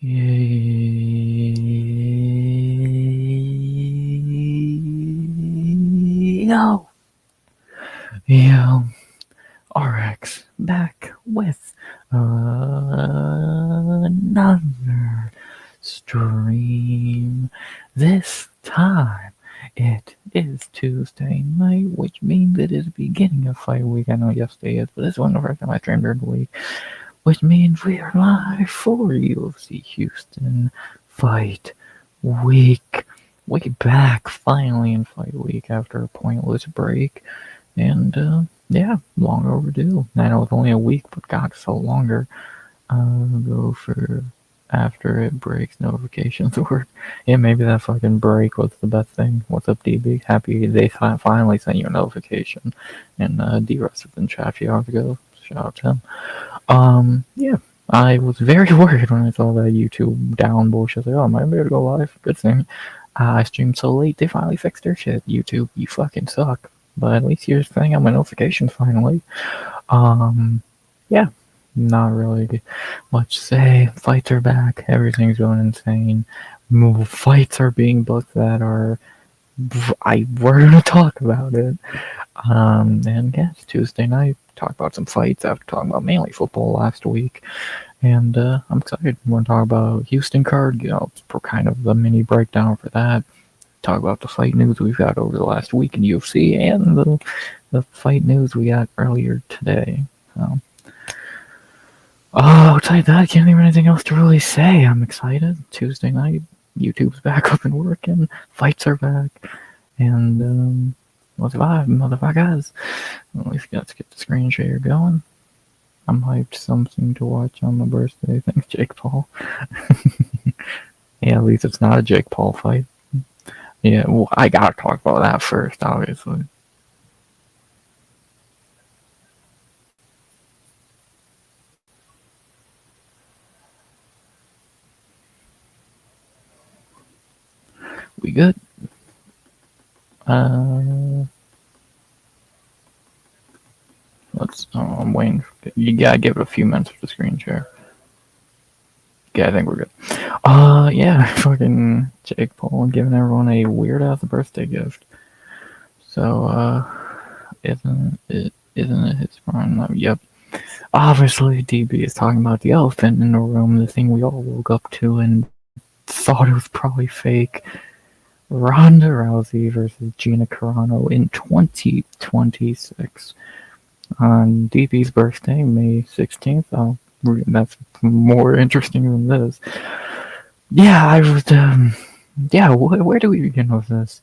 Yo, yo, RX back with another stream. This time it is Tuesday night, which means it is the beginning of fight week. I know yesterday is, but this one the first time I streamed during the week, which means we are live for UFC Houston Fight Week. We back finally in Fight Week after a pointless break, and yeah, long overdue. I know it's only a week, but God, so longer. Go for after it breaks notifications work. Yeah, maybe that fucking break was the best thing. What's up, DB? Happy they finally sent you a notification. And D-Russ has been chat a few hours ago. Shout out to him. Yeah, I was very worried when I saw that YouTube down bullshit. Like, oh, am I able to go live? Good thing. I streamed so late, they finally fixed their shit. YouTube, you fucking suck. But at least you're saying on my notifications finally. Yeah, not really much to say. Fights are back. Everything's going insane. Fights are being booked that are. We're gonna talk about it. And yeah, it's Tuesday night. Talk about some fights after talking about mainly football last week. And I'm excited. We're going to talk about Houston card, for kind of the mini breakdown for that. Talk about the fight news we've got over the last week in UFC and the fight news we got earlier today. So, outside that, I can't think of anything else to really say. I'm excited. Tuesday night, YouTube's back up and working. Fights are back. And let's vibe, motherfuckers. At least let's get the screen share going. I'm hyped. Something to watch on my birthday. Thanks, Jake Paul. Yeah, at least it's not a Jake Paul fight. Yeah, well, I gotta talk about that first, obviously. We good? I'm waiting. You gotta give it a few minutes for the screen share. Yeah, I think we're good. Yeah, fucking Jake Paul giving everyone a weird ass birthday gift. So, isn't it his prime? Yep. Obviously, DB is talking about the elephant in the room, the thing we all woke up to and thought it was probably fake. Ronda Rousey versus Gina Carano in 2026 on DB's birthday, May 16th. That's more interesting than this. Yeah, I was. Yeah, where do we begin with this?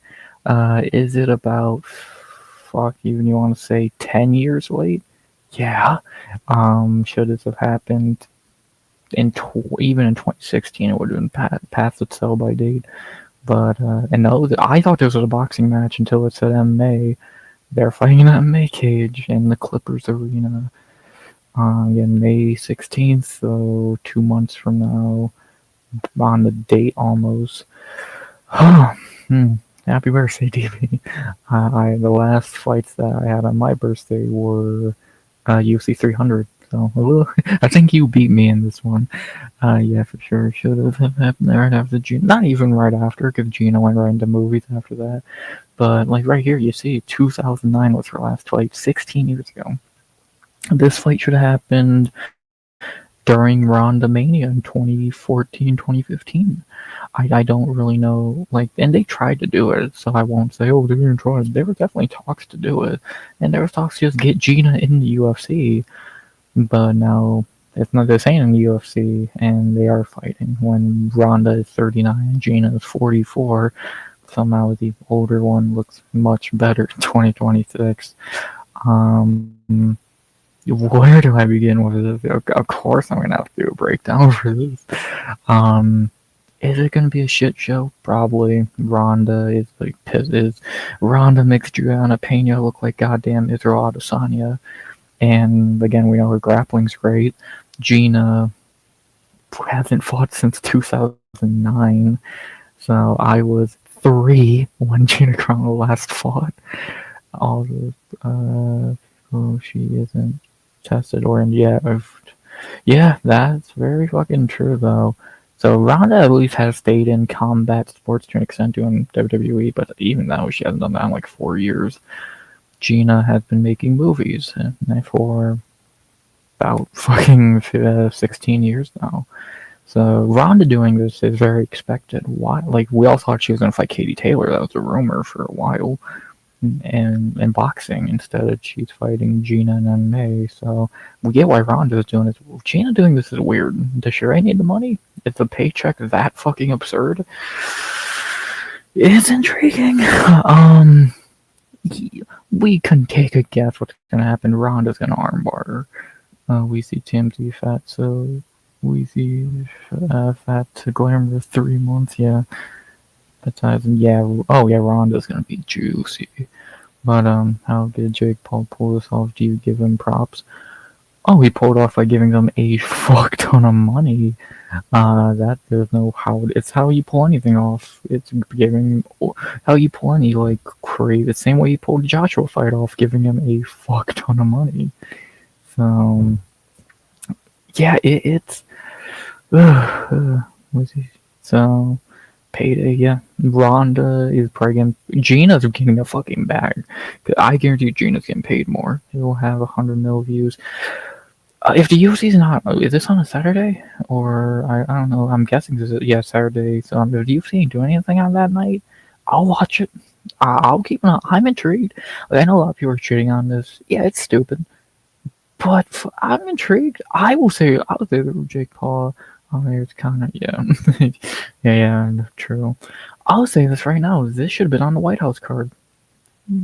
Is it about? Fuck, even you want to say 10 years late? Yeah. Should this have happened even in 2016? It would have been past its sell-by date. But and I thought this was a boxing match until it said MMA. They're fighting in an MMA cage in the Clippers Arena. Again, May 16th, so 2 months from now, on the date almost. Happy birthday, DB. The last fights that I had on my birthday were UFC 300. So I think you beat me in this one. Yeah, for sure. Should have happened right after Gina. Not even right after, because Gina went right into movies after that. But like right here, you see 2009 was her last fight, 16 years ago. This fight should have happened during Ronda Mania in 2014, 2015. I don't really know, and they tried to do it, so I won't say, oh, they didn't try. There were definitely talks to do it, and there was talks to just get Gina in the UFC. But now it's not the same in the UFC, and they are fighting when Ronda is 39 and Gina is 44. Somehow the older one looks much better in 2026. Where do I begin with this? Of course, I'm gonna have to do a breakdown for this. Is it gonna be a shit show? Probably. Ronda is Ronda makes Juliana Pena look like goddamn Israel Adesanya. And again, we know her grappling's great. Gina hasn't fought since 2009, so I was 3 when Gina Carano last fought. She isn't tested or in yet. Yeah, that's very fucking true though. So Ronda at least has stayed in combat sports to an extent doing WWE, but even though she hasn't done that in like 4 years. Gina has been making movies for about fucking 16 years now. So Ronda doing this is very expected. Why? Like we all thought she was gonna fight Katie Taylor. That was a rumor for a while. And in boxing, instead she's fighting Gina in MMA. So we get why Ronda's doing this. Gina doing this is weird. Does she really need the money? Is the paycheck that fucking absurd? It's intriguing. We can take a guess what's gonna happen. Ronda's gonna armbar her. We see Timothy Fatso. We see Fat Glamour 3 months. Yeah, that's yeah. Oh yeah, Ronda's gonna be juicy. But how did Jake Paul pull this off? Do you give him props? Oh, he pulled off by giving them a fuck ton of money. That there's no how. It's how you pull anything off. It's giving how you pull any like crazy. The same way you pulled Joshua fight off, giving him a fuck ton of money. So yeah, it's what's he? So payday. Yeah, Ronda is probably Gina's getting a fucking bag. I guarantee Gina's getting paid more. He'll have 100 mil views. If the UFC's not, is this on a Saturday or I don't know. I'm guessing this is Saturday. So if the UFC ain't doing anything on that night, I'll watch it. I'll keep an eye. I'm intrigued. Like, I know a lot of people are cheating on this. Yeah, it's stupid, but I'm intrigued. I'll say that Jake Paul. Oh, it's kind of yeah, true. I'll say this right now. This should have been on the White House card.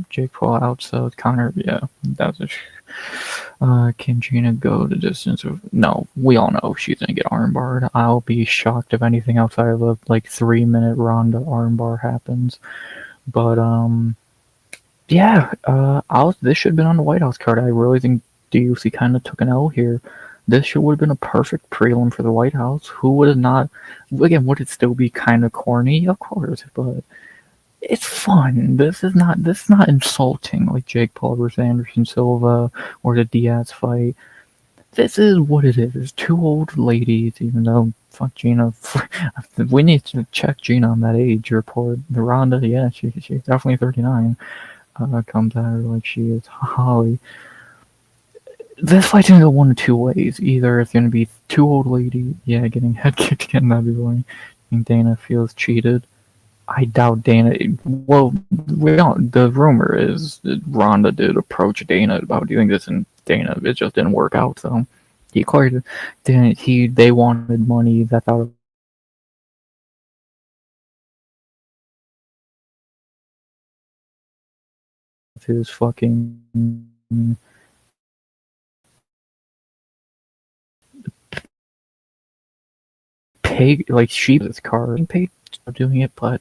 Jake Paul out, so Connor. Yeah, that was. Can Gina go the distance of? No, we all know she's gonna get armbarred. I'll be shocked if anything outside of a like 3 minute Ronda armbar happens. But yeah. This should have been on the White House card. I really think the UFC kind of took an L here. This would have been a perfect prelim for the White House. Who would have not? Again, would it still be kind of corny? Of course, but it's fun. This is not insulting like Jake Paul versus Anderson Silva or the Diaz fight. This is what it is. Two old ladies, even though fuck Gina. We need to check Gina on that age report. The Ronda, yeah, she's definitely 39. Comes at her like she is Holly. This fight's gonna go one of two ways. Either it's gonna be two old ladies, yeah, getting head kicked again, that'd be boring. And Dana feels cheated. I doubt Dana. Well, the rumor is that Ronda did approach Dana about doing this, and Dana it just didn't work out. So he cleared it. Then they wanted money. That's out of his fucking pay. Like she this car paid doing it, but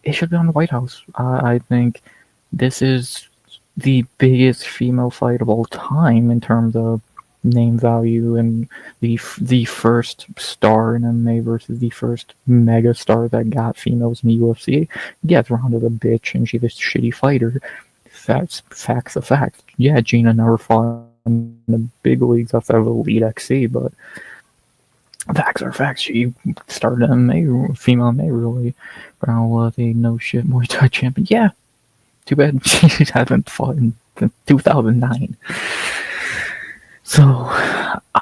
it should be on the White House. I think this is the biggest female fight of all time in terms of name value and the first star in MMA versus the first mega star that got females in the UFC. Yeah, Ronda's a bitch and she's a shitty fighter. Facts of facts. Yeah, Gina never fought in the big leagues outside of Elite XC, but facts are facts. She started MMA, female MMA really. Brown was a no shit Muay Thai champion. Yeah, too bad she hasn't fought since 2009. So,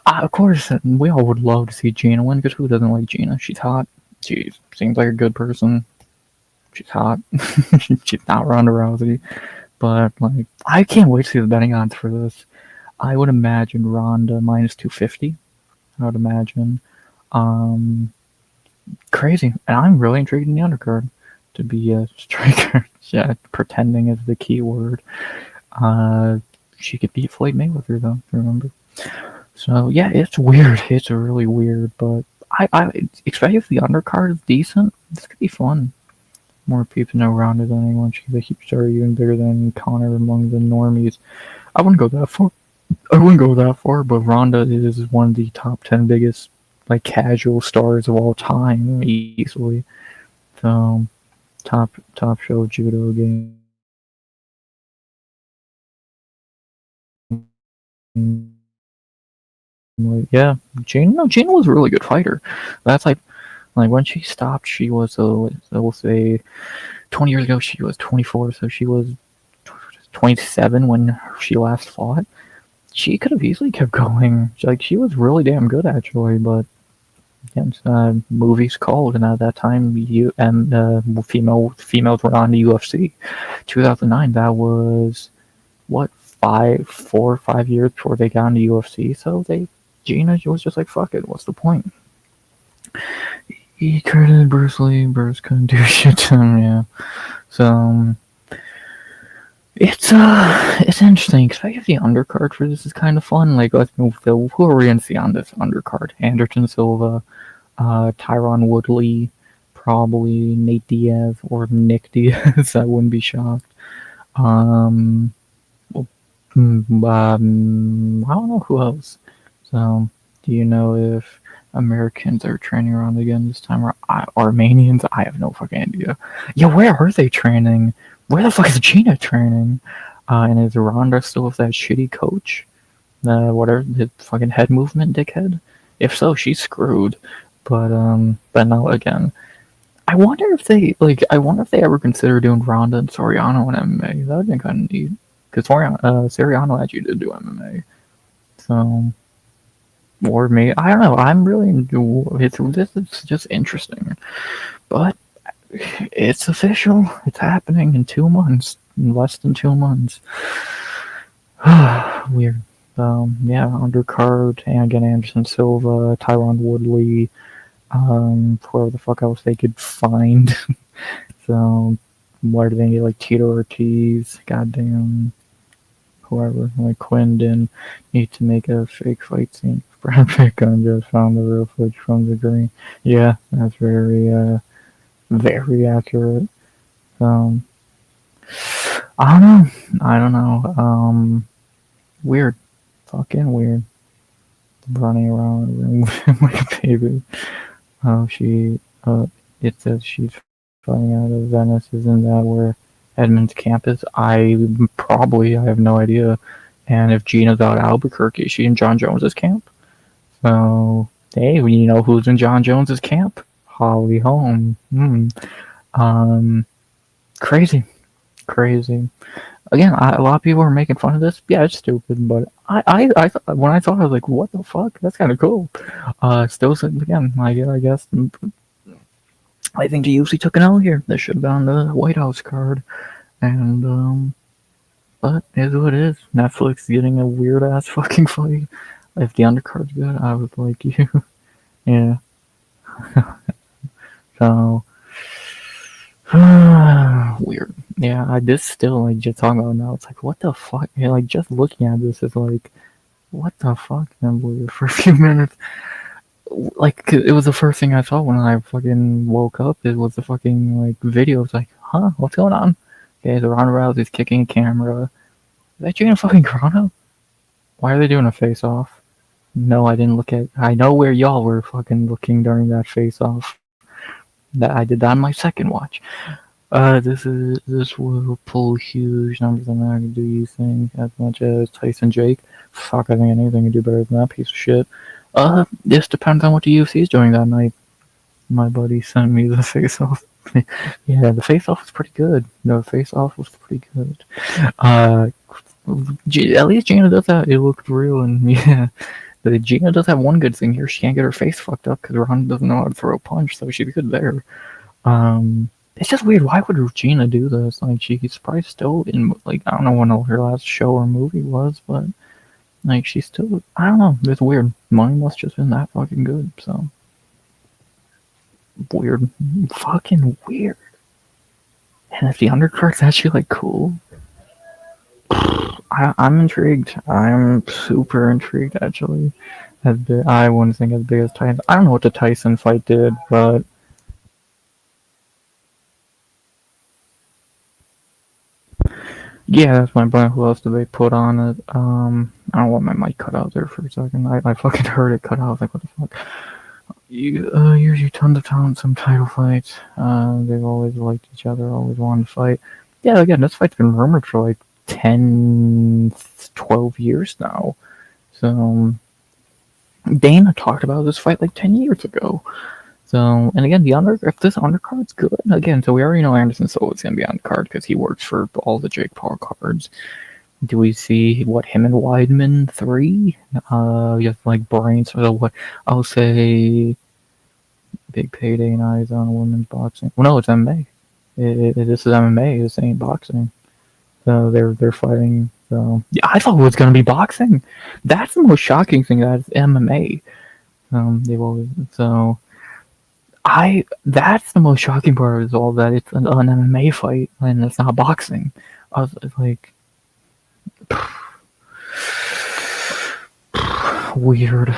of course, we all would love to see Gina win because who doesn't like Gina? She's hot. She seems like a good person. She's hot. She's not Ronda Rousey. But, like, I can't wait to see the betting odds for this. I would imagine Ronda minus 250. I would imagine. Crazy. And I'm really intrigued in the undercard to be a striker. Yeah, pretending is the key word. She could beat Floyd Mayweather though, remember? So yeah, it's weird. It's really weird, but I expect if the undercard is decent, this could be fun. More people know Ronda than anyone. She's a huge star, even bigger than Connor among the normies. I wouldn't go that far. But Ronda is one of the top 10 biggest like casual stars of all time, easily. So top show judo game. Like, yeah, Gina was a really good fighter. That's like Like when she stopped, she was we'll say 20 years ago she was 24, so she was 27 when she last fought. She could have easily kept going. Like she was really damn good actually, but again, movies called, and at that time, females were on the UFC. 2009. That was what 4 or 5 years before they got on the UFC. So Gina was just like, fuck it. What's the point? He created Bruce Lee. Bruce couldn't do shit to him. Yeah. So it's interesting, especially the undercard for this is kind of fun. Like, let's move who are we gonna see on this undercard? Anderson Silva, Tyron Woodley, probably Nate Diaz or Nick Diaz. I wouldn't be shocked. Um, I don't know who else. So, do you know if Americans are training around again this time, or Armenians? I have no fucking idea. Yeah, where are they training? Where the fuck is Gina training? And is Ronda still with that shitty coach? Whatever, his fucking head movement dickhead? If so, she's screwed. But no, again, I wonder if they ever consider doing Ronda and Soriano in MMA. That would be kind of neat. Because Soriano actually did do MMA. So, or me, I don't know. I'm really this is just interesting. But it's official. It's happening in 2 months. In less than 2 months. Weird. Yeah, undercard, and again, Anderson Silva, Tyron Woodley, whoever the fuck else they could find. So, where do they get, like, Tito Ortiz, goddamn, whoever, like, Quindon, need to make a fake fight scene. Brad Pitt just found the real footage from the green. Yeah, that's very accurate. I don't know. Weird. Fucking weird. Running around the room like a baby. Oh, it says she's flying out of Venice. Isn't that where Edmund's camp is? I have no idea. And if Gina's out of Albuquerque, is she in John Jones's camp? So, hey, you know who's in John Jones's camp? Holly Holm. Crazy. Again, a lot of people are making fun of this. Yeah, it's stupid, but I thought, when I saw it, I was like, what the fuck? That's kind of cool. Still, again, I guess, I think the UFC took an L here. They should have been on the White House card. And, but it is what it is. Netflix getting a weird ass fucking fight. If the undercard's good, I would like you. Yeah. So, weird. Yeah, I just still, like, just talking about it now. It's like, what the fuck? Yeah, like, just looking at this is like, what the fuck? And weird for a few minutes. Like, it was the first thing I saw when I fucking woke up. It was the fucking, like, video. It's like, huh? What's going on? Okay, so Ronda Rousey's kicking a camera. Is that Gina fucking Carano? Why are they doing a face-off? No, I didn't look at... I know where y'all were fucking looking during that face-off. That I did that on my second watch. This will pull huge numbers on that. Do you think as much as Tyson Jake? Fuck, I think anything can do better than that piece of shit. This depends on what the UFC is doing that night. My buddy sent me the face-off. Yeah, the face-off was pretty good. The face-off was pretty good. At least Gina does that. It looked real, and yeah. Gina does have one good thing here. She can't get her face fucked up because Ronda doesn't know how to throw a punch, so she's good there. It's just weird. Why would Gina do this? Like, she's probably still in, like, I don't know when her last show or movie was, but, like, she's still, I don't know. It's weird. Money must just been that fucking good, so. Weird. Fucking weird. And if the undercard's actually, like, cool, I'm intrigued. I'm super intrigued, actually. I wouldn't think as big as Tyson. I don't know what the Tyson fight did, but yeah, that's my point. Who else did they put on it? I don't know what my mic cut out there for a second. I fucking heard it cut out. I was like, what the fuck? Usually tons of talent, some title fights. They've always liked each other, always wanted to fight. Yeah, again, this fight's been rumored for like 10, 12 years now. So, Dana talked about this fight like 10 years ago. So, and again, if this undercard's good, again, so we already know Anderson Silva's gonna be on the card because he works for all the Jake Paul cards. Do we see what him and Weidman 3? Just like brains. So what I'll say, big payday night on women's boxing. Well, no, it's MMA. This is MMA. This ain't boxing. So they're fighting. So yeah, I thought it was gonna be boxing. That's the most shocking thing. That it's MMA. They've always so. That's the most shocking part is all that it's an MMA fight and it's not boxing. I was like, weird.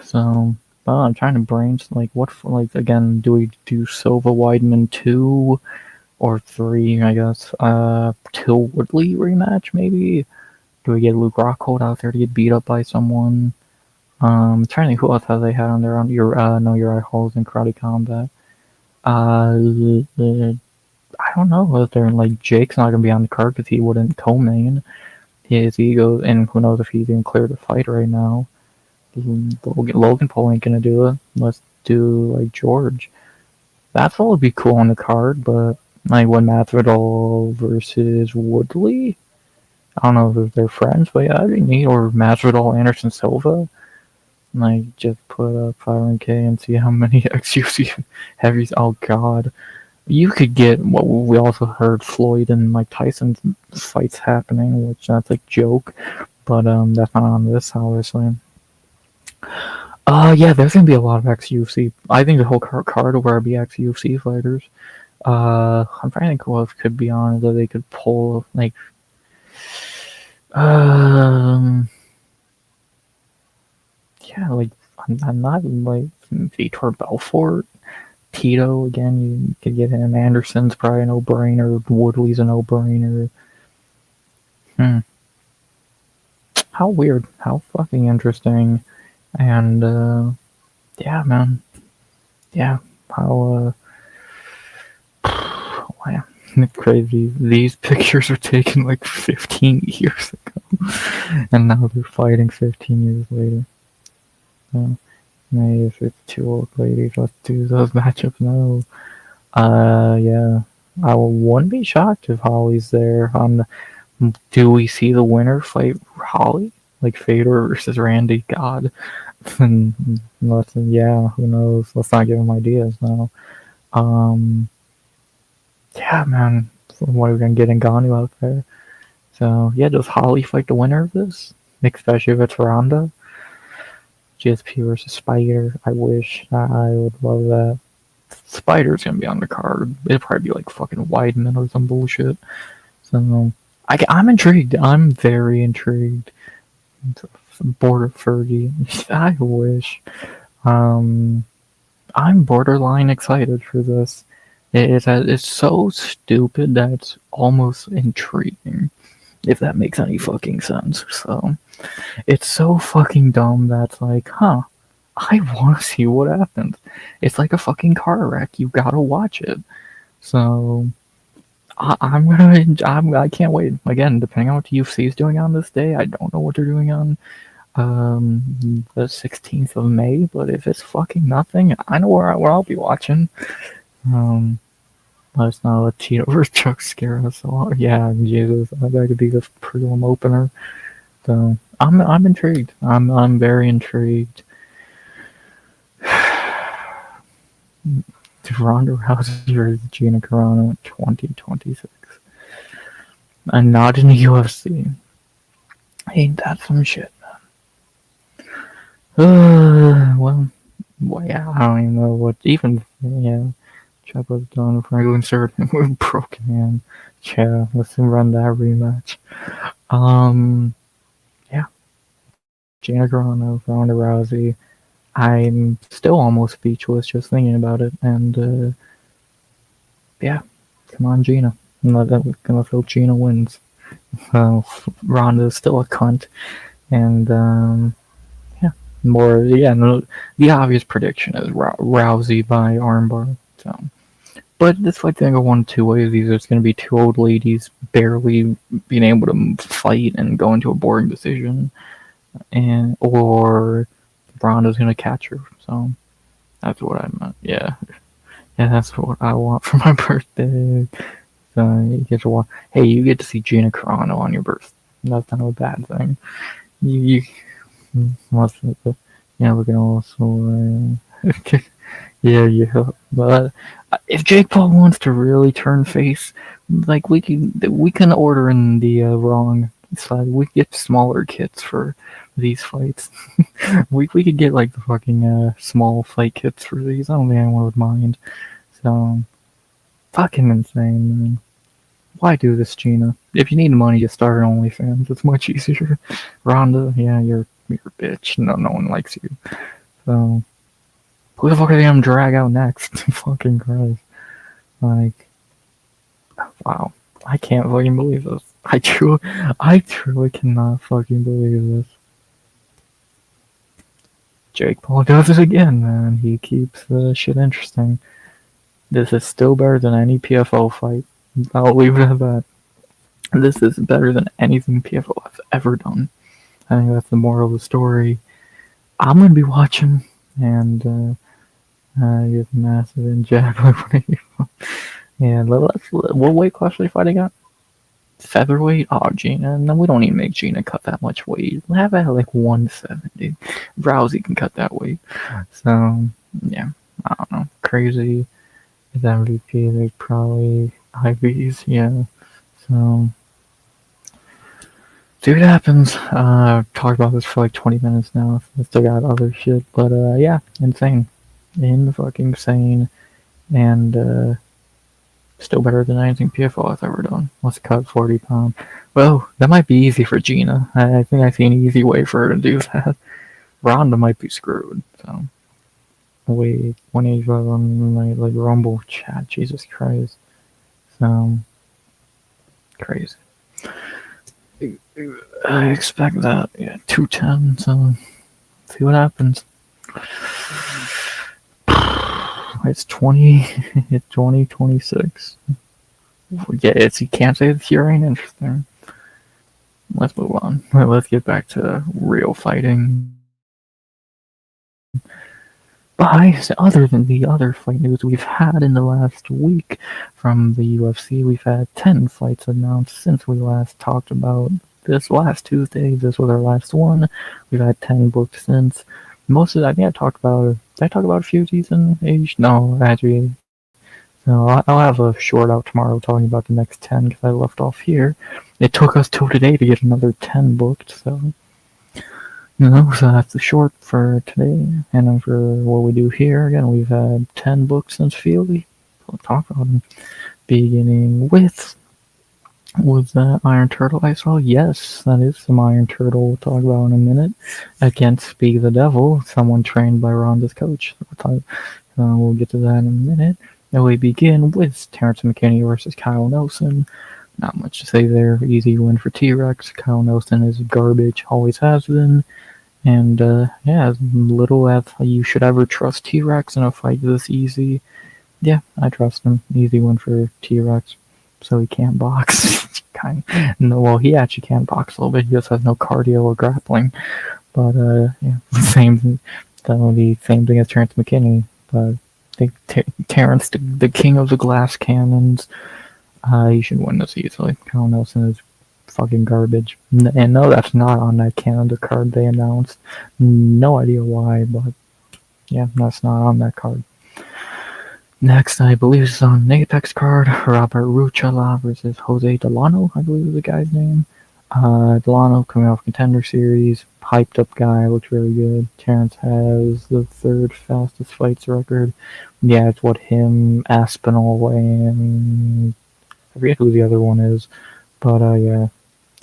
So, I'm trying to brainstorm like like again, do we do Silva Weidman 2 or 3? I guess Till Woodley rematch maybe. Do we get Luke Rockhold out there to get beat up by someone? I'm trying to think who else have they had on there on your Uriah Halls in Karate Combat. I don't know if they're like Jake's not gonna be on the card because he wouldn't co-main. His ego, and who knows if he's even cleared to fight right now. Logan Paul ain't gonna do it. Let's do like George. That's all would be cool on the card, but like when Masvidal versus Woodley, I don't know if they're friends, but yeah, that'd be neat. Or Masvidal Anderson Silva. Like, just put up 500K and see how many ex-UFC heavies. Oh, God. You could get what we also heard Floyd and Mike Tyson's fights happening, which that's a joke, but that's not on this, obviously. Yeah, there's gonna be a lot of ex-UFC. I think the whole card will be ex-UFC fighters. I'm trying to think who else could be on that they could pull, like, yeah, like, I'm not, like, Vitor Belfort, Tito, again, you could get him. Anderson's probably a no-brainer. Woodley's a no-brainer. How weird. How fucking interesting. And, yeah, man. Yeah, how, wow. It's crazy. These pictures were taken, like, 15 years ago. And now they're fighting 15 years later. Maybe if it's two old ladies, let's do those matchups now. Yeah. I wouldn't be shocked if Holly's there. Do we see the winner fight Holly? Like Fedor versus Randy? God. And yeah, who knows? Let's not give him ideas now. Yeah, man. What are we gonna get Ngannou out there? So yeah, does Holly fight the winner of this? Especially if it's Ronda. GSP versus Spider. I wish. I would love that. Spider's gonna be on the card. It'd probably be like fucking Weidman or some bullshit. So I'm intrigued. I'm very intrigued. Border Fergie. I wish. I'm borderline excited for this. It's so stupid that it's almost intriguing, if that makes any fucking sense. So it's so fucking dumb that's like, huh, I want to see what happens. It's like a fucking car wreck. You gotta watch it. So I can't wait. Again, depending on what the UFC is doing on this day, I don't know what they're doing on the 16th of May. But if it's fucking nothing, I know where I'll be watching. Let's not let Cheeto versus Chuck scare us all. Yeah, Jesus, that could be the prelim opener. So I'm intrigued. I'm very intrigued. Ronda Rousey versus Gina Carano 2026, and not in the UFC. Ain't that some shit, man? Well, yeah, I don't even know what even. Yeah, Chuck was done. Franklin Sertan with broken hand. Yeah, let's run that rematch. Yeah, Gina Carano, Ronda Rousey. I'm still almost speechless just thinking about it, and yeah, come on, Gina. Gonna feel Gina wins. Ronda's still a cunt, and yeah, no, the obvious prediction is Rousey by armbar. So, but this fight's gonna go one of two ways. Either it's gonna be two old ladies barely being able to fight and go into a boring decision, or Ronda's gonna catch her. So That's what I meant. Yeah. Yeah, that's what I want for my birthday. So you get to watch. Hey, you get to see Gina Carano on your birthday. That's not a bad thing. You what's the yeah, we can also yeah. But if Jake Paul wants to really turn face, like we can order in the wrong side. We get smaller kits for these fights. we could get like the fucking small fight kits for these. I don't think anyone would mind. So fucking insane, man. Why do this, Gina? If you need money, just start an OnlyFans. It's much easier. Rhonda, yeah, you're a bitch. No one likes you. So who the fuck are they gonna drag out next? Fucking Christ. Like, wow. I can't fucking believe this. I truly cannot fucking believe this. Jake Paul does it again, man. He keeps the shit interesting. This is still better than any PFO fight. I'll leave it at that. This is better than anything PFO has ever done. I think that's the moral of the story. I'm gonna be watching and get massive inject. Yeah, what weight class are they fighting at? Featherweight? Oh, Gina. No, we don't need to make Gina cut that much weight. Have it at like 170. Rousey can cut that weight. So, yeah, I don't know. Crazy. His MVP, they probably IVs, yeah. So, see what happens. I've talked about this for like 20 minutes now. I still got other shit, but yeah, insane. Fucking insane. And still better than anything PFL has ever done. Let's cut 40 pounds. Well, that might be easy for Gina. I think I see an easy way for her to do that. Ronda might be screwed. So, wait, 185 like Rumble chat. Jesus Christ. So, crazy. I expect that. Yeah, 210. So, see what happens. It's 2026. Yeah, you can't say the Fury ain't interesting. Let's move on. Let's get back to real fighting. But other than the other fight news we've had in the last week from the UFC, we've had 10 fights announced since we last talked about this last Tuesday. This was our last one. We've had 10 booked since. Most of, I think I talked about, did I talk about a few season age? No, actually. So I'll have a short out tomorrow talking about the next 10 because I left off here. It took us till today to get another 10 booked, so so that's the short for today. And then for what we do here, again, we've had 10 books since Feely. We'll talk about them. Beginning with, was that Iron Turtle I saw? Yes, that is some Iron Turtle we'll talk about in a minute. Against Speak the Devil, someone trained by Ronda's coach. We'll get to that in a minute. And we begin with Terrence McKinney versus Kyle Nelson. Not much to say there. Easy win for T-Rex. Kyle Nelson is garbage, always has been. And, yeah, as little as you should ever trust T-Rex in a fight this easy. Yeah, I trust him. Easy win for T-Rex. So he can't box. No, well, he actually can box a little bit. He just has no cardio or grappling. But, yeah, that would be the same thing as Terrence McKinney. But Terrence, the king of the glass cannons, he should win this easily. Kyle Nelson is fucking garbage. And no, that's not on that Canada card they announced. No idea why, but yeah, that's not on that card. Next, I believe it's on the Apex card. Robert Ruchala versus Jose Delano, I believe is the guy's name. Delano coming off Contender Series, hyped up guy, looks really good. Terrence has the third fastest fights record. Yeah, it's what him, Aspinall, and I forget who the other one is, but yeah,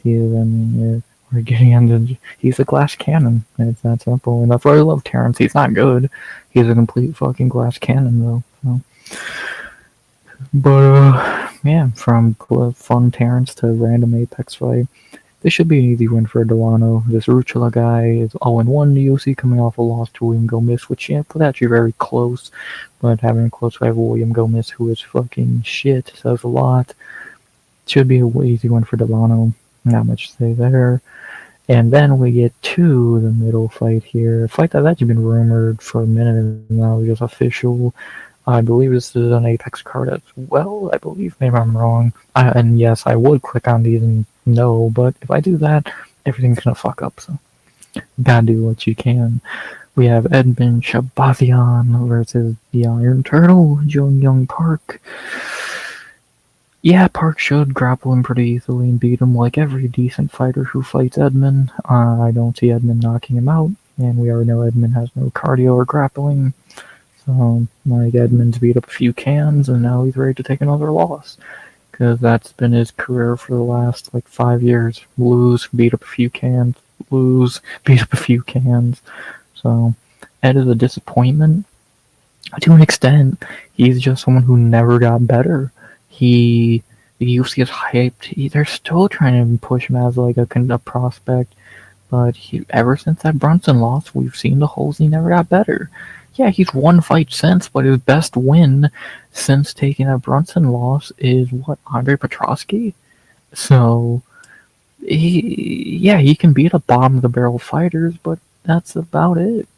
we're getting into. He's a glass cannon. It's that simple, and that's why I love Terrence. He's not good. He's a complete fucking glass cannon, though. So. But yeah, from fun Terrence to random Apex fight, this should be an easy win for Delano. This Ruchala guy is 0-1 in the UFC, coming off a loss to William Gomez, which yeah, was actually very close. But having a close fight with William Gomez, who is fucking shit, says a lot. Should be an easy win for Delano. Not much to say there. And then we get to the middle fight here. A fight that's actually been rumored for a minute now, just official. I believe this is an Apex card as well. I believe, maybe I'm wrong. And yes, I would click on these and no, but if I do that, everything's gonna fuck up. So gotta do what you can. We have Edmund Shabazian versus the Iron Turtle, Jung Young Park. Yeah, Park should grapple him pretty easily and beat him like every decent fighter who fights Edmund. I don't see Edmund knocking him out, and we already know Edmund has no cardio or grappling. So, like, Edmund's beat up a few cans, and now he's ready to take another loss. Because that's been his career for the last, like, 5 years. Lose, beat up a few cans, lose, beat up a few cans. So, Ed is a disappointment. To an extent, he's just someone who never got better. The UFC is hyped. They're still trying to push him as like a prospect, but ever since that Brunson loss, we've seen the holes. He never got better. Yeah, he's won fights since, but his best win since taking that Brunson loss is what, Andre Petroski. So he can beat a bottom of the barrel fighters, but that's about it.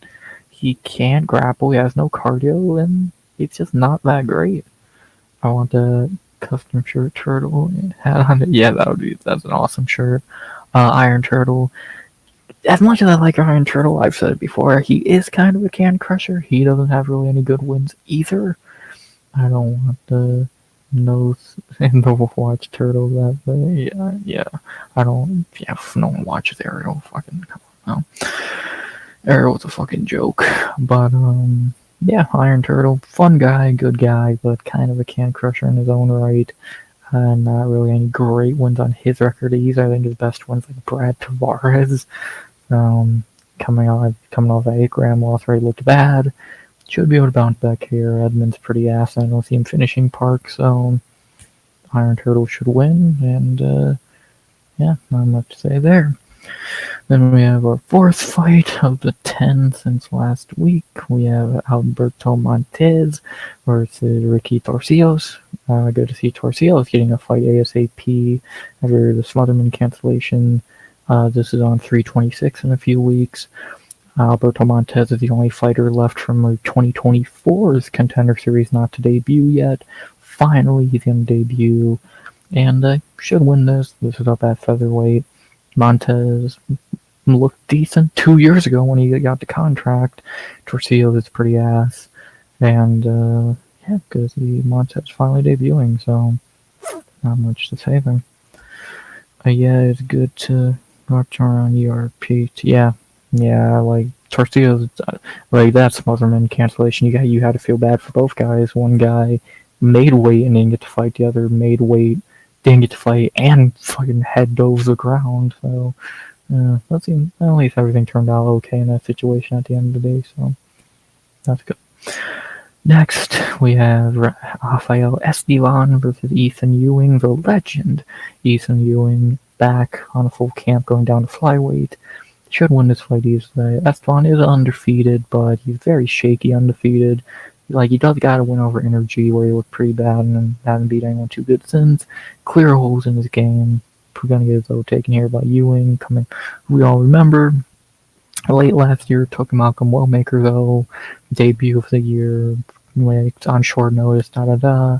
He can't grapple. He has no cardio, and it's just not that great. I want the custom shirt turtle hat on it. Yeah, that's an awesome shirt. Iron Turtle. As much as I like Iron Turtle, I've said it before, he is kind of a can crusher. He doesn't have really any good wins either. I don't want the nose and the watch turtle that way. Yeah. I don't. Yeah, no one watches Ariel. Fucking come on. No. Ariel's a fucking joke. But yeah, Iron Turtle, fun guy, good guy, but kind of a can crusher in his own right. Not really any great wins on his record either. I think his best ones like Brad Tavares. Coming off the 8 gram loss where he looked bad. Should be able to bounce back here. Edmund's pretty ass. I don't see him finishing Park, so Iron Turtle should win. And yeah, not much to say there. Then we have our fourth fight of the 10 since last week. We have Alberto Montez versus Ricky Torcios. Good to see Torcios getting a fight ASAP after the Smotherman cancellation. This is on 326 in a few weeks. Alberto Montez is the only fighter left from 2024's Contender Series not to debut yet. Finally, he's going to debut and should win this. This is up at featherweight. Montez looked decent 2 years ago when he got the contract. Torcios is pretty ass. And yeah, because Montez finally debuting, so not much to say there. Yeah, it's good to watch around ERP. Yeah, like Torcios, like that Smotherman cancellation. You had to feel bad for both guys. One guy made weight and didn't get to fight. The other made weight, didn't get to fight, and fucking head dove the ground. So let's see. At least everything turned out okay in that situation at the end of the day. So that's good. Next, we have Rafael Esteban versus Ethan Ewing, the legend. Ethan Ewing back on a full camp, going down to flyweight. Should win this fight easily. Esteban is undefeated, but he's very shaky undefeated. Like, he does gotta win over Energy, where he looked pretty bad and hasn't beat anyone too good since. Clear holes in his game. We're gonna get his O taken here by Ewing. Coming, we all remember. Late last year, took Malcolm Wellmaker, though. Debut of the year, like, on short notice, yeah.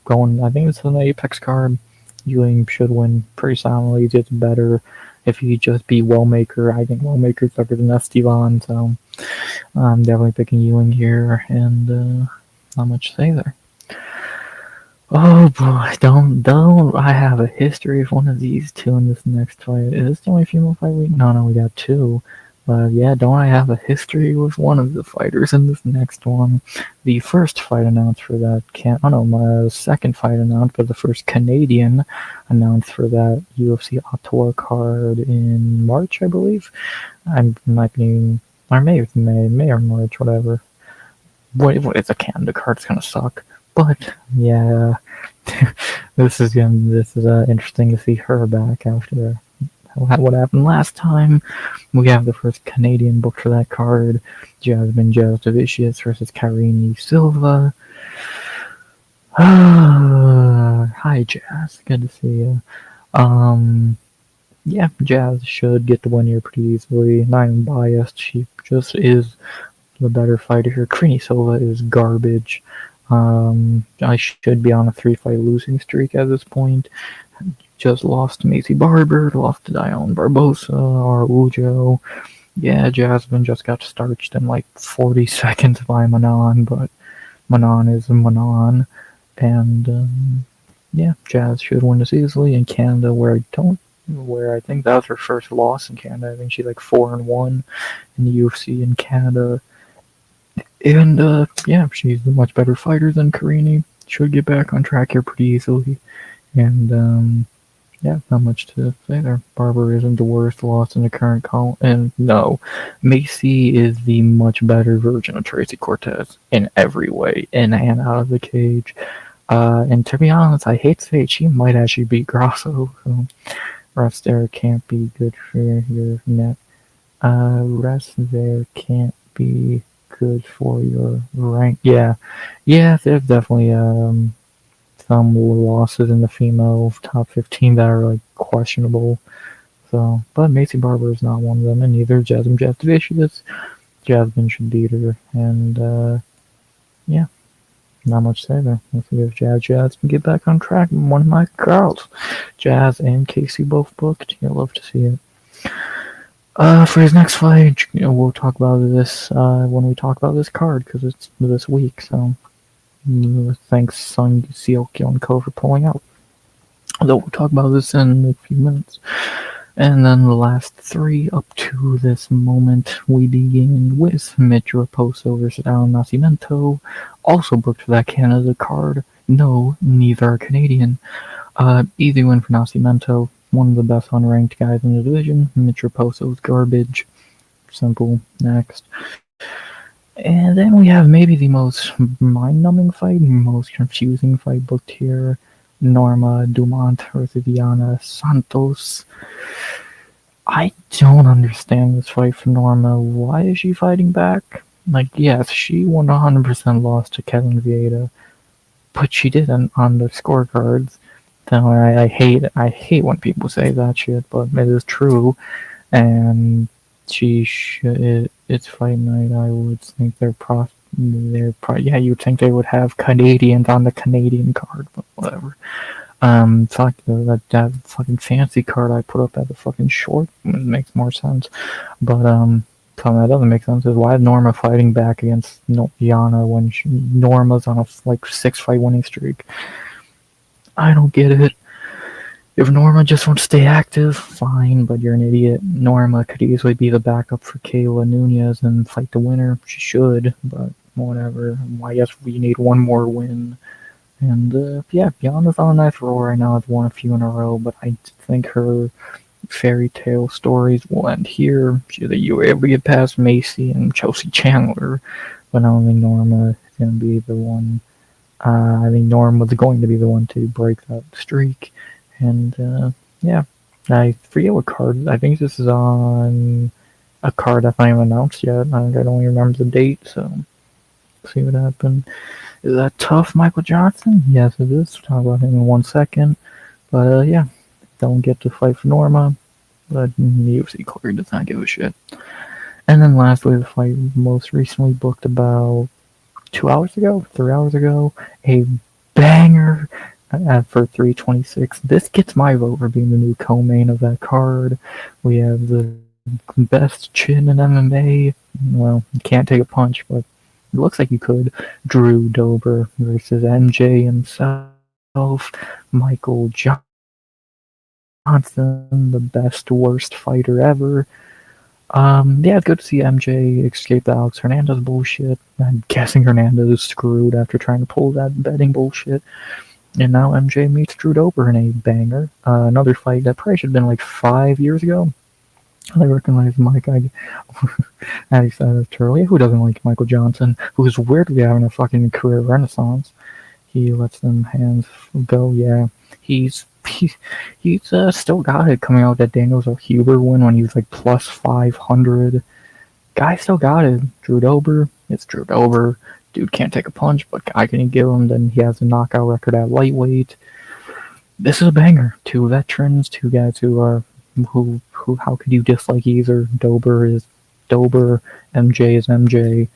Going, I think it's an Apex card. Ewing should win pretty soundly. He gets better if he just beat Wellmaker. I think Wellmaker's better than Esteban, so I'm definitely picking Ewing here, and not much to say there. Oh boy, don't! I have a history of one of these two in this next fight. Is this the only female fight we? No, we got two. But yeah, don't I have a history with one of the fighters in this next one? The first fight announced for that my second fight announced, but the first Canadian announced for that UFC Ottawa card in March, I believe. I might be, or maybe May or March, whatever. What is a Canada card? It's gonna suck. But yeah, this is interesting to see her back after what happened last time. We have the first Canadian book for that card. Jasmine Jasdavicius versus Karine Silva. Hi Jazz, good to see you. Yeah, Jazz should get the win here pretty easily. Not even biased. She just is the better fighter here. Karini Silva is garbage. I should be on a 3-fight losing streak at this point. Just lost to Macy Barber, lost to Dione Barbosa, Araujo. Yeah, Jasmine just got starched in like 40 seconds by Manon, but Manon is Manon. And yeah, Jazz should win this easily. In Canada, where I think that was her first loss in Canada. I think she's like 4-1 in the UFC in Canada. And yeah, she's a much better fighter than Karini. Should get back on track here pretty easily. And yeah, not much to say there. Barber isn't the worst loss in the current column. And no, Macy is the much better version of Tracy Cortez in every way, in and out of the cage. And to be honest, I hate to say it, she might actually beat Grasso. So rest there can't be good for your neck. Rest there can't be good for your rank. Yeah, there's definitely some losses in the female top 15 that are like questionable. So, but Macy Barber is not one of them, and neither Jasmine Jastovicius. Jasmine should beat her, and yeah, not much to say there. Let's see if Jazz can get back on track. One of my girls, Jazz and Casey both booked. You'll love to see it. For his next fight, we'll talk about this when we talk about this card because it's this week. So thanks Sung Seokyo and Co for pulling out. Though we'll talk about this in a few minutes. And then the last three up to this moment, we begin with Mitch Raposo versus Alan Nascimento, also booked for that Canada card. No, neither are Canadian. Easy win for Nascimento, one of the best unranked guys in the division. Mitch Raposo's garbage. Simple. Next. And then we have maybe the most mind-numbing fight, most confusing fight booked here. Norma Dumont versus Diana Santos. I don't understand this fight for Norma. Why is she fighting back? Like, yes, she 100% lost to Kevin Vieira, but she didn't on the scorecards. So I hate when people say that shit, but it is true. And it's fight night. I would think yeah, you'd think they would have Canadians on the Canadian card, but whatever. Fuck that fucking fancy card I put up at the fucking short makes more sense. But something that doesn't make sense is why is Norma fighting back against Yana when Norma's on a like 6-fight winning streak. I don't get it. If Norma just wants to stay active, fine, but you're an idiot. Norma could easily be the backup for Kayla Nunez and fight the winner. She should, but whatever. I guess we need one more win. And yeah, Yana's on a nice roll right now. I've won a few in a row, but I think her fairy tale stories will end here. You were able to get past Macy and Chelsea Chandler, but I don't think Norma is going to be the one. I think Norma was going to be the one to break that streak. And yeah, I forget what card. I think this is on a card that's not even announced yet. I don't even remember the date, so see what happened. Is that tough, Michael Johnson? Yes, it is. We'll talk about him in 1 second. But yeah, don't get to fight for Norma. But the UFC clearly does not give a shit. And then lastly, the fight most recently booked about 3 hours ago. A banger for 326. This gets my vote for being the new co-main of that card. We have the best chin in MMA. Well, you can't take a punch, but it looks like you could. Drew Dober versus MJ himself. Michael Johnson, the best, worst fighter ever. Yeah, it's good to see MJ escape the Alex Hernandez bullshit. I'm guessing Hernandez is screwed after trying to pull that betting bullshit. And now MJ meets Drew Dober in a banger. Another fight that probably should have been like 5 years ago. I recognize Mike. As said it earlier, who doesn't like Michael Johnson, who is weirdly having a fucking career renaissance. He lets them hands go. Yeah, he's still got it coming out that Daniels Huber win when he was like plus 500. Guy still got it. Drew Dober. It's Drew Dober. Dude can't take a punch, but guy can give him. Then he has a knockout record at lightweight. This is a banger. Two veterans, two guys who are how could you dislike either? Dober is Dober, MJ is MJ.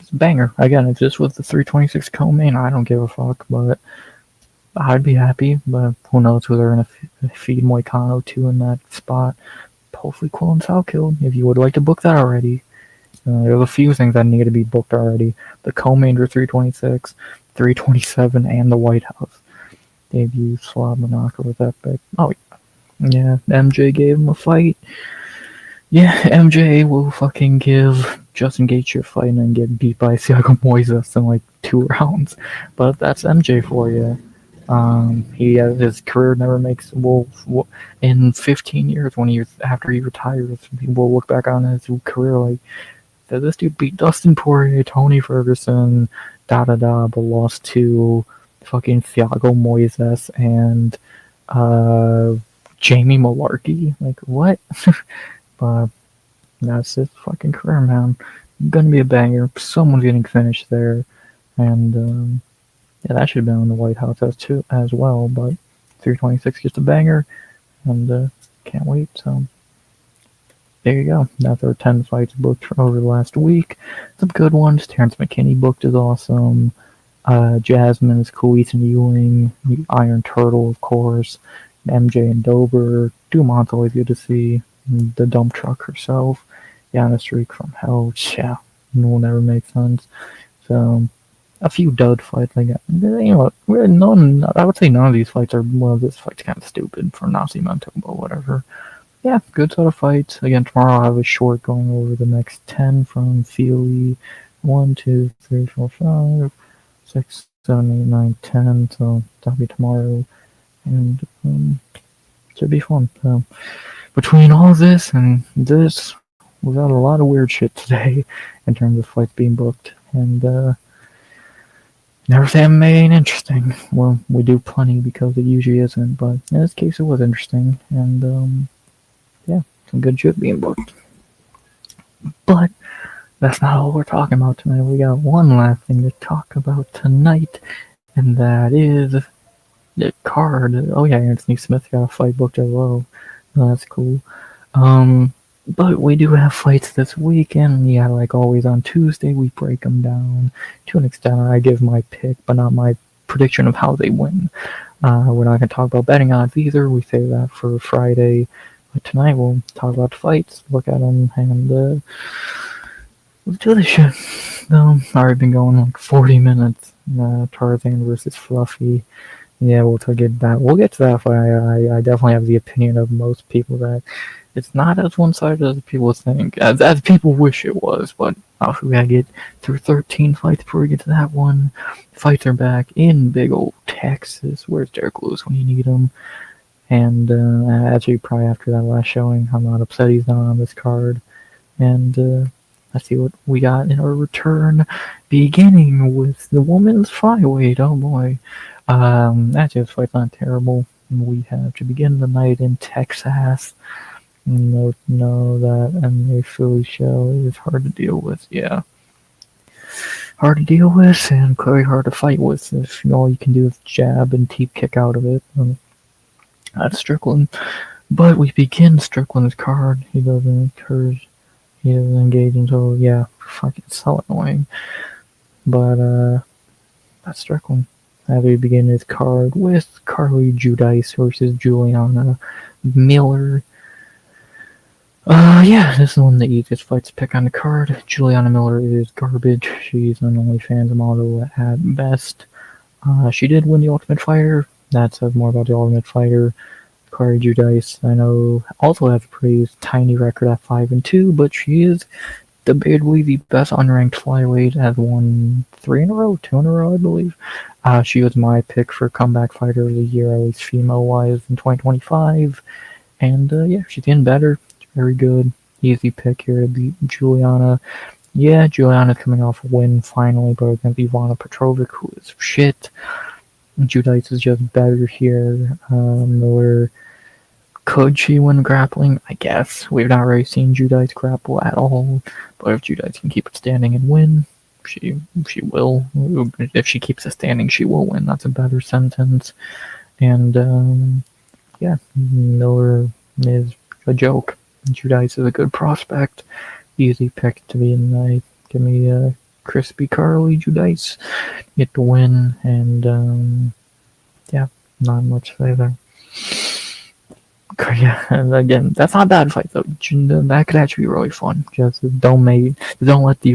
It's a banger. Again, if this was the 326 co-main, I don't give a fuck, but I'd be happy, but who knows who they're going to feed Moicano to in that spot. Hopefully Quill and Sal killed. If you would like to book that already, there's a few things that need to be booked already. The co-main for 326, 327, and the White House. Debut Slab Monaco was epic. Oh, yeah, MJ gave him a fight. Yeah, MJ will fucking give Justin Gaethje a fight and then get beat by Thiago Moises in like 2 rounds. But that's MJ for you. His career never makes. In 15 years, after he retires, we'll look back on his career like this dude beat Dustin Poirier, Tony Ferguson, but lost to fucking Thiago Moises and Jamie Malarkey. Like what? But that's his fucking career, man. Gonna be a banger. Someone's getting finished there, and yeah, that should have been on the White House as well, but 326 gets a banger, and can't wait. So there you go. That's our 10 fights booked for over the last week. Some good ones. Terrence McKinney booked is awesome. Jasmine is cool. Ethan Ewing, Iron Turtle, of course. MJ and Dober. Dumont's always good to see. The dump truck herself. Yana Streak from Hell. Yeah, will never make sense. So a few dud fights like that. You know, I would say none of these fights are, well, this fight's kind of stupid for Nascimento, but whatever. Yeah, good sort of fights. Again, tomorrow I'll have a short going over the next 10 from Feely. 1, 2, 3, 4, 5, 6, 7, 8, 9, 10. So that'll be tomorrow. And should be fun. So between all this and this, we got a lot of weird shit today in terms of fights being booked. And never say MMA ain't interesting. Well, we do plenty because it usually isn't, but in this case it was interesting, and yeah, some good shit being booked. But that's not all we're talking about tonight. We got one last thing to talk about tonight, and that is the card. Oh yeah, Anthony Smith got a fight booked as well. That's cool. But we do have fights this weekend. Yeah, like always on Tuesday, we break them down to an extent. I give my pick, but not my prediction of how they win. We're not going to talk about betting odds either. We save that for Friday. But tonight, we'll talk about the fights, look at them, and let's do this shit. Already been going like 40 minutes. Tarzan versus Fluffy. Yeah, we'll get that. We'll get to that fight. I definitely have the opinion of most people that it's not as one-sided as people think, as people wish it was, but we gotta get through 13 fights before we get to that one. Fights are back in big old Texas. Where's Derek Lewis when you need him? And actually, probably after that last showing, I'm not upset he's not on this card. And let's see what we got in our return, beginning with the women's flyweight. Oh boy. Actually, this fight's not terrible. We have to begin the night in Texas. Know that MMA Philly show is hard to deal with. Yeah, hard to deal with and very hard to fight with if all you can do is jab and teep kick out of it. That's Strickland. But we begin Strickland's card. He doesn't engage until, yeah, fucking so annoying. But that's Strickland. As we begin his card with Carly Judice versus Juliana Miller. Yeah, this is one of the easiest fights to pick on the card. Juliana Miller is garbage. She's an OnlyFans model at best. She did win the Ultimate Fighter. That says more about the Ultimate Fighter. Carly Judice, I know, also has a pretty tiny record at 5-2, but she is debatably the best unranked flyweight. Has won 2 in a row, I believe. She was my pick for Comeback Fighter of the Year, at least female-wise, in 2025. And yeah, she's getting better. Very good. Easy pick here to beat Juliana. Yeah, Juliana's coming off a win finally, but against Ivana Petrovic, who is shit. Judice is just better here. Miller, could she win grappling? I guess. We've not really seen Judice grapple at all, but if Judice can keep it standing and win, she will. If she keeps it standing, she will win. That's a better sentence. And yeah, Miller is a joke. Judice is a good prospect. Easy pick to be in the night. Give me a crispy Carly Judice. Get the win, and yeah, not much to say there. Yeah, and again, that's not a bad fight though. That could actually be really fun. Just don't let the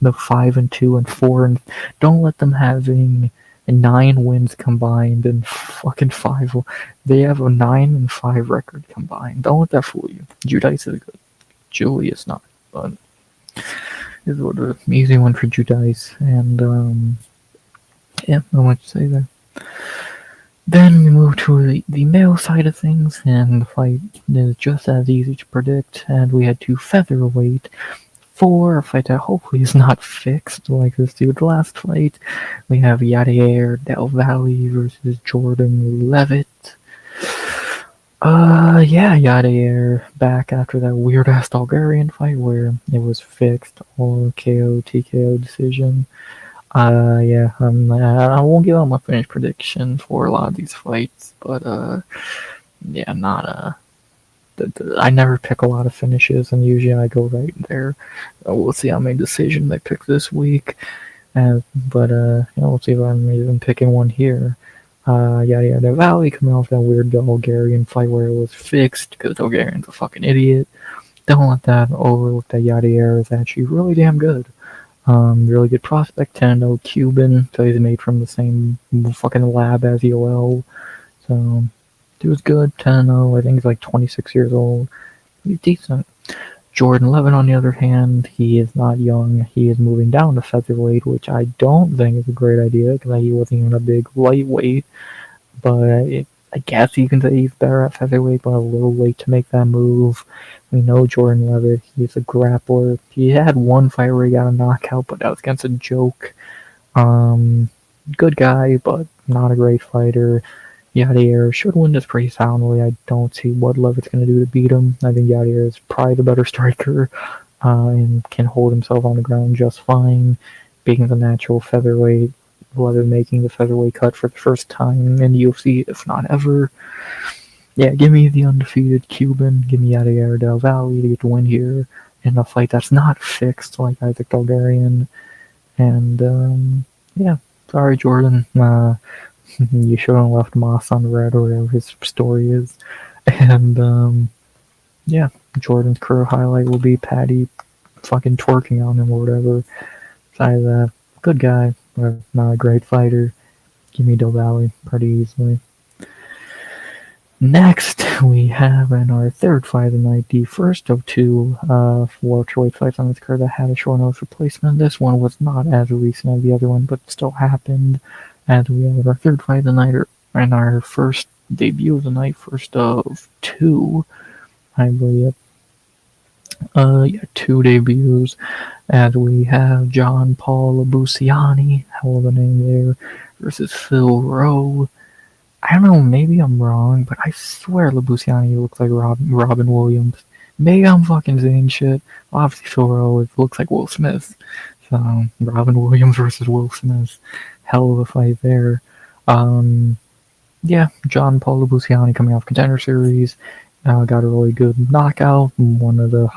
5-2 and 4 and don't let them having 9 wins combined and fucking five. They have a 9-5 record combined. Don't let that fool you. Judice is good. Julie is not, but it's an easy one for Judice, and yeah, not much to say there. Then we move to the male side of things, and the fight is just as easy to predict. And we had 2 featherweight for a fight that hopefully is not fixed like this dude's last fight. We have Yadier Del Valle versus Jordan Levitt. Yeah, Yadier back after that weird ass Bulgarian fight where it was fixed, all KO TKO decision. Yeah, I won't give out my finish prediction for a lot of these fights, but yeah, not I never pick a lot of finishes, and usually I go right there. We'll see how many decisions I pick this week, but we'll see if I'm even picking one here. Yeah, the Valley coming off that weird Bulgarian fight where it was fixed because Bulgarian's a fucking idiot. Don't let that overlook that Yadier is actually really damn good. Really good prospect, 10-0 Cuban, so he's made from the same fucking lab as EOL. So, dude's good, 10-0, I think he's like 26 years old. He's decent. Jordan Levitt, on the other hand, he is not young. He is moving down to featherweight, which I don't think is a great idea, because he wasn't even a big lightweight. But I guess you can say he's better at featherweight, but a little late to make that move. We know Jordan Levitt, he's a grappler. He had one fight where he got a knockout, but that was against a joke. Good guy, but not a great fighter. Yadier should win this pretty soundly. I don't see what Levitt's going to do to beat him. I think Yadier is probably the better striker and can hold himself on the ground just fine, being the natural featherweight. Levitt making the featherweight cut for the first time in the UFC, if not ever. Yeah, give me the undefeated Cuban. Give me Yadier Del Valle to get the win here in a fight that's not fixed like Isaac Bulgarian. And yeah, sorry Jordan. You shouldn't have left Moss on red or whatever his story is. And yeah, Jordan's career highlight will be Patty fucking twerking on him or whatever. Besides that, good guy, but not a great fighter. Give me Del Valle pretty easily. Next, we have in our third fight of the night, the first of 2 welterweight fights on this card that had a short notice replacement. This one was not as recent as the other one, but still happened. As we have our third fight of the night, and our first debut of the night, first of 2, I believe. Yeah, 2 debuts, as we have John Paul Luciani, hell of a name there, versus Phil Rowe. I don't know, maybe I'm wrong, but I swear Luciani looks like Robin Williams. Maybe I'm fucking saying shit. Obviously Phil Rowe looks like Will Smith. So, Robin Williams versus Will Smith. Hell of a fight there. Yeah, John Paul Luciani coming off Contender Series. Got a really good knockout. One of the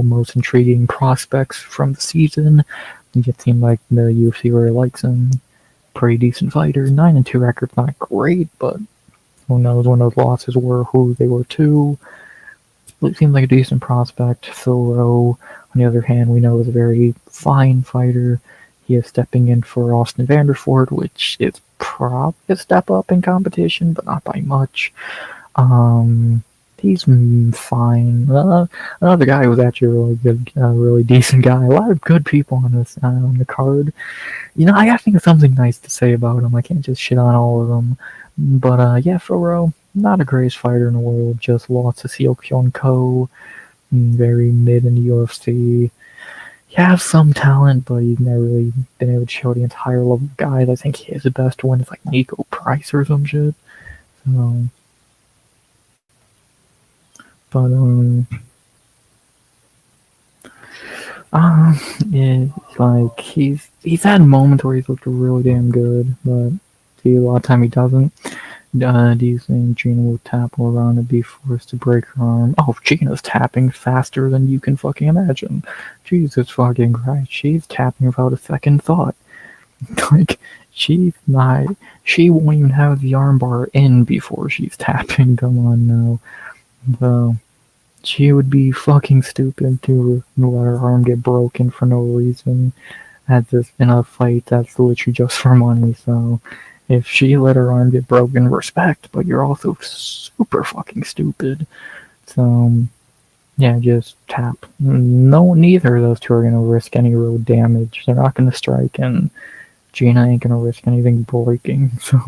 most intriguing prospects from the season. It seemed like the UFC really likes him. Pretty decent fighter. 9-2 record's not great, but who knows when those losses were, who they were to. It seemed like a decent prospect. Phil Rowe, on the other hand, we know is a very fine fighter. He is stepping in for Austin Vanderford, which is probably a step up in competition, but not by much. He's fine. Another guy was actually a really good, really decent guy. A lot of good people on this on the card. You know, I gotta think of something nice to say about him. I can't just shit on all of them. But yeah, Phil Rowe, not the greatest fighter in the world. Just lost to Seo Kyun Ko. Very mid in the UFC. He has some talent, but he's never really been able to show the entire level of guys. I think his best one is like Nico Price or some shit. So, but yeah, like he's had moments where he's looked really damn good, but see, a lot of time he doesn't. Do you think Gina will tap around and be forced to break her arm? Oh, Gina's tapping faster than you can fucking imagine. Jesus fucking Christ, she's tapping without a second thought. Like, she's not. She won't even have the armbar in before she's tapping. Come on now. So, she would be fucking stupid to let her arm get broken for no reason at this in a fight that's literally just for money. So if she let her arm get broken, respect, but you're also super fucking stupid. So yeah, just tap. No, neither of those two are gonna risk any real damage. They're not gonna strike, and Gina ain't gonna risk anything breaking. So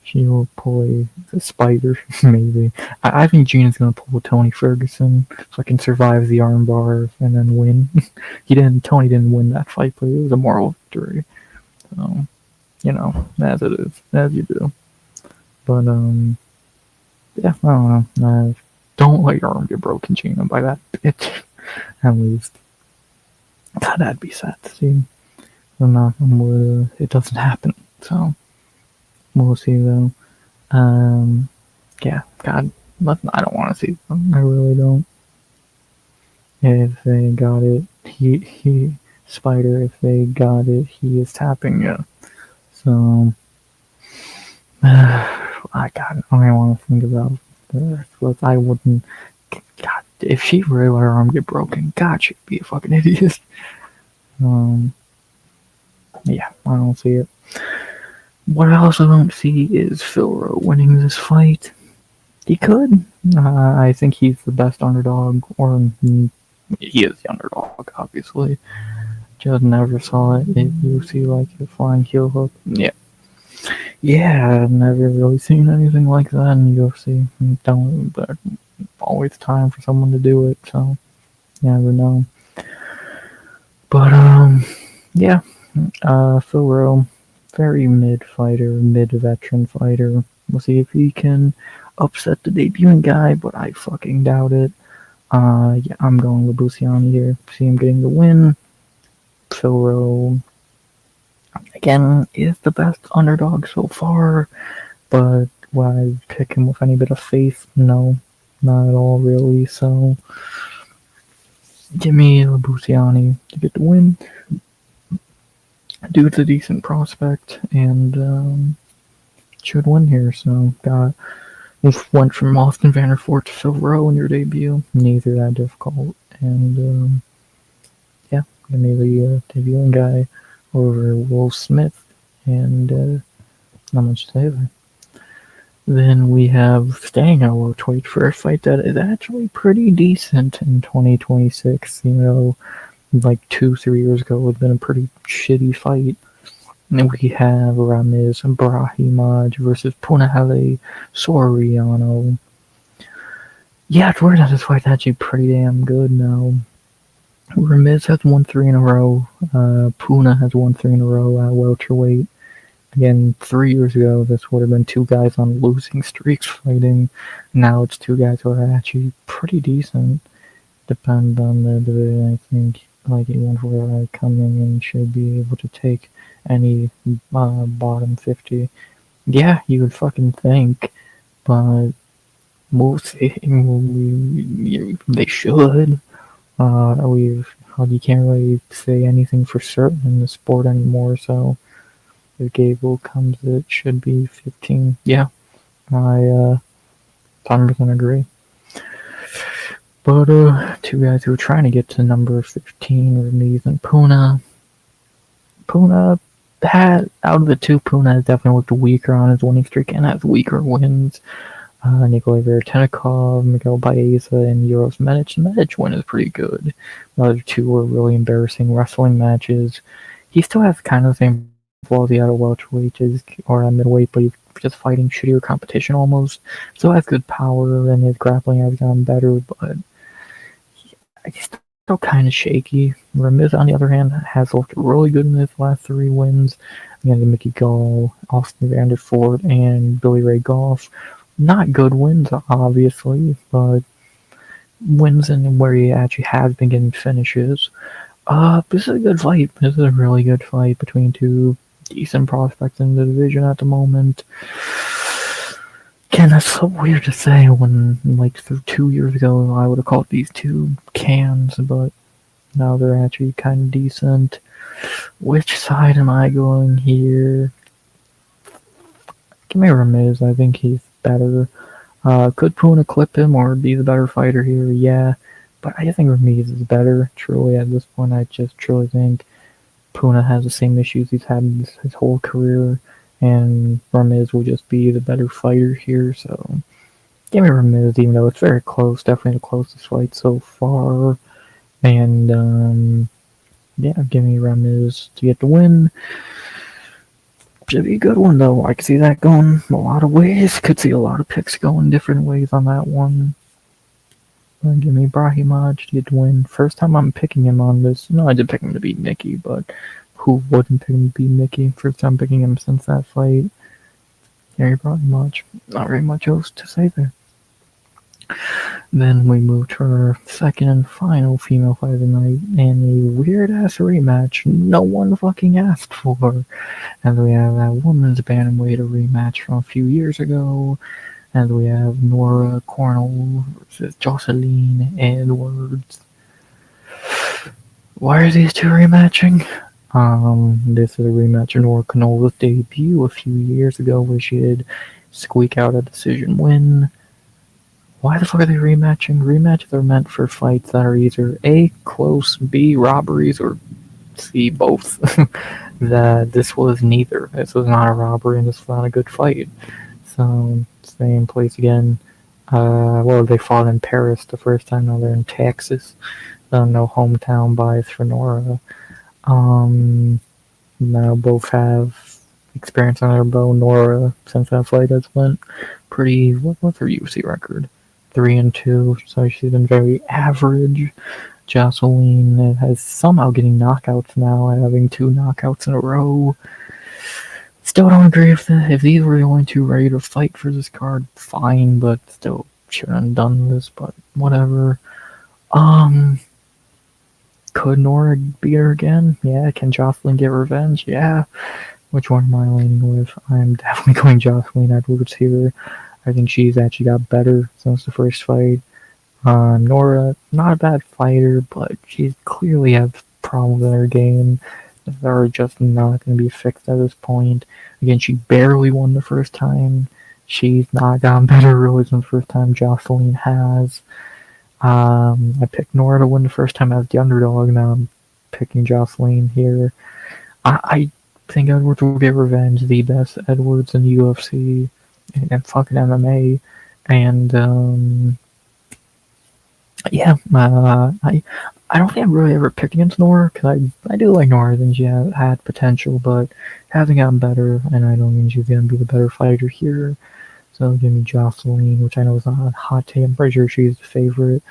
she will pull a spider, maybe. I think Gina's gonna pull Tony Ferguson so I can survive the armbar and then win. Tony didn't win that fight, but it was a moral victory. So, as it is, as you do. But, yeah, I don't know. Don't let your arm get broken, Gina, by that bitch. At least. God, that'd be sad to see. I'm not, it doesn't happen, so. We'll see though. Yeah, God, I don't want to see them. I really don't. If they got it, Spider. If they got it, he is tapping you. So, I don't even want to think about this. I wouldn't. God, if she really let her arm get broken, God, she'd be a fucking idiot. Yeah, I don't see it. What I also don't see is Phil Rowe winning this fight. He could. I think he's the best underdog, or he is the underdog, obviously. Just never saw it in UFC like a flying heel hook. Yeah. Yeah, I've never really seen anything like that in UFC. But always time for someone to do it, so you never know. But, yeah. Phil Rowe. Very mid-fighter, mid-veteran fighter. We'll see if he can upset the debuting guy, but I fucking doubt it. Yeah, I'm going with Buciani here. See him getting the win. Phil Rowe, again, is the best underdog so far, but will I pick him with any bit of faith? No, not at all, really. So, give me Buciani to get the win. Dude's a decent prospect and should win here. So went from Austin Vanderford to Phil Rowe in your debut. Neither that difficult, and yeah, give me the debuting guy over Will Smith, and not much to say there. Then we have staying at welterweight for a fight that is actually pretty decent in 2026. Like 2-3 years ago, it would have been a pretty shitty fight. And we have Ramiz Brahimaj versus Punahele Soriano. Yeah, it's weird that this fight's actually pretty damn good now. Ramiz has won 3 in a row. Puna has won 3 in a row at welterweight. Again, 3 years ago, this would have been 2 guys on losing streaks fighting. Now it's 2 guys who are actually pretty decent. Depends on the division, I think. Like anyone who are coming in should be able to take any bottom 50. Yeah, you would fucking think, but we'll see. They should. You can't really say anything for certain in the sport anymore. So if Gable comes, it should be 15. Yeah, I 100% agree. But 2 guys who are trying to get to number 15, Ramiz and Puna. Puna out of the 2, Puna has definitely looked weaker on his winning streak and has weaker wins. Nikolai Veretennikov, Miguel Baeza, and Uros Medic. The Medic win is pretty good. The other 2 were really embarrassing wrestling matches. He still has kind of the same flaws he had at welterweight or at middleweight, but he's just fighting shittier competition almost. Still has good power, and his grappling has gotten better, but he's still kind of shaky. Ramiz, on the other hand, has looked really good in his last 3 wins against Mickey Gall, Austin Vanderford, and Billy Ray Goff. Not good wins, obviously, but wins in where he actually has been getting finishes. This is a good fight. This is a really good fight between 2 decent prospects in the division at the moment. Again, that's so weird to say when, like, 2 years ago, I would have called these two cans, but now they're actually kind of decent. Which side am I going here? Give me Ramiz. I think he's better. Could Puna clip him or be the better fighter here? Yeah. But I think Ramiz is better. Truly, at this point, I just truly think Puna has the same issues he's had his whole career, and Ramiz will just be the better fighter here. So give me Ramiz, even though it's very close. Definitely the closest fight so far. And yeah, give me Ramiz to get the win. Should be a good one though. I could see that going a lot of ways. Could see a lot of picks going different ways on that one. Give me Brahimaj to get the win. First time I'm picking him on this. No, I did pick him to beat Mickey, but who wouldn't pick him to beat Mickey? First time picking him since that fight. Gary Brahimaj. Not very much else to say there. Then we move to our second and final female fight of the night, and a weird-ass rematch no one fucking asked for. And we have that women's bantamweight rematch from a few years ago, and we have Nora Cornell versus Jocelyn Edwards. Why are these two rematching? This is a rematch of Nora Cornell's debut a few years ago, where she did squeak out a decision win. Why the fuck are they rematching? Rematches are meant for fights that are either A, close, B, robberies, or C, both. That this was neither. This was not a robbery and this was not a good fight. So, same place again. Well, they fought in Paris the first time, now they're in Texas. No hometown bias for Nora. Now both have experience on their bow. Nora, since that fight, has went pretty. What's her UFC record? 3-2, so she's been very average. Jocelyn has somehow getting knockouts now, having 2 knockouts in a row. Still don't agree if these were the only 2 ready to fight for this card, fine, but still shouldn't have done this, but whatever. Could Nora beat her again? Yeah. Can Jocelyn get revenge? Yeah. Which one am I leaning with? I'm definitely going Jocelyn Edwards here. I think she's actually got better since the first fight. Nora, not a bad fighter, but she clearly has problems in her game that are just not going to be fixed at this point. Again, she barely won the first time. She's not gotten better really since the first time. Jocelyn has. I picked Nora to win the first time as the underdog. Now I'm picking Jocelyn here. I think Edwards will get revenge. The best Edwards in the UFC and fucking MMA. And yeah, I don't think I've really ever picked against Nora, because I do like Nora. I think she had potential, but hasn't gotten better, and I don't think she's going to be the better fighter here. So give me Jocelyn, which I know is not a hot take. I'm pretty sure she's the favorite.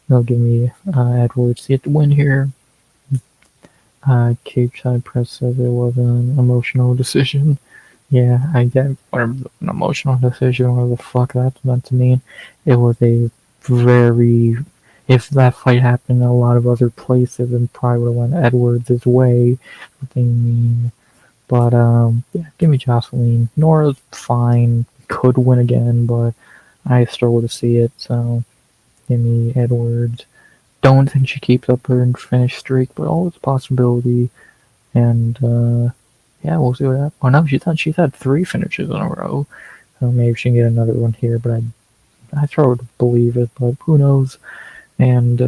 They'll give me Edwards to get the win here. Cage Side Press says it was an emotional decision. Yeah, I get whatever an emotional decision, whatever the fuck that's meant to mean. It was a very... If that fight happened in a lot of other places, then probably would have went Edwards' way. What they mean. But, yeah, give me Jocelyn. Nora's fine. Could win again, but I struggle to see it, so give me Edwards. Don't think she keeps up her finish streak, but always a possibility. And, yeah, we'll see what happens. Oh, no, she's had 3 finishes in a row, so maybe she can get another one here, but I struggle to believe it, but who knows. And,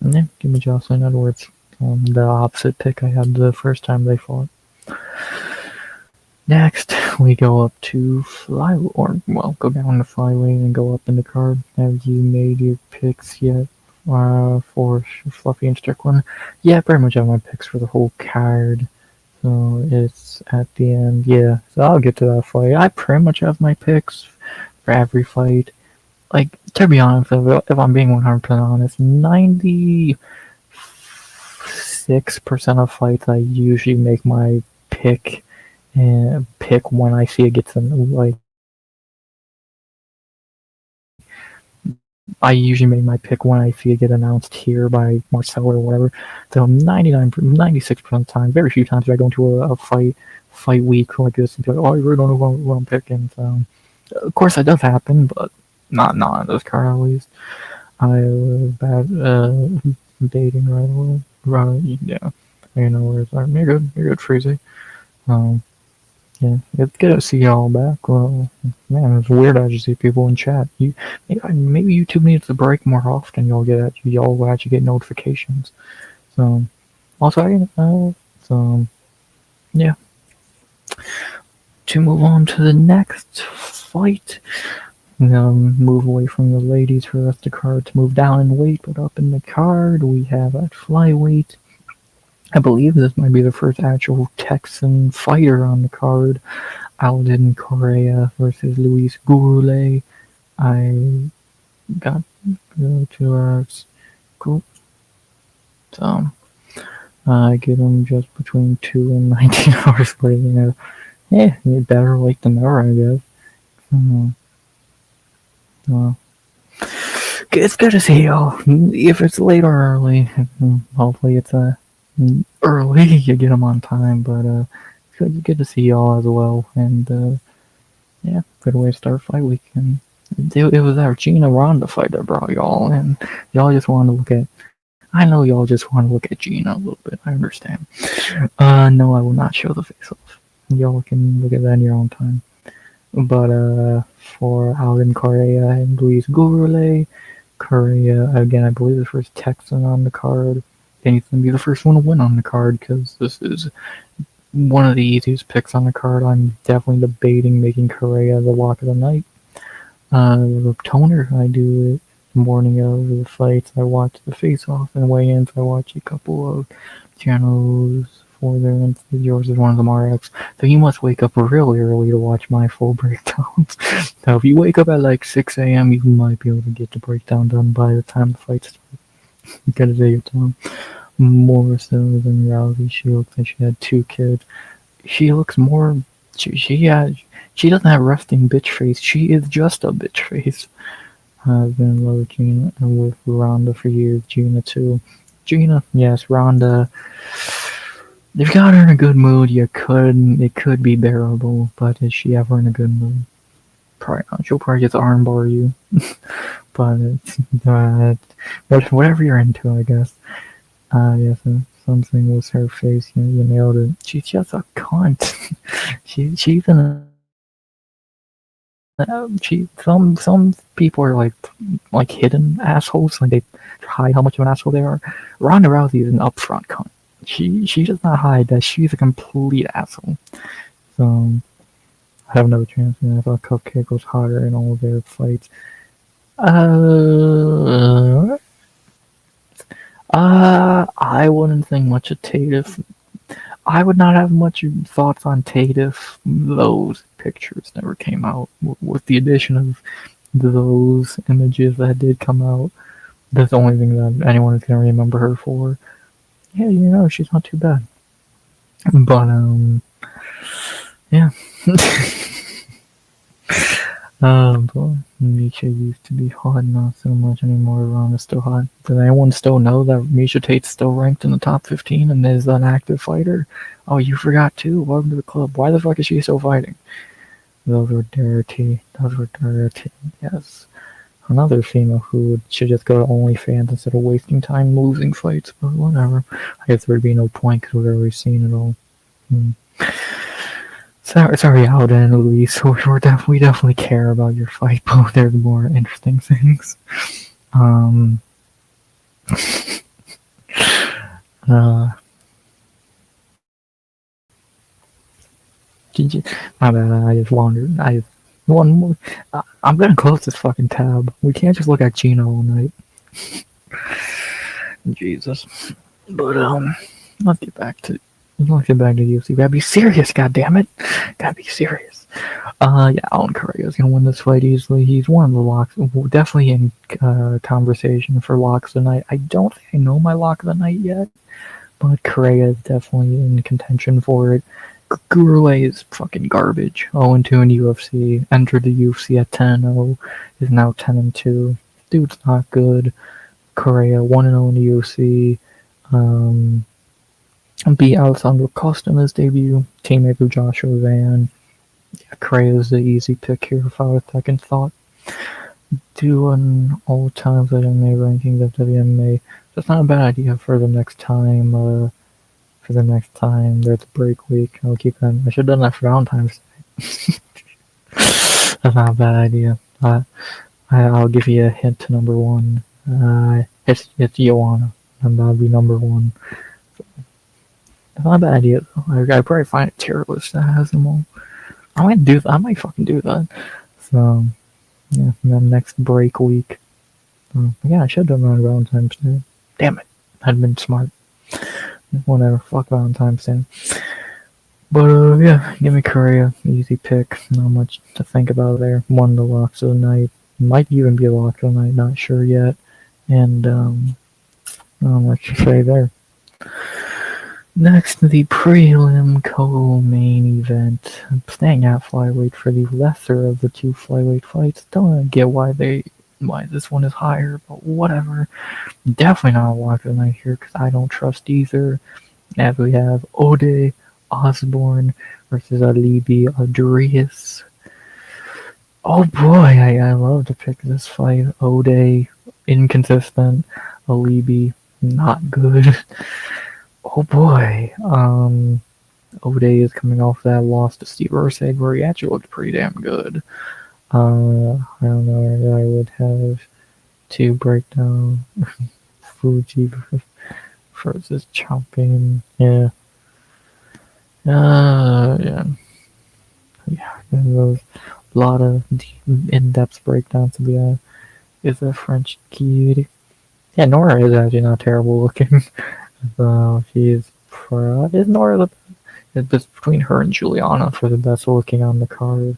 yeah, give me Jocelyn Edwards. The opposite pick I had the first time they fought. Next, we go up to go down to flyweight and go up in the card. Have you made your picks yet for Fluffy and Strickland? Yeah, pretty much have my picks for the whole card. So it's at the end. Yeah, so I'll get to that fight. I pretty much have my picks for every fight. Like, to be honest, if I'm being 100% honest, 96% of fights I usually make my pick when I see it gets in, like, I usually make my pick when I see it get announced here by Marcel or whatever. So 96% of the time, very few times do I go into a fight week like this and be like, oh, I really don't know what I'm picking. So Of course, that does happen, but not in this card at least. I was dating right away. Right, yeah. You know where it's like, you're good, Freezy. Um, yeah, it's good to see y'all back. Well, man, it's weird I just see people in chat. Maybe YouTube needs to break more often. Y'all will actually get notifications. So, also, so, yeah. To move on to the next fight, move away from the ladies for the rest of the card to move down in weight, but up in the card we have at flyweight. I believe this might be the first actual Texan fighter on the card. Alden Correa versus Luis Gurule. I got to our group. So I get them just between 2 and 19 hours later. Yeah, better late than never, I guess. Well, it's good to see y'all. If it's late or early, hopefully it's early. You get them on time, but it's good to see y'all as well. And yeah, good way to start fight week. And it was our Gina Ronda fight that brought y'all, and y'all just wanted to look at. I know y'all just want to look at Gina a little bit. I understand. No, I will not show the face-off. Y'all can look at that in your own time. But for Alden Correa and Luis Gurule, Correa, again, I believe the first Texan on the card. And he's going to be the first one to win on the card because this is one of the easiest picks on the card. I'm definitely debating making Correa the lock of the night. The toner, I do it the morning of the fights. I watch the face-off and weigh-ins. I watch a couple of channels for their instances. Yours is one of them RX. So you must wake up really early to watch my full breakdowns. So if you wake up at like 6 a.m., you might be able to get the breakdown done by the time the fight starts. You gotta take your time. More so than Rousey. She looks like she had 2 kids. She looks more. She doesn't have resting bitch face. She is just a bitch face. I've been in love with Gina and with Ronda for years. Gina too. Gina, yes, Ronda. If you got her in a good mood, it could be bearable. But is she ever in a good mood? Probably not. She'll probably just armbar you. But whatever you're into, I guess. Yes, something was her face. You nailed it. She's just a cunt. She's some people are like hidden assholes, like they hide how much of an asshole they are. Ronda Rousey is an upfront cunt. She does not hide that she's a complete asshole. So I have another chance. I thought Cupcake was hotter in all of their fights. I wouldn't think much of Tate if I would not have much thoughts on Tate if those pictures never came out. With the addition of those images that did come out, that's the only thing that anyone is gonna remember her for. Yeah, she's not too bad. But yeah. Boy, Misha used to be hot, not so much anymore. Ronda's still hot. Does anyone still know that Misha Tate's still ranked in the top 15 and is an active fighter? Oh, you forgot too. Welcome to the club. Why the fuck is she still fighting? Those were dirty. Yes. Another female who should just go to OnlyFans instead of wasting time losing fights, but whatever. I guess there would be no point because we've already seen it all. Sorry, Alden and Luis. We definitely care about your fight, but there's more interesting things. Did you? My bad. I just wandered. One more. I'm gonna close this fucking tab. We can't just look at Gina all night. Jesus. But let's get back to UFC. Gotta be serious, goddammit. Gotta be serious. Yeah, Alan Correa's gonna win this fight easily. He's one of the locks, definitely in conversation for locks of the night. I don't think I know my lock of the night yet, but Correa is definitely in contention for it. Gurule is fucking garbage. 0-2 in UFC. Entered the UFC at 10-0. Is now 10-2. Dude's not good. Correa 1-0 in the UFC. Beat Alessandro Costa in his debut. Teammate of Joshua Van. Cray is the easy pick here if I was second thought. Do an all times MMA rankings of WMA. That's not a bad idea for the next time. There's a break week. I'll keep that. I should have done that for Valentine's Day. That's not a bad idea. I'll give you a hint to number one. It's Joanna, and that'll be number one. It's not a bad idea though. I probably find a tier list that has them all. I might do that. I might fucking do that. So yeah, and then next break week. Yeah, I should have done that on Valentine's Day. Damn it, I'd been smart. Whatever, fuck Valentine's Day. But yeah, give me Korea, easy pick. Not much to think about there. One of the locks of the night. Might even be a lock of the night, not sure yet. And not much to say there. Next, the prelim co-main event. I'm staying at flyweight for the lesser of the two flyweight fights. Don't get why this one is higher, but whatever. Definitely not a lock of the night here because I don't trust either. As we have Ode Osborne versus Alibi Adrius. Oh boy, I love to pick this fight. Ode, inconsistent. Alibi, not good. Oh boy, Ode is coming off that loss to Steve Ursig where he actually looked pretty damn good. I don't know, I would have to break down Fuji versus Champion. Yeah. Yeah. There's a lot of in-depth breakdowns to be had. Is a French kid. Yeah, Nora is actually not terrible looking. She's is Nora it's between her and Juliana for the best looking on the card.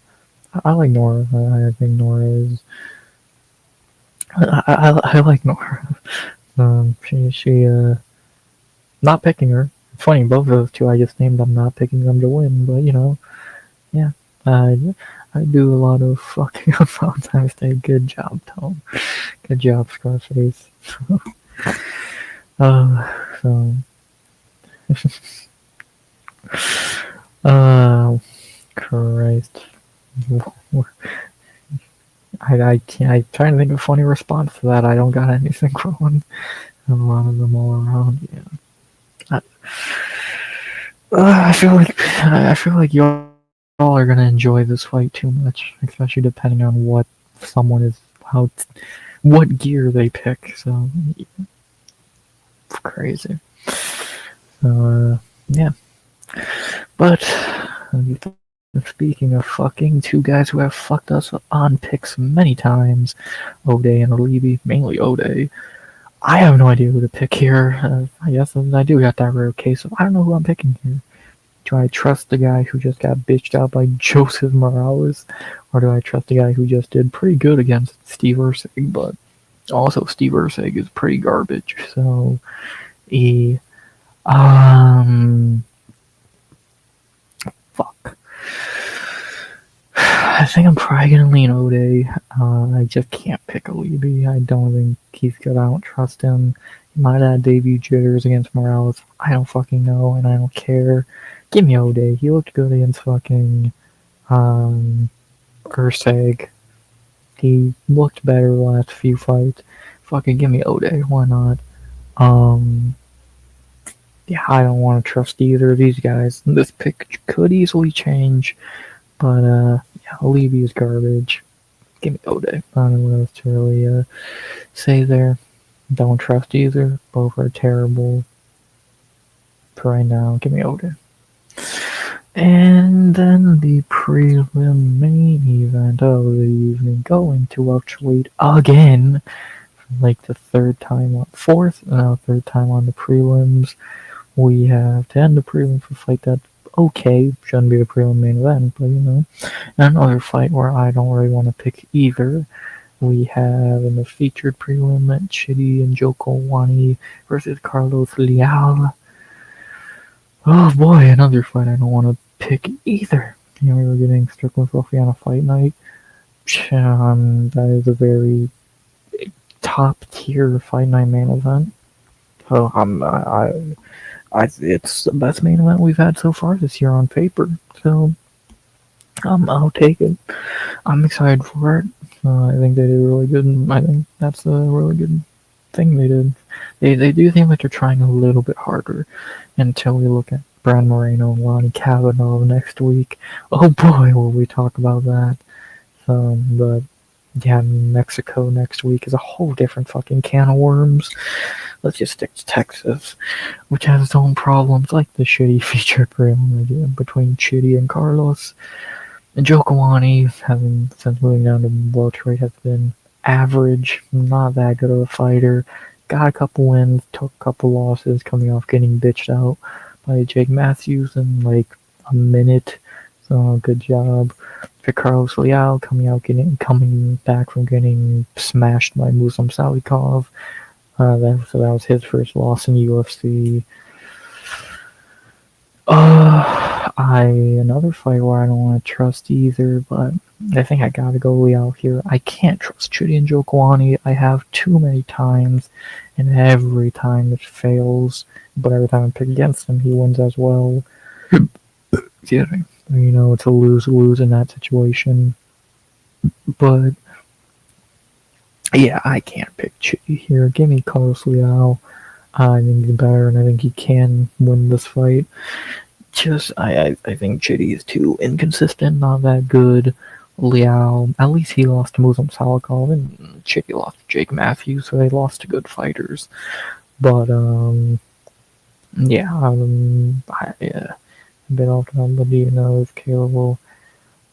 I like Nora. I think Nora is. I like Nora. She not picking her. It's funny, both of those two I just named. I'm not picking them to win, but yeah. I do a lot of fucking on Valentine's Day. Good job, Tom. Good job, Scarface. So. Oh, Christ. I'm trying to think of a funny response to that. I don't got anything going. A lot of them all around. Yeah. I feel like y'all are gonna enjoy this fight too much, especially depending on what someone is, what gear they pick. So yeah. It's crazy. Yeah. But speaking of fucking, two guys who have fucked us on picks many times, Ode and Alibi, mainly Ode. I have no idea who to pick here. I guess I do got that rare case of I don't know who I'm picking here. Do I trust the guy who just got bitched out by Joseph Morales, or do I trust the guy who just did pretty good against Steve Ursig, but also Steve Ursig is pretty garbage, so fuck. I think I'm probably gonna lean Ode. I just can't pick Alibi. I don't think he's good. I don't trust him. He might have debut jitters against Morales. I don't fucking know, and I don't care. Give me Ode. He looked good against fucking Ursig. He looked better the last few fights. Fucking give me Ode. Why not? Yeah, I don't want to trust either of these guys. This pick could easily change, but yeah, Alibi is garbage. Give me Ode. I don't know what else to really say there. Don't trust either. Both are terrible. For right now, give me Ode. And then the prelim main event of the evening, going to welterweight again, like the third time on the prelims. We have to end the prelim for a fight that's okay, shouldn't be the prelim main event, but and another fight where I don't really want to pick either. We have in the featured prelim Chidi and Joko Wani versus Carlos Leal. Oh boy, another fight I don't want to pick either. We were getting Strickland Trophy on a fight night. That is a very top tier fight night main event. So it's the best main event we've had so far this year on paper. So I'll take it. I'm excited for it. I think they did really good. I think that's a really good thing they did. They do seem like they're trying a little bit harder until we look at Brad Moreno and Lonnie Kavanaugh next week. Oh boy, will we talk about that. But yeah, Mexico next week is a whole different fucking can of worms. Let's just stick to Texas, which has its own problems, like the shitty feature prelim between Chitty and Carlos. And Joe Kawani, having since moving down to welterweight, has been average, not that good of a fighter. Got a couple wins, took a couple losses, coming off getting bitched out by Jake Matthews in like a minute. So good job for Carlos Leal coming back from getting smashed by Muslim Salikov. So that was his first loss in UFC. Another fight where I don't want to trust either, but I think I gotta go Leal here. I can't trust Chidi and Joe Kawani. I have too many times, and every time it fails. But every time I pick against him, he wins as well. Excuse me. You know, it's a lose-lose in that situation. But yeah, I can't pick Chidi here. Give me Carlos Leal. I think he's better, and I think he can win this fight. I think Chitty is too inconsistent, not that good. Liao, at least he lost to Muslim Salikov, and Chitty lost to Jake Matthews, so they lost to good fighters. But, yeah, a bit off the but do you know if Caleb will,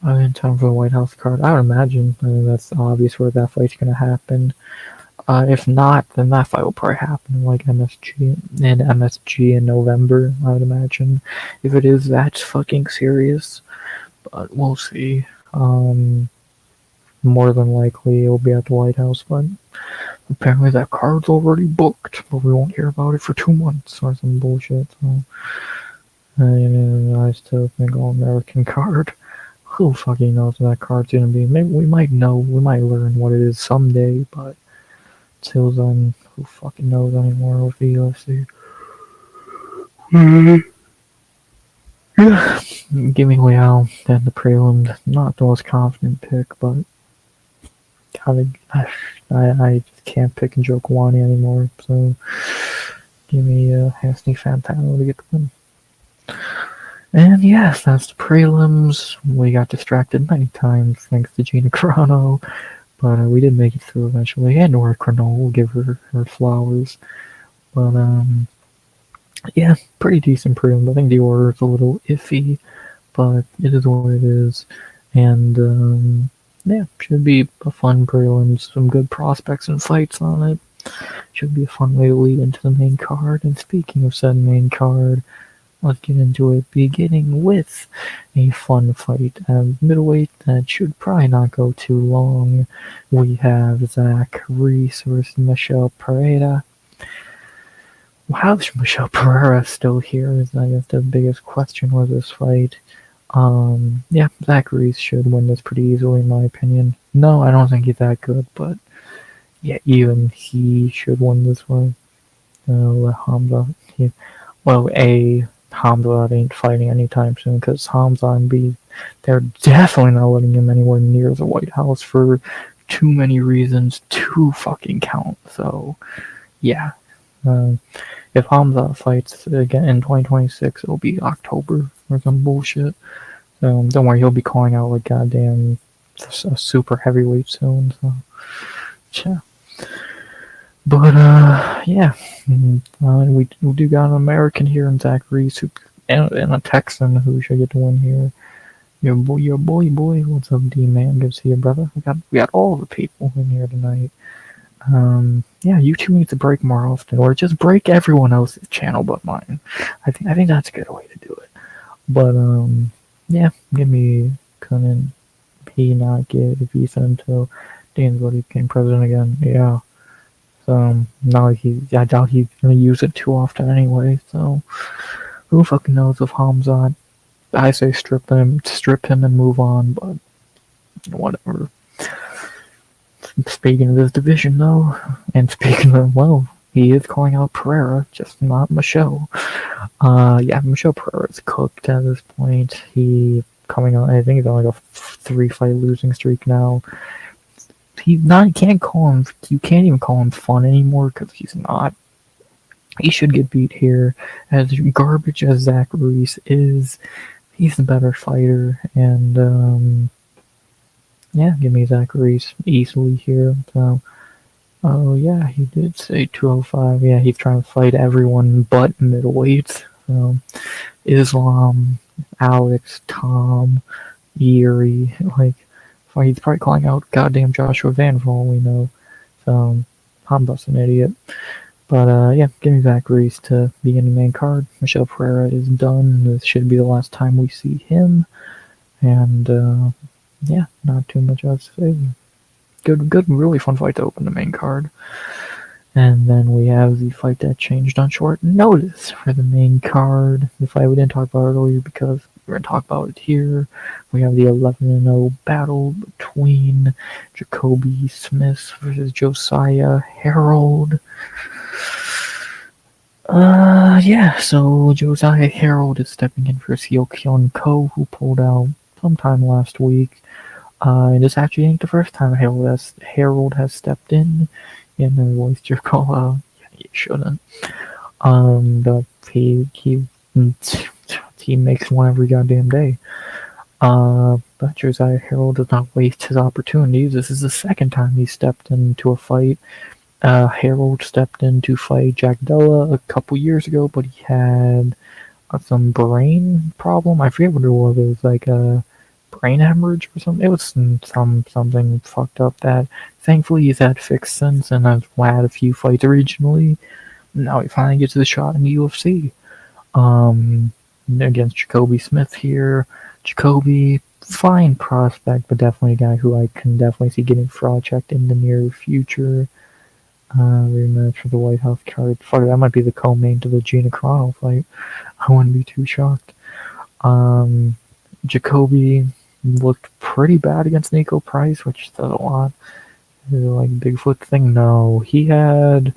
in time for the White House card? I would imagine. I mean, that's obvious where that fight's going to happen. If not, then that fight will probably happen in like MSG in November, I would imagine. If it is, that's fucking serious. But we'll see. More than likely it'll be at the White House, but apparently that card's already booked, but we won't hear about it for 2 months or some bullshit. So I still think All-American card. Who fucking knows what that card's gonna be? Maybe we might learn what it is someday, but till then, who fucking knows anymore with the UFC? Yeah, give me Liao, then the prelims. Not the most confident pick, but I just can't pick Joe Kawani anymore, so give me Hasni Fantano to get the win. And yes, that's the prelims. We got distracted many times thanks to Gina Carano, but we did make it through eventually. And Nora Carano will give her flowers. But yeah, pretty decent prelim. I think the order is a little iffy, but it is what it is. And yeah, should be a fun prelim. Some good prospects and fights on it. Should be a fun way to lead into the main card. And speaking of said main card, let's get into it, beginning with a fun fight at middleweight that should probably not go too long. We have Zach Reese versus Michel Pereira. How is Michel Pereira still here is, I guess, the biggest question with this fight. Yeah, Zach Reese should win this pretty easily, in my opinion. No, I don't think he's that good, but yeah, even he should win this one. Hamza, Hamza ain't fighting anytime soon because Hamza and B, they're definitely not letting him anywhere near the White House for too many reasons to fucking count. So, yeah. If Hamza fights again in 2026, it'll be October or some bullshit. Don't worry, he'll be calling out like goddamn a super heavyweight soon. So, yeah. But yeah, we do got an American here in Zach Reese, and a Texan who should get to win here. Your boy, what's up, D-Man? Good to see you, brother. We got all the people in here tonight. Yeah, you two need to break more often, or just break everyone else's channel but mine. I think that's a good way to do it. But yeah, give me couldn't he not get a visa until Dan Woody became president again? Yeah. So now I doubt he's gonna use it too often anyway. So who fucking knows if Hamzat? I say strip him and move on. But whatever. Speaking of this division, though, and speaking of, well, he is calling out Pereira, just not Michel. Yeah, Michel Pereira's cooked at this point. He coming on. I think he's on like a 3-fight losing streak now. Can't call him. You can't even call him fun anymore because he's not. He should get beat here. As garbage as Zach Reese is, he's the better fighter, and yeah, give me Zach Reese easily here. So, oh yeah, he did say 205. Yeah, he's trying to fight everyone but middleweights. So, Islam, Alex, Tom, Yuri, like, he's probably calling out goddamn Joshua Van for all we know. So, I'm just an idiot. But yeah, give me Zach Reese to be in the main card. Michelle Pereira is done. This should be the last time we see him. And yeah, not too much else to say. Good, really fun fight to open the main card. And then we have the fight that changed on short notice for the main card. The fight we didn't talk about earlier because we're going to talk about it here. We have the 11-0 battle between Jacoby Smith versus Josiah Harold. Yeah, so Josiah Harold is stepping in for Seo Kyung Ko, who pulled out sometime last week. And this actually ain't the first time Harold has stepped in. Yeah, no, voiced your call out. Yeah, you shouldn't. But he makes one every goddamn day. But Josiah Harold does not waste his opportunities. This is the second time he stepped into a fight. Harold stepped in to fight Jack Della a couple years ago, but he had some brain problem. I forget what it was. It was like a brain hemorrhage or something. It was something fucked up that thankfully he's had fixed since, and I've had a few fights regionally. Now he finally gets the shot in the UFC. Against Jacoby Smith here. Jacoby, fine prospect, but definitely a guy who I can definitely see getting fraud checked in the near future. Rematch for the White House card. Fuck, that might be the co-main to the Gina Carano fight. I wouldn't be too shocked. Jacoby looked pretty bad against Nico Price, which says a lot. Is it like Bigfoot thing? No, he had.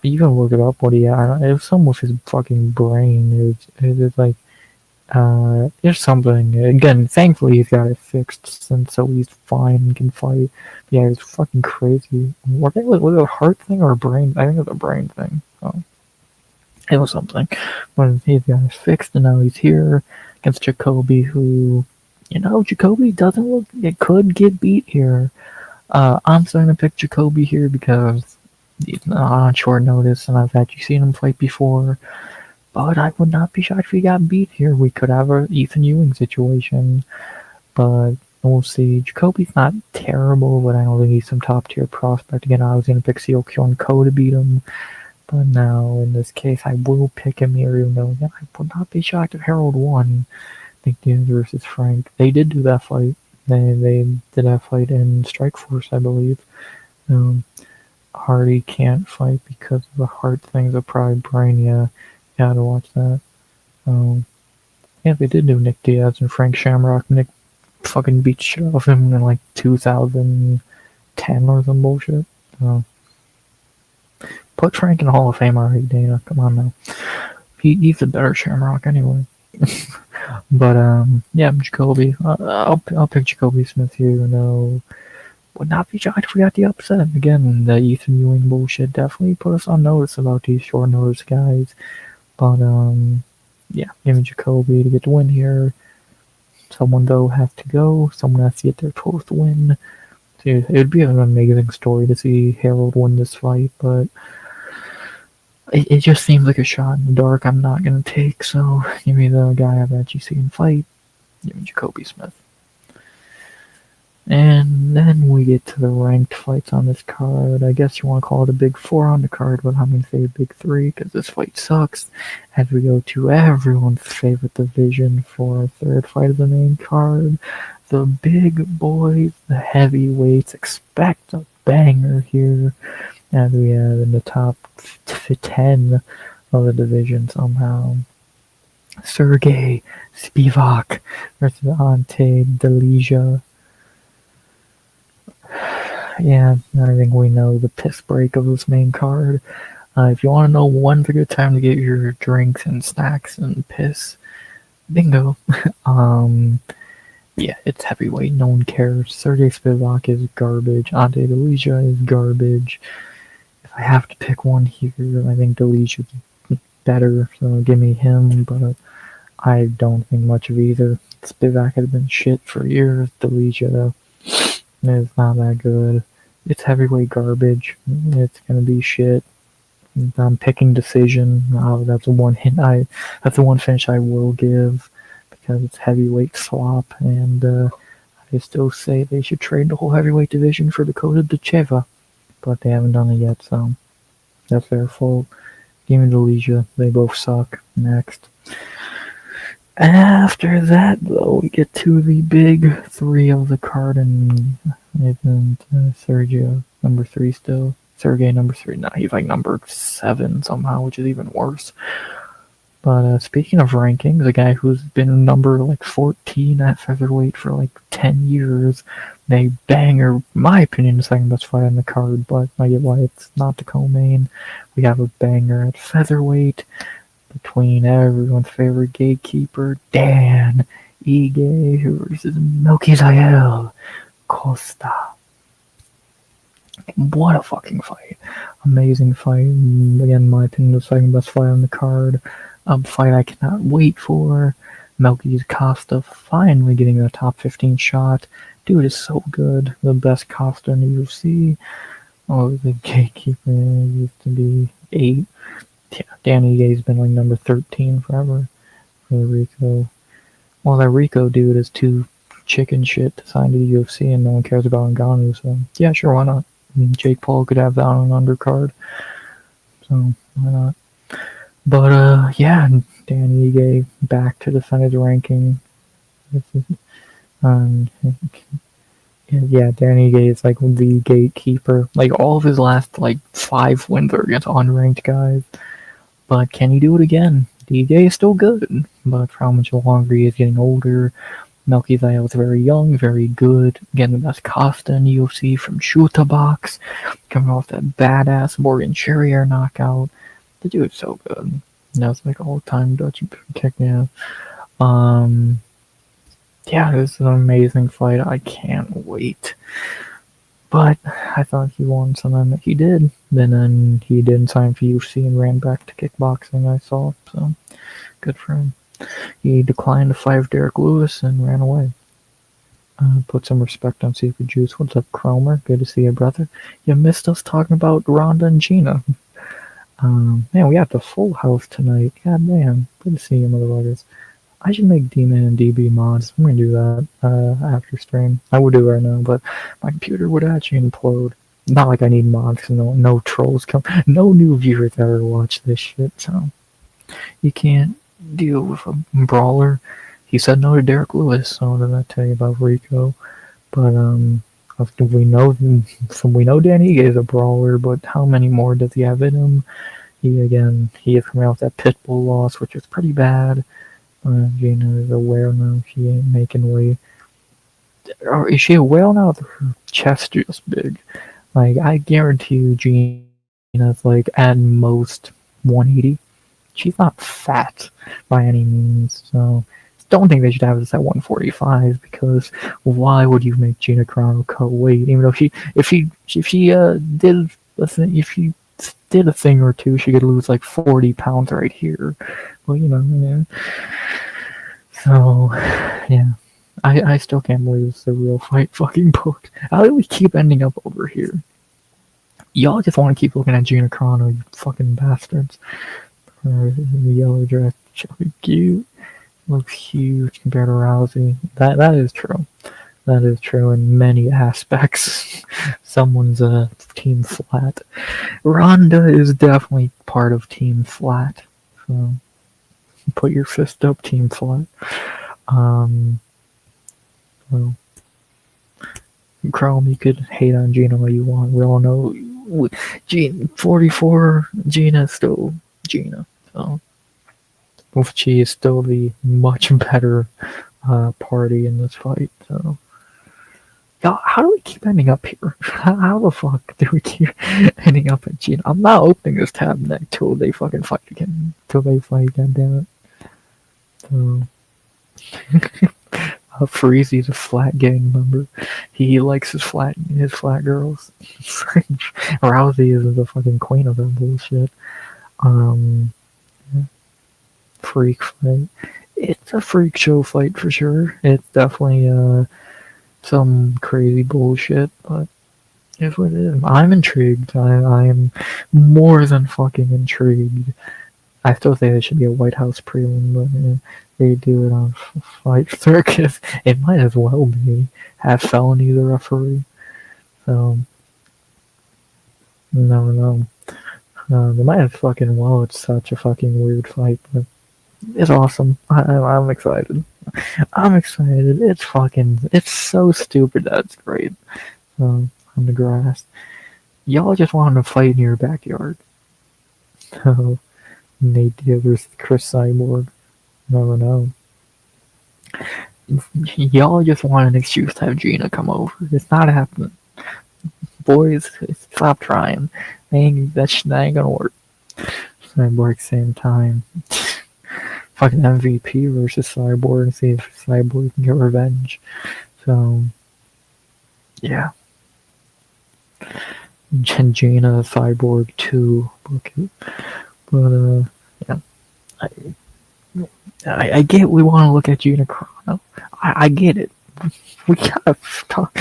You can look it up. What he had. It was something with his fucking brain. It was like. There's something. Again, thankfully he's got it fixed, since so he's fine and can fight. But yeah, it's fucking crazy. I think was it a heart thing or a brain? I think it was a brain thing. Oh. It was something. But he's got it fixed, and now he's here against Jacoby, who, Jacoby doesn't look. It could get beat here. I'm starting to pick Jacoby here because he's not on short notice, and I've actually seen him fight before. But I would not be shocked if he got beat here. We could have a Ethan Ewing situation. But we'll see. Jacoby's not terrible, but I don't think he's some top tier prospect. Again, I was going to pick Seo Kyung Ko to beat him. But now, in this case, I will pick him here, even though I would not be shocked if Harold won. I think Diaz versus Frank. They did do that fight. They did that fight in Strikeforce, I believe. Hardy can't fight because of the heart things, or probably brain, yeah. Gotta watch that. Yeah, they did do Nick Diaz and Frank Shamrock. Nick fucking beat shit off him in like 2010 or some bullshit. Put Frank in the Hall of Fame already, Dana. Come on now. He's a better Shamrock anyway. But yeah, Jacoby. I'll pick Jacoby Smith here. No, would not be shocked if we got the upset. Again, the Ethan Ewing bullshit definitely put us on notice about these short notice guys. But yeah, give me Jacoby to get the win here. Someone though has to go. Someone has to get their 12th win. Dude, it would be an amazing story to see Harold win this fight, but it just seems like a shot in the dark I'm not gonna take. So give me the guy I've actually seen fight. Give me Jacoby Smith. And then we get to the ranked fights on this card. I guess you want to call it a big 4 on the card, but I'm going to say a big 3 because this fight sucks. As we go to everyone's favorite division for our third fight of the main card, the big boys, the heavyweights. Expect a banger here, as we have in the top 10 of the division somehow. Sergey Spivak versus Ante Delija. Yeah, I think we know the piss break of this main card. If you want to know when's a good time to get your drinks and snacks and piss, Bingo. um, yeah, it's heavyweight. No one cares. Sergey Spivak is garbage. Ante Delija is garbage. If I have to pick one here, I think Delija is better, so give me him, but I don't think much of either. Spivak has been shit for years. Delija is not that good. It's heavyweight garbage. It's gonna be shit. I'm picking decision. Oh, that's the one hint that's the one finish I will give because it's heavyweight slop, and I still say they should trade the whole heavyweight division for Dakota Dacheva, but they haven't done it yet, so that's their fault. Give me Delija. They both suck. Next. After that, though, we get to the big three of the card, and Sergio, number 3 still. Sergey, number 3. Nah, he's like number 7 somehow, which is even worse. But speaking of rankings, a guy who's been number like 14 at featherweight for like 10 years, they banger, in my opinion, the second best fight on the card, but I get why it's not the co-main. We have a banger at featherweight between everyone's favorite gatekeeper, Dan Ige versus Melquizael Costa. What a fucking fight. Amazing fight. Again, in my opinion, the second best fight on the card. A fight I cannot wait for. Melquizael Costa finally getting a top 15 shot. Dude is so good. The best Costa in the UFC. Oh, the gatekeeper used to be 8. Yeah, Danny Gay's been like number 13 forever for Rico. Well, that Rico dude is too chicken shit to sign to the UFC, and no one cares about Ngannou, so yeah, sure, why not? I mean, Jake Paul could have that on an undercard, so why not? But, yeah, Danny Gay back to defend his ranking. Yeah, Danny Gay is like the gatekeeper. Like, all of his last, like, 5 wins are against unranked guys. But can he do it again? DJ is still good, but for how much longer he is getting older. Melquizael is very young, very good. Again, the best Costa in UFC from Shooter Box. Coming off that badass Morgan Charrier knockout. The dude's so good. That's like all-time Dutch kick, yeah. Yeah, this is an amazing fight. I can't wait. But I thought he won, so then he did. Then he didn't sign for UFC and ran back to kickboxing, I saw. So, good for him. He declined to fight Derek Lewis and ran away. Put some respect on Secret Juice. What's up, Cromer? Good to see you, brother. You missed us talking about Ronda and Gina. Man, we got the full house tonight. God damn. Good to see you, motherfuckers. I should make D-Man and DB mods. I'm gonna do that after stream. I would do it right now, but my computer would actually implode. Not like I need mods, no trolls come. No new viewers ever watch this shit, so you can't deal with a brawler. He said no to Derek Lewis, so what did I tell you about Rico? But we know Danny is a brawler, but how many more does he have in him? He is coming out with that Pitbull loss, which is pretty bad. Gina is a whale now. She ain't making weight. Or is she a whale now? Her chest just big. Like, I guarantee you Gina's like at most 180. She's not fat by any means, so don't think they should have this at 145, because why would you make Gina Carano cut weight? Even though if she did a thing or two, she could lose like 40 pounds right here. Well, yeah. So, yeah. I still can't believe it's a real fight fucking book. How do we keep ending up over here? Y'all just want to keep looking at Gina Carano, you fucking bastards. The yellow dress, really cute. Looks huge compared to Rousey. That is true. That is true in many aspects. Someone's team flat. Ronda is definitely part of team flat. So put your fist up, team flat. Well, Chrome, you could hate on Gina all you want. We all know 44 Gina is still Gina. So she is still the much better party in this fight. So, y'all, how do we keep ending up here? How the fuck do we keep ending up at Gina? I'm not opening this tab next till they fucking fight again. Till they fight again, damn it. So, Freezy's a flat gang member. He likes his flat girls. Rousey is the fucking queen of that bullshit. Um, freak fight. It's a freak show fight for sure. It's definitely some crazy bullshit, but it's what it is. I'm intrigued. I am more than fucking intrigued. I still think it should be a White House prelim, but they do it on Fight Circus. It might as well be. Have Felony the referee. So, never know. They might have fucking well. It's such a fucking weird fight, but it's awesome. I'm excited. I'm excited. It's so stupid that it's great. On the grass. Y'all just wanted to fight in your backyard. So, Nate Diaz versus Chris Cyborg. Never know. Y'all just want an excuse to have Gina come over. It's not happening. Boys, stop trying. That ain't gonna work. Cyborg same time. Fucking MVP versus Cyborg and see if Cyborg can get revenge. So, yeah. Gina Cyborg 2 book it. But, yeah. I get we want to look at Gina Carano. I get it. We gotta talk.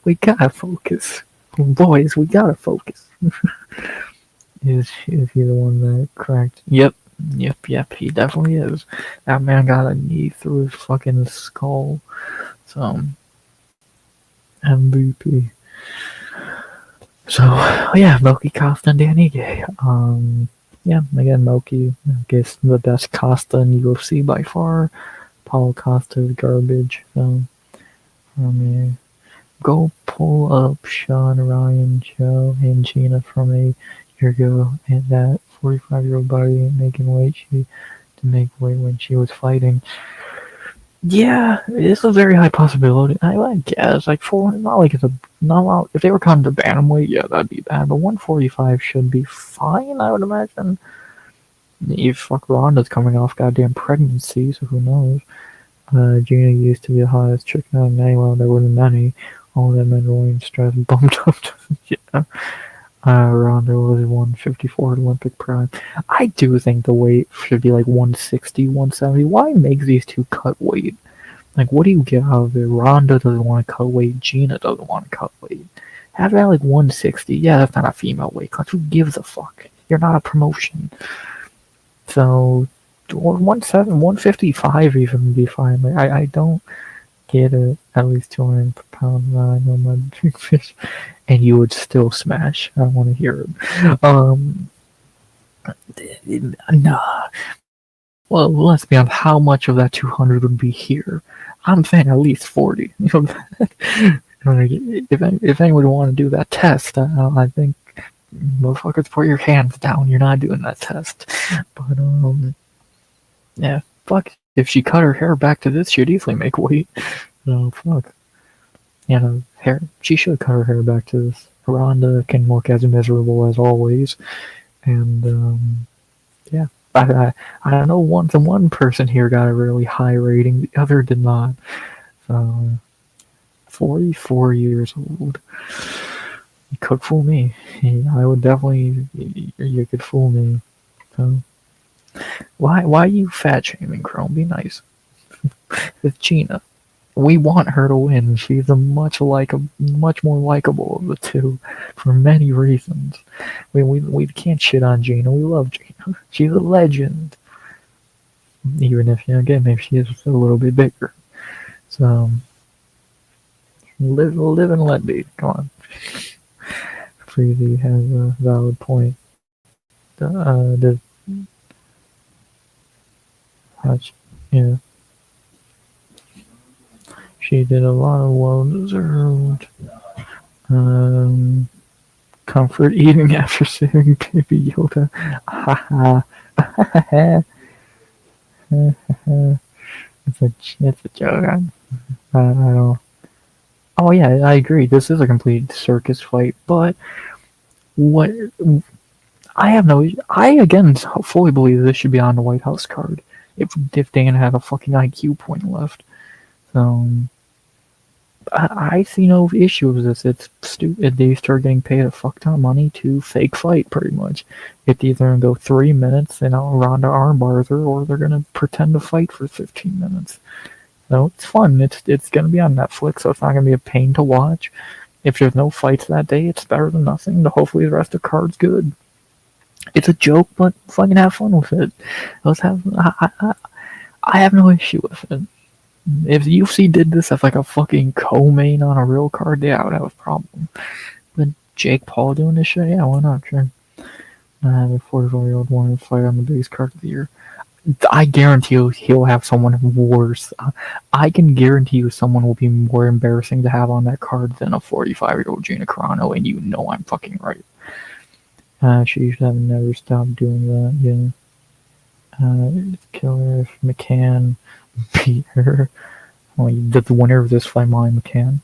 We gotta focus. Boys, we gotta focus. Is he the one that cracked? Yep. He definitely is. That man got a knee through his fucking skull. So, MVP. So, yeah, Moki Costa and Danny Gay. Yeah, again, Moki, I guess the best Costa in UFC by far. Paulo Costa is garbage. So, go pull up Sean Ryan, Joe, and Gina from a year ago, and that 45-year-old body making weight to make weight when she was fighting. Yeah, it's a very high possibility. I guess like not like it's not if they were coming to bantamweight, yeah, that'd be bad. But 145 should be fine, I would imagine. If fuck Ronda's coming off goddamn pregnancy, so who knows? Gina used to be the hottest chick out in well, there wasn't many. All that men Williams stress bumped up to yeah. Ronda was 154 at Olympic Prime. I do think the weight should be like 160, 170. Why make these two cut weight? Like, what do you get out of it? Ronda doesn't want to cut weight. Gina doesn't want to cut weight. Have it at like 160. Yeah, that's not a female weight class. Who gives a fuck? You're not a promotion. So, 155 even would be fine. Like, I don't get it. At least 200 per pound. I know my big fish. And you would still smash. I don't want to hear it. Nah. Well, let's be honest. How much of that 200 would be here? I'm saying at least 40. If anyone would want to do that test, I think motherfuckers, put your hands down. You're not doing that test. But yeah, fuck. If she cut her hair back to this, she'd easily make weight. No, fuck. You know, hair. She should cut her hair back to this. Ronda can look as miserable as always, and yeah. I know one person here got a really high rating, the other did not. 44 years old. You could fool me. I would definitely. You could fool me. So why you fat shaming, Chrome? Be nice. It's Gina. We want her to win. She's a much more likable of the two for many reasons. We can't shit on Gina. We love Gina. She's a legend. Even if, again, maybe she is a little bit bigger. So, live and let be. Come on. Freezy has a valid point. Yeah. She did a lot of well-deserved comfort eating after seeing Baby Yoda. It's a joke. I don't. Oh yeah, I agree. This is a complete circus fight, but what? I have no. I again fully believe this should be on the White House card. if Dana had a fucking IQ point left. So I see no issue with this. It's stupid. They start getting paid a fuck ton of money to fake fight, pretty much. It's either gonna go 3 minutes and Ronda armbars her, or they're gonna pretend to fight for 15 minutes. So it's fun. It's gonna be on Netflix, so it's not gonna be a pain to watch. If there's no fights that day, it's better than nothing. Hopefully the rest of the card's good. It's a joke, but fucking have fun with it. Let's have. I have no issue with it. If the UFC did this as like a fucking co-main on a real card, yeah, I would have a problem. But Jake Paul doing this shit, yeah, why not? Sure. The 44-year-old wanted to fight on the biggest card of the year. I guarantee you he'll have someone worse. I can guarantee you someone will be more embarrassing to have on that card than a 45-year-old Gina Carano, and you know I'm fucking right. She should have never stopped doing that, yeah. Killer if McCann beat her. Well, the winner of this fight, Molly McCann.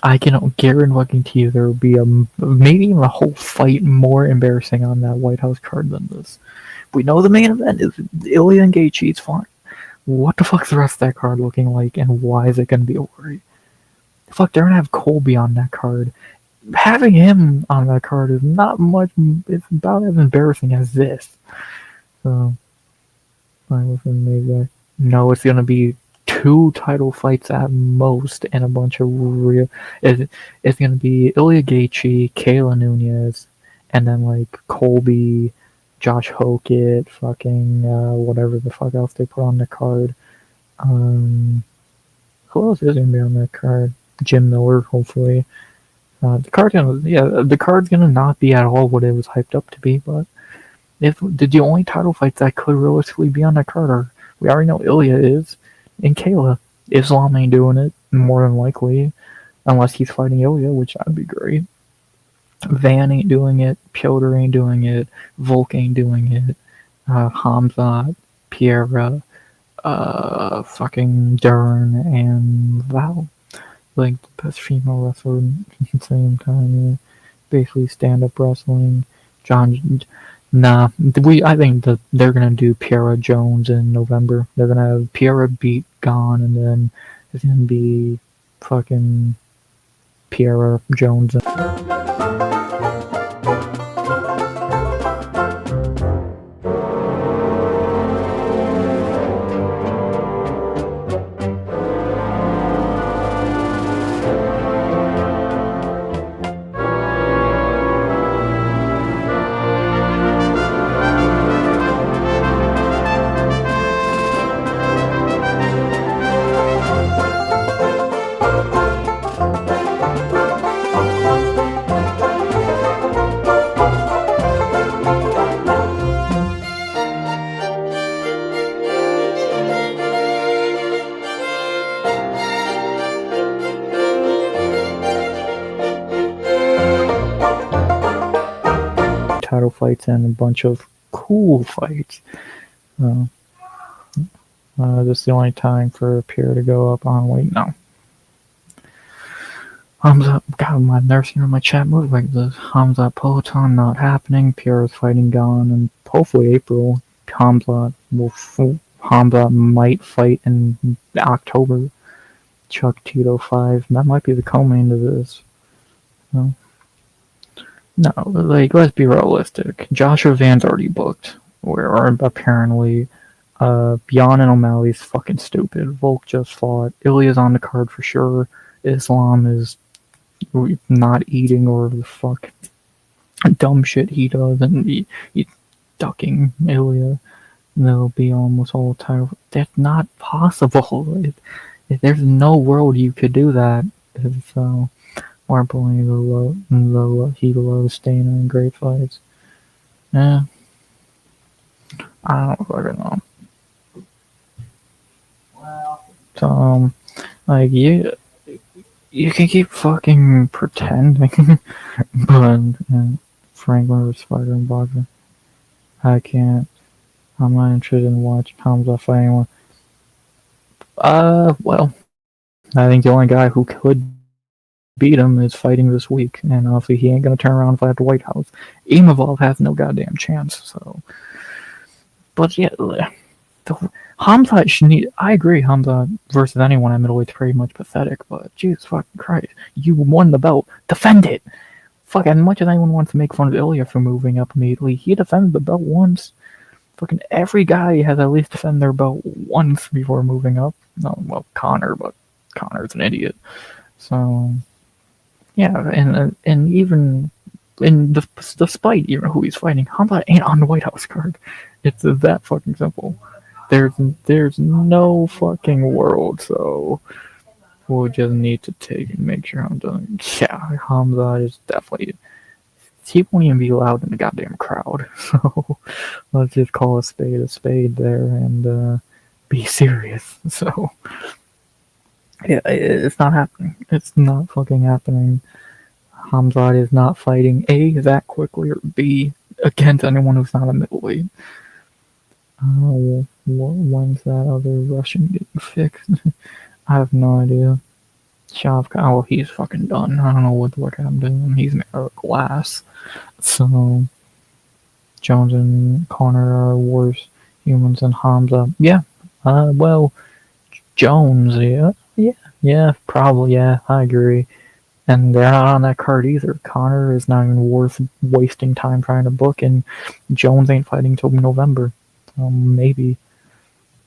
I can guarantee you there will be maybe even a whole fight more embarrassing on that White House card than this. We know the main event is Ilya and Gaethje. It's fine. What the fuck's the rest of that card looking like, and why is it going to be a worry? Fuck, they're going to have Colby on that card. Having him on that card is not much. It's about as embarrassing as this. So, I wasn't maybe. No, it's going to be 2 title fights at most, and a bunch of real. It's going to be Ilya Gaethje, Kayla Nunez, and then like Colby, Josh Hokett, fucking whatever the fuck else they put on the card. Who else is going to be on that card? Jim Miller, hopefully. The card's gonna not be at all what it was hyped up to be, but if the only title fights that could realistically be on that card are, we already know Ilya is, and Kayla. Islam ain't doing it, more than likely, unless he's fighting Ilya, which that'd be great. Van ain't doing it, Piotr ain't doing it, Volk ain't doing it, Hamzat, Piera, fucking Dern, and Val. Like the best female wrestler at the same time, yeah. Basically stand-up wrestling. I think that they're gonna do Piera Jones in November. They're gonna have Piera beat Gone, and then it's gonna be fucking Piera Jones. Title fights and a bunch of cool fights. This is the only time for Pierre to go up on weight now. Hamza, God, my nursing on my chat moved like this. Hamza Poton not happening. Pierre is fighting Gone, and hopefully April. Hamza might fight in October. Chuck Tito 5. That might be the co-main to this. No, like, let's be realistic. Joshua Van's already booked. Or apparently, Bjorn and O'Malley's fucking stupid. Volk just fought. Ilya's on the card for sure. Islam is not eating, or the fuck dumb shit he does, and he's ducking Ilya. They'll be almost all title. That's not possible. There's no world you could do that. So, more importantly, he loves staying in great fights. Yeah. I don't fucking know. So, like, you can keep fucking pretending, but Franklin or Spider and Boxer, I can't. I'm not interested in watching Hamza fight anyone. Well, I think the only guy who could beat him is fighting this week, and obviously he ain't gonna turn around and fight at the White House. Imavov has no goddamn chance, so But yeah, Hamza should need. I agree, Hamza versus anyone at middleweight's pretty much pathetic. But Jesus fucking Christ, you won the belt. Defend it. Fuck, as much as anyone wants to make fun of Ilya for moving up immediately, he defended the belt once. Fucking every guy has at least defended their belt once before moving up. No, well, Connor, but Connor's an idiot. So yeah, and even despite even who he's fighting, Hamza ain't on the White House card. It's that fucking simple. There's no fucking world. So we'll just need to take and make sure Hamza. Yeah, Hamza is definitely. He won't even be allowed in the goddamn crowd. So let's just call a spade there and be serious. So yeah, it's not happening. It's not fucking happening. Hamzat is not fighting A, that quickly, or B, against anyone who's not a middleweight. When's that other Russian getting fixed? I have no idea. Shavkat, well, he's fucking done. I don't know what happened to him. He's made out of glass. So, Jones and Connor are worse humans than Hamza. Yeah, well, Jones, yeah, probably, yeah, I agree. And they're not on that card either. Connor is not even worth wasting time trying to book, and Jones ain't fighting till November. Maybe.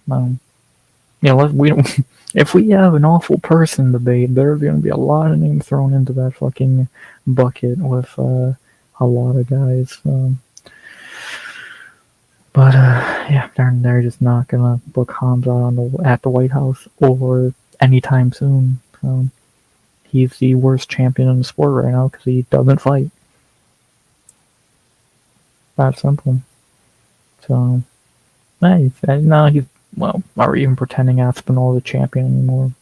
We don't. If we have an awful person debate, there's going to be a lot of names thrown into that fucking bucket with a lot of guys. But yeah, they're just not gonna book Hamza at the White House or anytime soon. He's the worst champion in the sport right now because he doesn't fight. That simple. So, now he's, well, are even pretending Aspinall the champion anymore.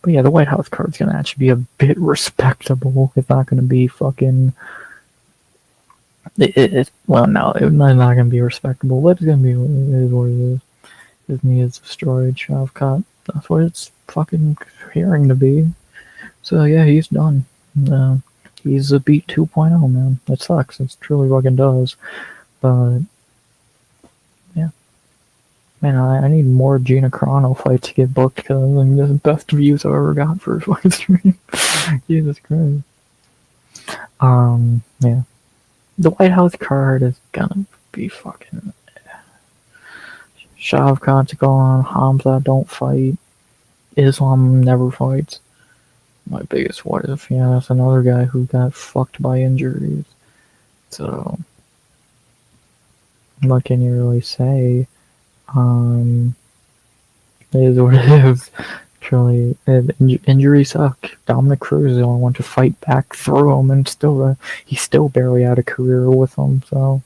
But yeah, the White House card's gonna actually be a bit respectable. It's not gonna be fucking. Well, no, it's not gonna be respectable. But it's gonna be what it is. His knee is destroyed. Shavkat. That's what it's fucking hearing to be. So yeah, he's done. He's a beat 2.0, man. It sucks. It truly fucking does. But yeah, man, I need more Gina Carano fights to get booked because I think this is the best views I've ever got for a fight stream. Jesus Christ. Yeah, the White House card is gonna be fucking. Shavkat's gone. Hamza don't fight. Islam never fights. My biggest what if, yeah, that's another guy who got fucked by injuries. So, what can you really say? It is what it is. Truly, injuries suck. Dominic Cruz is the only one to fight back through them, and he's still barely had a career with them. So,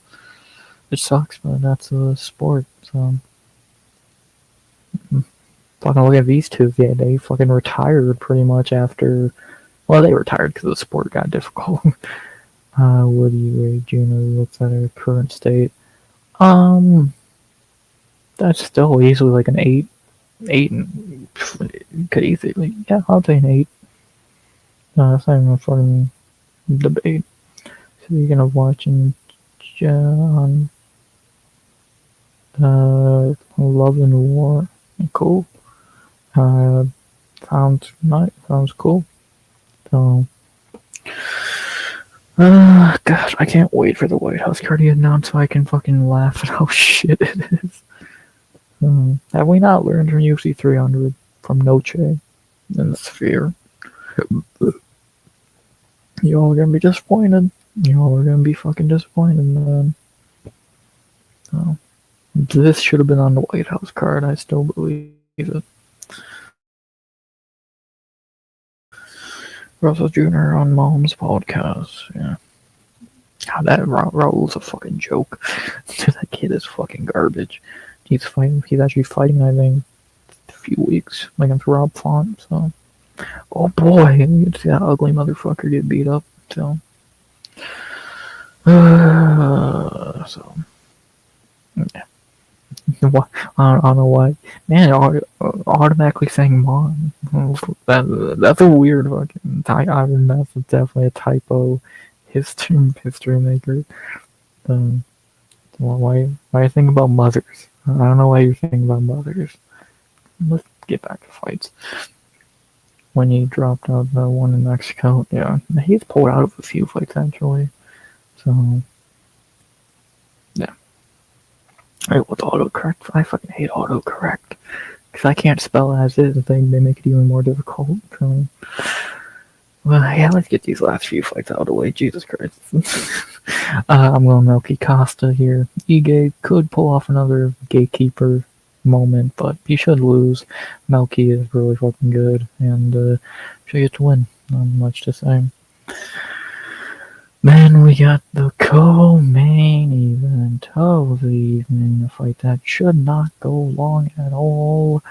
it sucks, but that's a sport. So, fucking look at these two. Yeah, they fucking retired pretty much after. Well, they retired because the sport got difficult. What do you rate Juno? What's at her current state? That's still easily like an 8. 8 and could easily, yeah, I'll say an 8. No, that's not even a fucking debate. Speaking of watching John, Love and War, cool. Sounds nice. Sounds cool. So, God, I can't wait for the White House card to get announced so I can fucking laugh at how shit it is. Have we not learned from UFC 300 from Noche and the Sphere? You all are gonna be disappointed. You all are gonna be fucking disappointed, man. So, this should have been on the White House card. I still believe it. Russell Jr. on Mom's podcast. Yeah. God, that Raul's a fucking joke. That kid is fucking garbage. He's actually fighting, I think, a few weeks against Rob Font. So, oh boy, you get to see that ugly motherfucker get beat up. So, yeah. I don't know why. Man, automatically saying Mon. That's a weird fucking type. I mean, that's definitely a typo. History maker. Why are you thinking about mothers? I don't know why you're thinking about mothers. Let's get back to fights. When he dropped out the one in Mexico, yeah, he's pulled out of a few fights actually. So yeah. Alright, with autocorrect, I fucking hate autocorrect because I can't spell as is. They make it even more difficult. So, well, yeah, let's get these last few fights out of the way. Jesus Christ. I'm going Melky Costa here. Ige could pull off another gatekeeper moment, but he should lose. Melky is really fucking good, and should get to win. Not much to say. Then we got the co-main event of the evening, a fight that should not go long at all.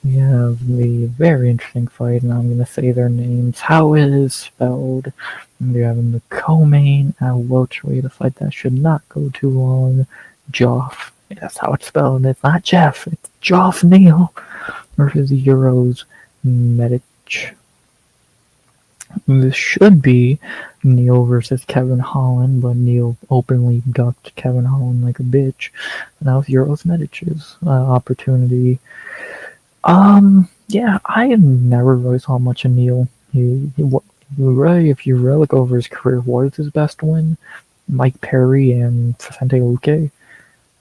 We have the very interesting fight, and I'm going to say their names, how it is spelled. We're having the co-main at welterweight, a fight that should not go too long. Joff, that's how it's spelled. It's not Jeff, it's Joff Neal versus Euros Medic. This should be Neal versus Kevin Holland, but Neal openly ducked Kevin Holland like a bitch. Now it's Euros Medic's opportunity. Yeah, I never really saw much of Neal. Really, if you really look over his career, what is his best win? Mike Perry and Vicente Luque.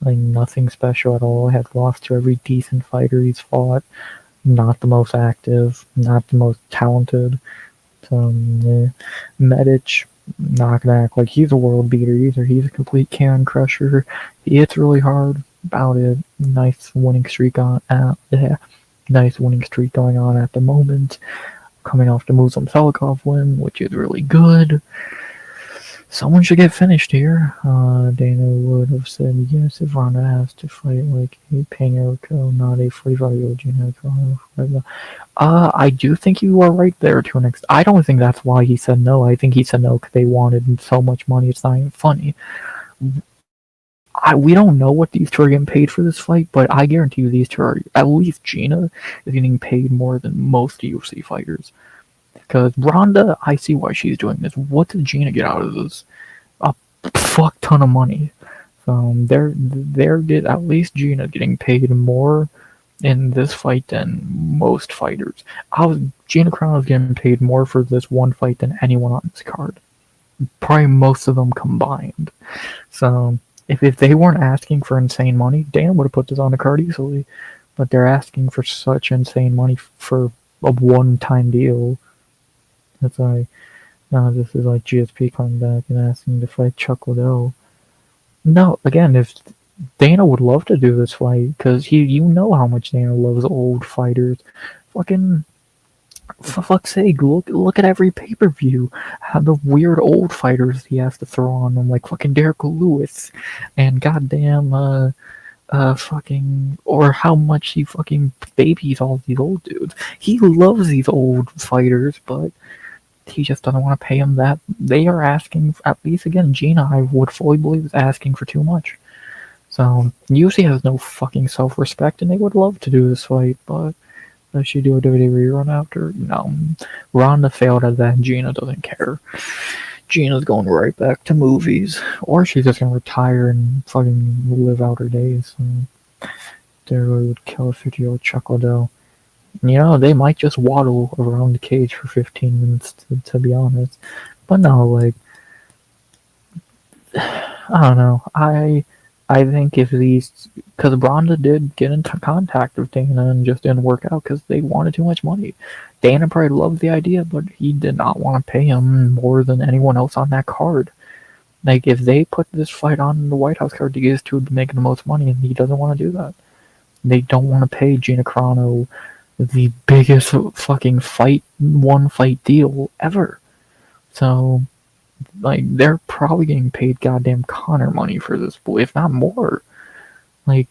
Like, nothing special at all. Had lost to every decent fighter he's fought. Not the most active, not the most talented. So, yeah. Medic, not gonna act like he's a world beater either. He's a complete can crusher. He hits really hard. About it. Nice winning streak nice winning streak going on at the moment. Coming off the Muslim Salikov win, which is really good. Someone should get finished here. Dana would have said yes if Ronda has to fight like a Panico, not a 45-year-old Gina Carano. I do think you are right there to an extent. I don't think that's why he said no. I think he said no because they wanted so much money. It's not even funny. We don't know what these two are getting paid for this fight, but I guarantee you these two are, at least Gina is getting paid more than most UFC fighters. Because Ronda, I see why she's doing this. What did Gina get out of this? A fuck ton of money. So at least Gina getting paid more in this fight than most fighters. Gina Carano is getting paid more for this one fight than anyone on this card. Probably most of them combined. So if they weren't asking for insane money, Dana would have put this on the card easily. But they're asking for such insane money for a one-time deal. That's like, now this is like GSP coming back and asking to fight Chuck Liddell. No, again, if Dana would love to do this fight, because you know how much Dana loves old fighters. Fucking, for fuck's sake, look at every pay-per-view. How the weird old fighters he has to throw on them, like fucking Derek Lewis, and goddamn, fucking, or how much he fucking babies all these old dudes. He loves these old fighters, but he just doesn't want to pay them that. They are asking, at least again, Gina, I would fully believe, is asking for too much. So, UFC has no fucking self-respect, and they would love to do this fight, but does she do a WWE rerun after? No. Ronda failed at that, Gina doesn't care. Gina's going right back to movies. Or she's just gonna retire and fucking live out her days. They really would kill a 50-year-old Chuck Liddell. They might just waddle around the cage for 15 minutes, to be honest. But no, like, I don't know. I think if because Ronda did get into contact with Dana and just didn't work out because they wanted too much money. Dana probably loved the idea, but he did not want to pay him more than anyone else on that card. Like, if they put this fight on the White House card, these two would make the most money, and he doesn't want to do that. They don't want to pay Gina Carano the biggest fucking one fight deal ever. So, like, they're probably getting paid goddamn Connor money for this, if not more. Like,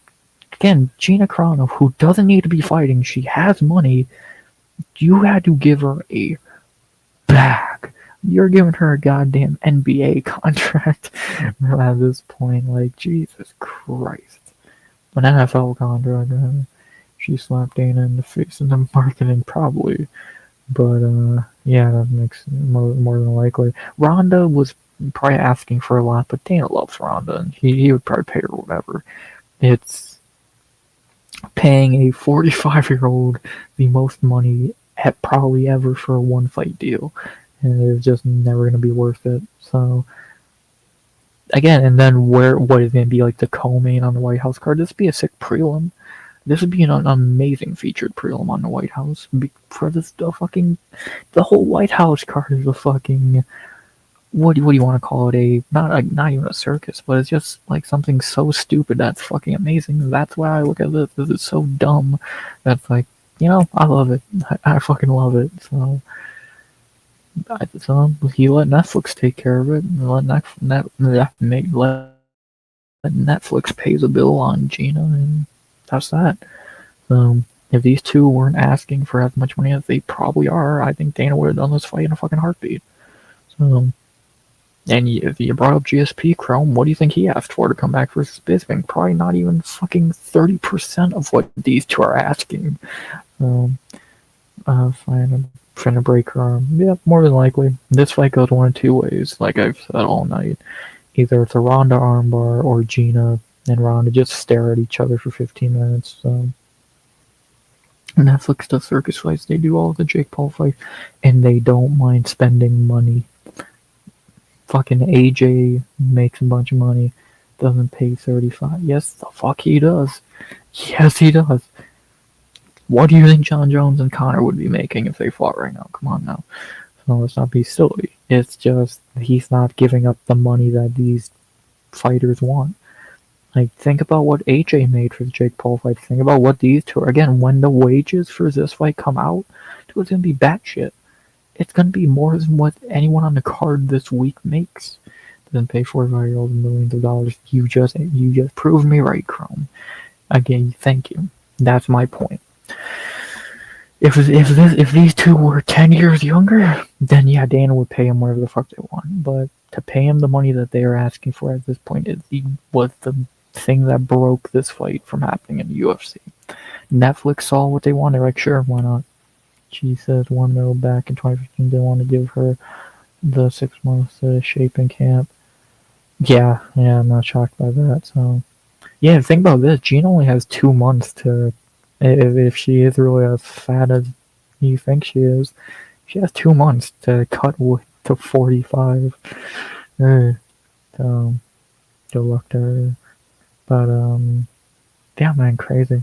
again, Gina Carano, who doesn't need to be fighting, she has money. You had to give her a bag. You're giving her a goddamn NBA contract at this point. Like, Jesus Christ. An NFL contract. She slapped Dana in the face in the marketing, probably. But, yeah, that makes more than likely. Ronda was probably asking for a lot, but Dana loves Ronda, and he would probably pay her whatever. It's paying a 45-year-old the most money probably ever for a one fight deal, and it's just never gonna be worth it. So again, and then what is gonna be like the co-main on the White House card? This would be a sick prelim. This would be an amazing featured prelim on the White House for this the whole White House card is a fucking what do you want to call it? Not even a circus, but it's just like something so stupid that's fucking amazing. That's why I look at this. This is so dumb. That's like, I love it. I fucking love it. So he let Netflix take care of it, and let Netflix pay the bill on Gina, and that's that. If these two weren't asking for as much money as they probably are, I think Dana would have done this fight in a fucking heartbeat. So, and you brought up GSP Chrome. What do you think he asked for to come back versus Bisping? Probably not even fucking 30% of what these two are asking. Trying to break her arm. Yeah, more than likely. This fight goes one of two ways, like I've said all night. Either it's a Ronda armbar or Gina and Ronda just stare at each other for 15 minutes. Netflix does circus fights. They do all the Jake Paul fights, and they don't mind spending money. Fucking AJ makes a bunch of money, doesn't pay 35. Yes, the fuck he does. Yes, he does. What do you think John Jones and Connor would be making if they fought right now? Come on now. So let's not be silly. It's just he's not giving up the money that these fighters want. Like, think about what AJ made for the Jake Paul fight. Think about what these two are. Again, when the wages for this fight come out, it's going to be batshit. It's going to be more than what anyone on the card this week makes. Doesn't pay 45-year-olds millions of dollars. You just proved me right, Chrome. Again, thank you. That's my point. If these two were 10 years younger, then yeah, Dana would pay him whatever the fuck they want. But to pay him the money that they are asking for at this point was the thing that broke this fight from happening in the UFC. Netflix saw what they wanted. They're like, sure, why not? She says 1 mil back in 2015. They want to give her the 6 months shape in camp. Yeah, I'm not shocked by that. So, yeah, think about this. Gina only has 2 months to, if she is really as fat as you think she is, she has 2 months to cut to 45. So, good luck to her. But, yeah, man, crazy.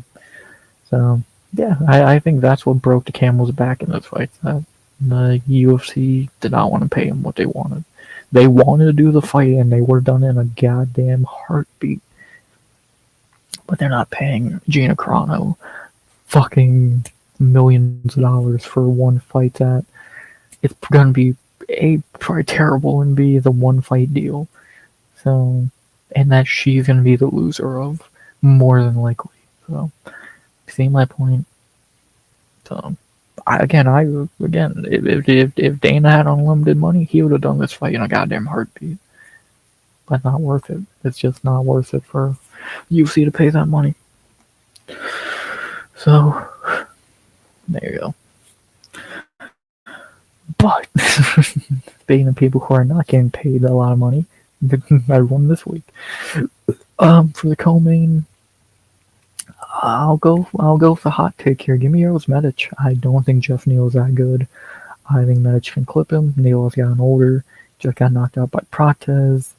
So, yeah, I think that's what broke the camel's back in this fight. That the UFC did not want to pay him what they wanted. They wanted to do the fight, and they were done in a goddamn heartbeat. But they're not paying Gina Carano fucking millions of dollars for one fight that it's going to be A, probably terrible, and B, the one fight deal. So, and that she's going to be the loser of, more than likely. So, see my point? So, if Dana had unlimited money, he would have done this fight in a goddamn heartbeat. But not worth it. It's just not worth it for UFC to pay that money. So, there you go. But, speaking of people who are not getting paid a lot of money, I won this week. For the co-main, I'll go with the hot take here. Give me Eros Medic. I don't think Jeff Neal's that good. I think Medic can clip him. Neal's gotten older. Just got knocked out by Prates.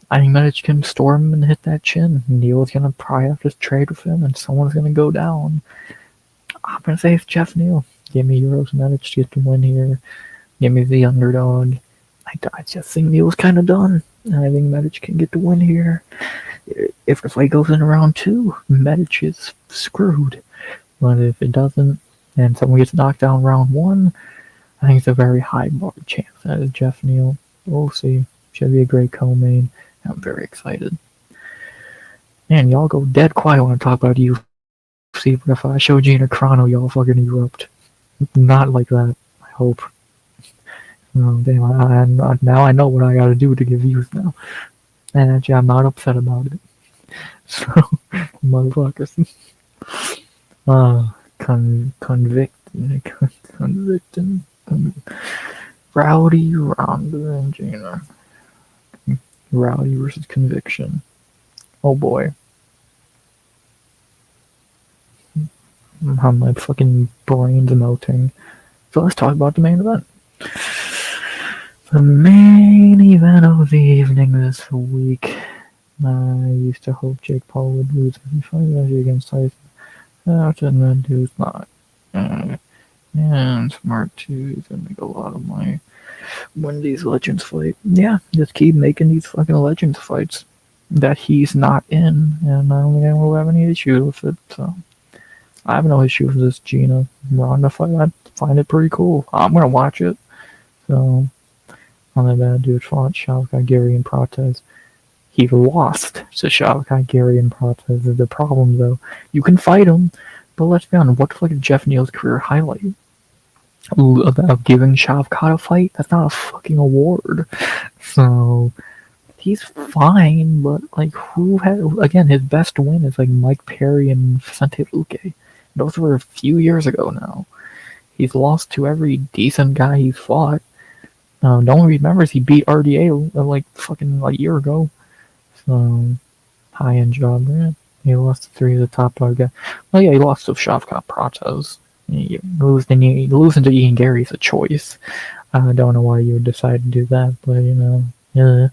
I think Medic can storm him and hit that chin. Neal's going to probably have to trade with him, and someone's going to go down. I'm going to say it's Jeff Neal. Give me Eros Medic to get the win here. Give me the underdog. I just think Neal's kind of done. I think Medic can get the win here. If the fight goes in round 2, Medic is screwed. But if it doesn't, and someone gets knocked down round 1, I think it's a very high bar chance that is Jeff Neal. We'll see. Should be a great co-main. I'm very excited. Man, y'all go dead quiet when I talk about UFC, but if I show Gina Carano, y'all fucking erupt. Not like that, I hope. Oh, damn, now I know what I gotta do to give views now. And actually, I'm not upset about it. So, motherfuckers. Convicting. Rowdy, Ronda, and Gina. Rowdy versus Conviction. Oh boy. How my fucking brain's melting. So let's talk about the main event. The main event of the evening this week. I used to hope Jake Paul would lose his fight against Tyson. After that dude's not. And smart too. He's gonna make a lot of money when these legends fight. Yeah, just keep making these fucking legends fights that he's not in, and I don't think anyone will have any issue with it. So I have no issue with this Gina Ronda fight. I find it pretty cool. I'm gonna watch it. So on the bad dude fought Shavkat Gary and Protez. He lost to Shavkat Gary and Protez. The problem though, you can fight him, but let's be honest, what's like Jeff Neal's career highlight? About giving Shavkat a fight? That's not a fucking award. So he's fine, but like who had again his best win is like Mike Perry and Vicente Luque. Those were a few years ago now. He's lost to every decent guy he's fought. No one remembers he beat RDA like fucking a year ago. So high end job, man. He lost to three of the top dog guys. Well, yeah, he lost to Shavkat Pratos. Losing to Ian Gary's a choice. I don't know why you would decide to do that, but you know, yeah.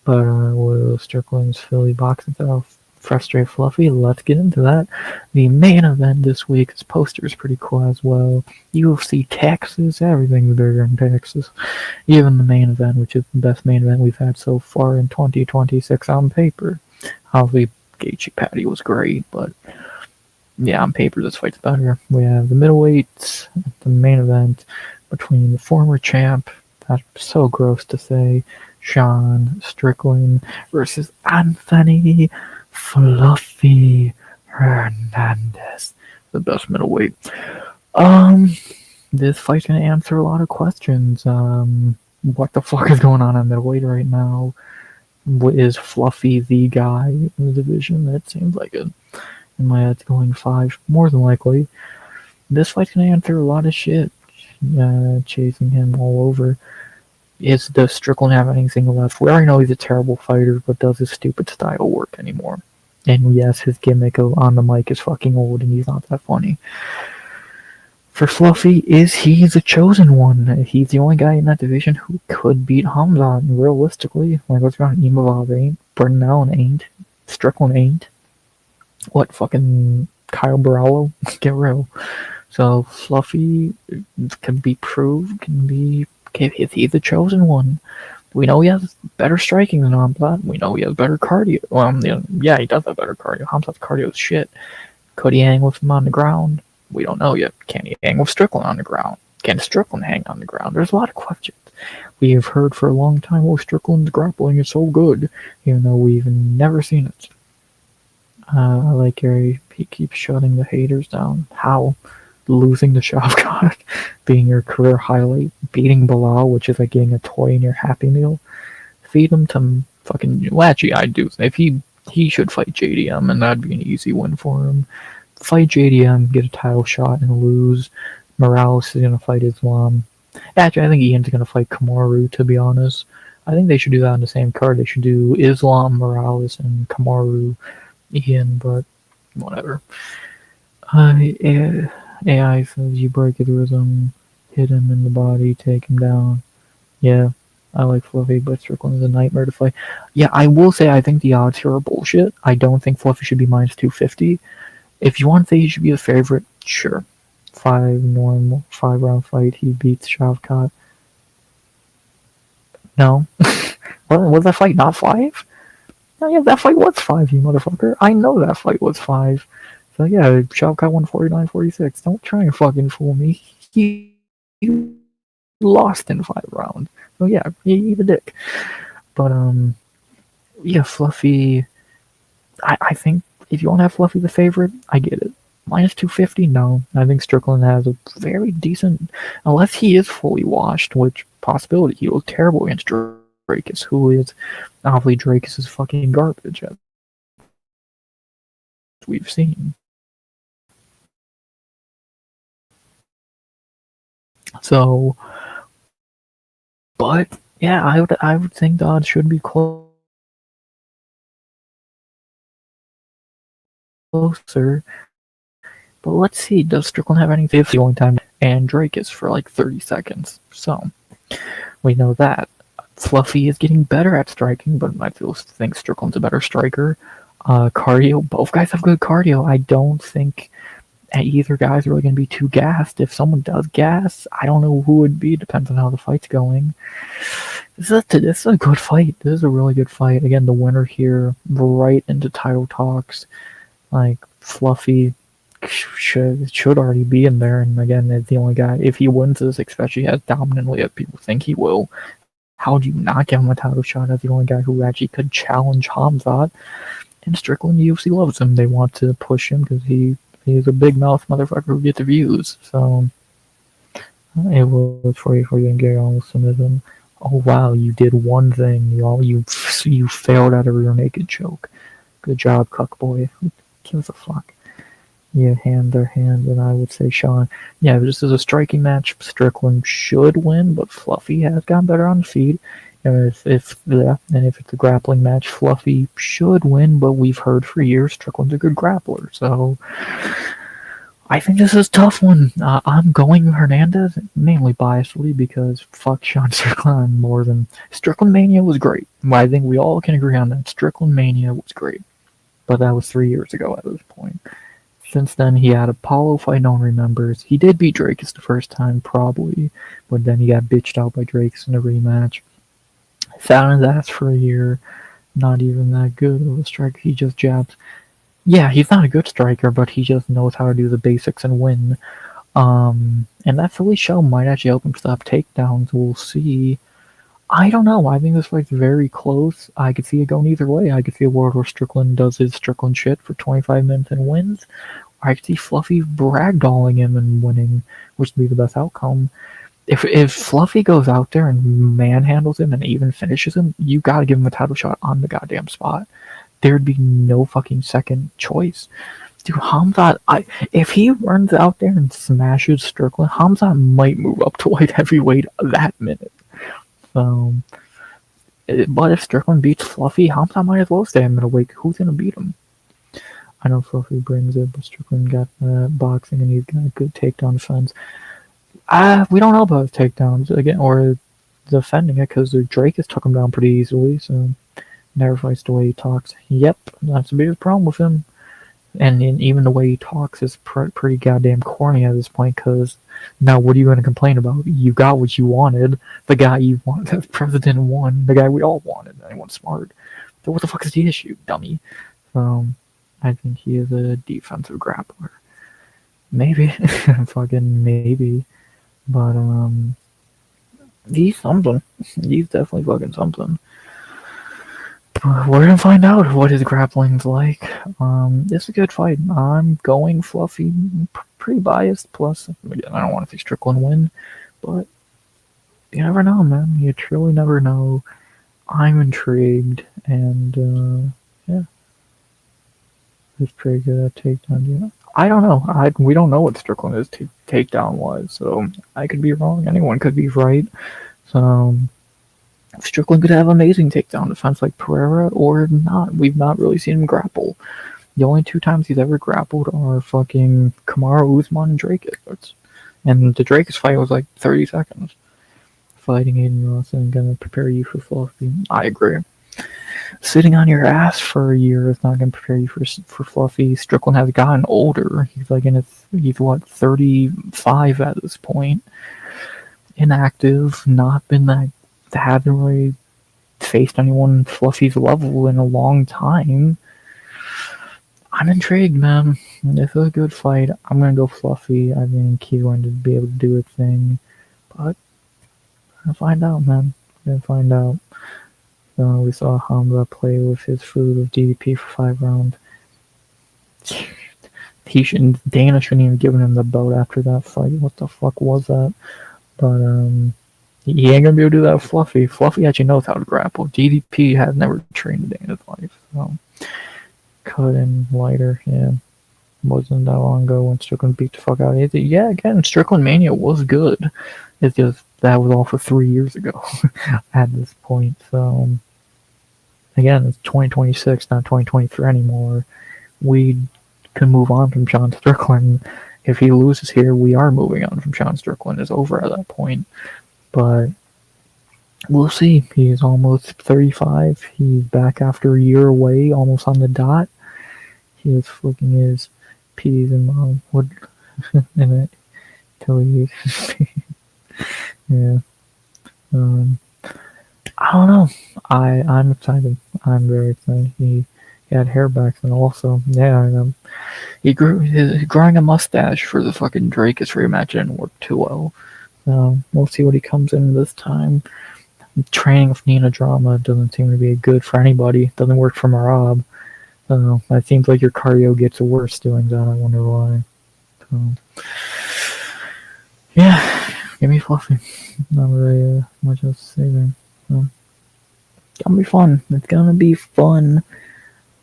But Will Strickland's Philly boxing style frustrate Fluffy. Let's get into that. The main event this week, his poster is pretty cool as well. UFC Texas, everything's bigger in Texas. Even the main event, which is the best main event we've had so far in 2026 on paper. Obviously, Gaethje Patty was great, but yeah, on paper this fight's better. We have the middleweights, the main event between the former champ, that's so gross to say, Sean Strickland versus Anthony Fluffy Hernandez, the best middleweight. This fight's gonna answer a lot of questions. What the fuck is going on in middleweight right now? Is Fluffy the guy in the division? It seems like it. In my head, it's going 5, more than likely. This fight's gonna answer a lot of shit. Chasing him all over. Does Strickland have anything left? We already know he's a terrible fighter, but does his stupid style work anymore? And yes, his gimmick on the mic is fucking old and he's not that funny. For Fluffy, is he the chosen one? He's the only guy in that division who could beat Hamzat, realistically. Like, let's be honest, Imavov ain't, Brendan Allen ain't, Strickland ain't. What, fucking Kyle Barallo? Get real. So Fluffy can be proved, if he's the chosen one. We know he has better striking than Hamzat. We know he has better cardio. Well, yeah, he does have better cardio. Hamzat's cardio is shit. Could he hang with him on the ground? We don't know yet. Can he hang with Strickland on the ground? Can Strickland hang on the ground? There's a lot of questions. We have heard for a long time, oh, Strickland's grappling is so good, even though we've never seen it. I like Gary. He keeps shutting the haters down. How? Losing to Shavkat being your career highlight, beating Bilal, which is like getting a toy in your Happy Meal. Feed him to fucking. Well, actually, I do. If he should fight JDM, and that'd be an easy win for him. Fight JDM, get a title shot, and lose. Morales is gonna fight Islam. Actually, I think Ian's gonna fight Kamaru. To be honest, I think they should do that on the same card. They should do Islam, Morales, and Kamaru, Ian. But whatever. AI says you break his rhythm, hit him in the body, take him down. Yeah, I like Fluffy, but Strickland is a nightmare to fight. Yeah, I will say I think the odds here are bullshit. I don't think Fluffy should be minus 250. If you want to say he should be a favorite, sure. 5-round fight, he beats Shavkat. No. Was that fight not 5? No, yeah, that fight was 5, you motherfucker. I know that fight was 5. So yeah, Shavkat won 49-46. Don't try and fucking fool me. He lost in 5 rounds. So yeah, he's a dick. But yeah, Fluffy. I think if you want to have Fluffy the favorite, I get it. Minus 250, no. I think Strickland has a very decent, unless he is fully washed, which possibility. He looked terrible against Drakus, who is obviously Drakus is fucking garbage, as we've seen. So, but yeah, I would think the odds should be close. closer. But let's see, does Strickland have anything if the only time and Drake is for like 30 seconds. So we know that. Fluffy is getting better at striking, but I still think Strickland's a better striker. Cardio, both guys have good cardio. I don't think either guy's really going to be too gassed. If someone does gas, I don't know who it would be. Depends on how the fight's going. This is a good fight. This is a really good fight. Again, the winner here, right into title talks. Like, Fluffy should already be in there. And again, the only guy, if he wins this, especially as dominantly as people think he will, how do you not give him a title shot as the only guy who actually could challenge Hamzat? And Strickland, UFC loves him. They want to push him because he's a big mouth motherfucker who gets the views. So it was for you and Gary almost submitted him. Oh wow, you did one thing, y'all. You failed out of your naked choke. Good job, cuckboy. Who gives a fuck? Yeah, their hand, and I would say Sean. Yeah, this is a striking match. Strickland should win, but Fluffy has gotten better on the feet. And if it's a grappling match, Fluffy should win, but we've heard for years Strickland's a good grappler. So I think this is a tough one. I'm going Hernandez, mainly biasedly because fuck Sean Strickland more than Strickland Mania was great. I think we all can agree on that. Strickland Mania was great, but that was 3 years ago at this point. Since then, he had Apollo fight no one remembers. He did beat Drakus the first time, probably, but then he got bitched out by Drakus in a rematch. Sat on his ass for a year. Not even that good of a striker. He just jabs. Yeah, he's not a good striker, but he just knows how to do the basics and win. And that Philly show might actually help him stop takedowns. We'll see. I don't know. I think this fight's very close. I could see it going either way. I could see a world where Strickland does his Strickland shit for 25 minutes and wins. Or I could see Fluffy ragdolling him and winning, which would be the best outcome. If Fluffy goes out there and manhandles him and even finishes him, you gotta give him a title shot on the goddamn spot. There'd be no fucking second choice. Dude, Hamzat, if he runs out there and smashes Strickland, Hamzat might move up to light heavyweight that minute. But if Strickland beats Fluffy, Hamzat might as well stay in middleweight. Who's gonna beat him? I know Fluffy brings it, but Strickland got boxing and he's got a good takedown defense. We don't know about his takedowns again or defending it because Drakus took him down pretty easily. So never fights the way he talks. Yep, that's the biggest problem with him. And even the way he talks is pretty goddamn corny at this point, because now what are you going to complain about? You got what you wanted. The guy you wanted, the president won. The guy we all wanted. Anyone smart. So what the fuck is the issue, dummy? I think he is a defensive grappler. Maybe. Fucking maybe. But, he's something. He's definitely fucking something. We're gonna find out what his grappling's like. It's a good fight. I'm going Fluffy, pretty biased. Plus, again, I don't want to see Strickland win, but you never know, man. You truly never know. I'm intrigued, and yeah, he's pretty good at takedown. Yeah, I don't know. We don't know what Strickland is takedown was, so I could be wrong. Anyone could be right. So. Strickland could have amazing takedown defense like Pereira, or not. We've not really seen him grapple. The only 2 times he's ever grappled are fucking Kamaru Usman and Drakus. And the Drakus fight was like 30 seconds. Fighting Aiden Ross and gonna prepare you for Fluffy. I agree. Sitting on your ass for a year is not gonna prepare you for Fluffy. Strickland has gotten older. He's like he's what, 35 at this point. Inactive, not been that. Haven't really faced anyone Fluffy's level in a long time. I'm intrigued, man. This is a good fight. I'm gonna go Fluffy. I think he's going to be able to do a thing. But we're gonna find out, man. We're gonna find out. We saw Hamza play with his food of DDP for 5 rounds. Dana shouldn't even given him the belt after that fight. What the fuck was that? But he ain't gonna be able to do that with Fluffy. Fluffy actually knows how to grapple. DDP has never trained a day in his life. So cut and lighter, yeah. Wasn't that long ago when Strickland beat the fuck out of it. Yeah, again, Strickland Mania was good. It's just that was all for 3 years ago at this point. So again, it's 2026, not 2023 anymore. We can move on from Sean Strickland. If he loses here, we are moving on from Sean Strickland. It's over at that point. But we'll see. He's almost 35. He's back after a year away, almost on the dot. He was flicking his P's and mom would in it till he yeah. I don't know. I'm excited. I'm very excited. He had hairbacks and also he's growing a mustache for the fucking Drakus rematch. It didn't work too well. So we'll see what he comes in this time. Training with Nina Drama doesn't seem to be good for anybody. Doesn't work for Marab. It seems like your cardio gets worse doing that. I wonder why. So, yeah, give me Fluffy. Not really much else to say there. So, it's gonna be fun. It's gonna be fun.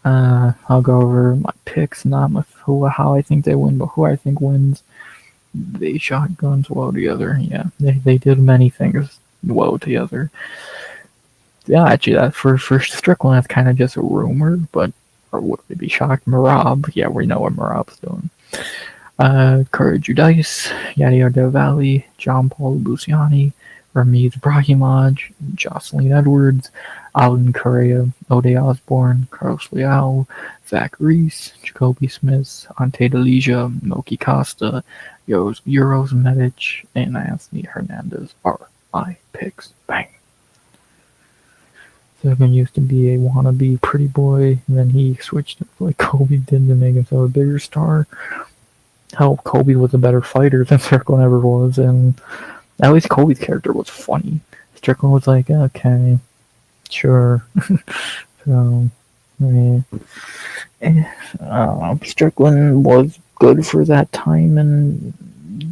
I'll go over my picks, not how I think they win, but who I think wins. They shot guns well together. Yeah, they did many things well together. Yeah, actually, that for Strickland, that's kind of just a rumor, but or would we be shocked? Marab, yeah, we know what Marab's doing. Courage Udice, Yadier Valley, John Paul Luciani, Ramiz Brahimaj, Jocelyn Edwards, Alden Correa, Ode Osborne, Carlos Leal, Zach Reese, Jacoby Smith, Ante Delija, Moki Costa, Euros Medic, and Anthony Hernandez are my picks. Bang. Second used to be a wannabe pretty boy, and then he switched up like Kobe did to make himself a bigger star. Hell, Kobe was a better fighter than Strickland ever was, and at least Kobe's character was funny. Strickland was like, okay, sure. So, yeah. Strickland was good for that time and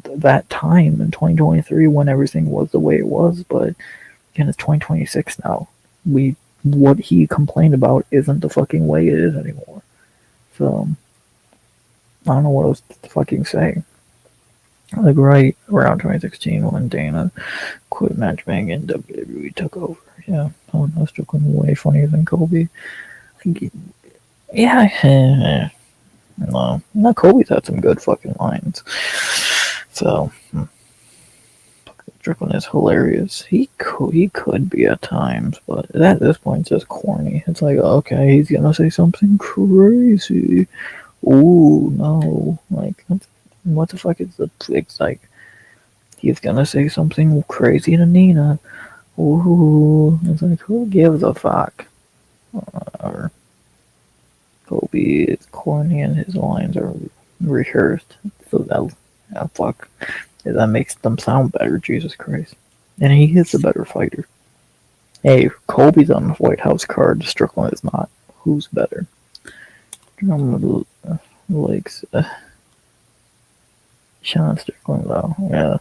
in 2023 when everything was the way it was, but again, it's 2026 now. What he complained about isn't the fucking way it is anymore. So, I don't know what else to fucking say. Like right around 2016 when Dana quit matchmaking and WWE took over. Yeah, no, Strickland way funnier than Kobe. Yeah, no, Kobe's had some good fucking lines. So, Strickland is hilarious. He could be at times, but at this point it's just corny. It's like, okay, he's gonna say something crazy. Ooh, no. Like, what the fuck is the... It's like, he's gonna say something crazy to Nina. Ooh. It's like, who gives a fuck? Or Kobe is corny and his lines are rehearsed. So fuck. That makes them sound better, Jesus Christ. And he is a better fighter. Hey, Kobe's on the White House card, Strickland is not. Who's better? Likes Sean Strickland though, yeah.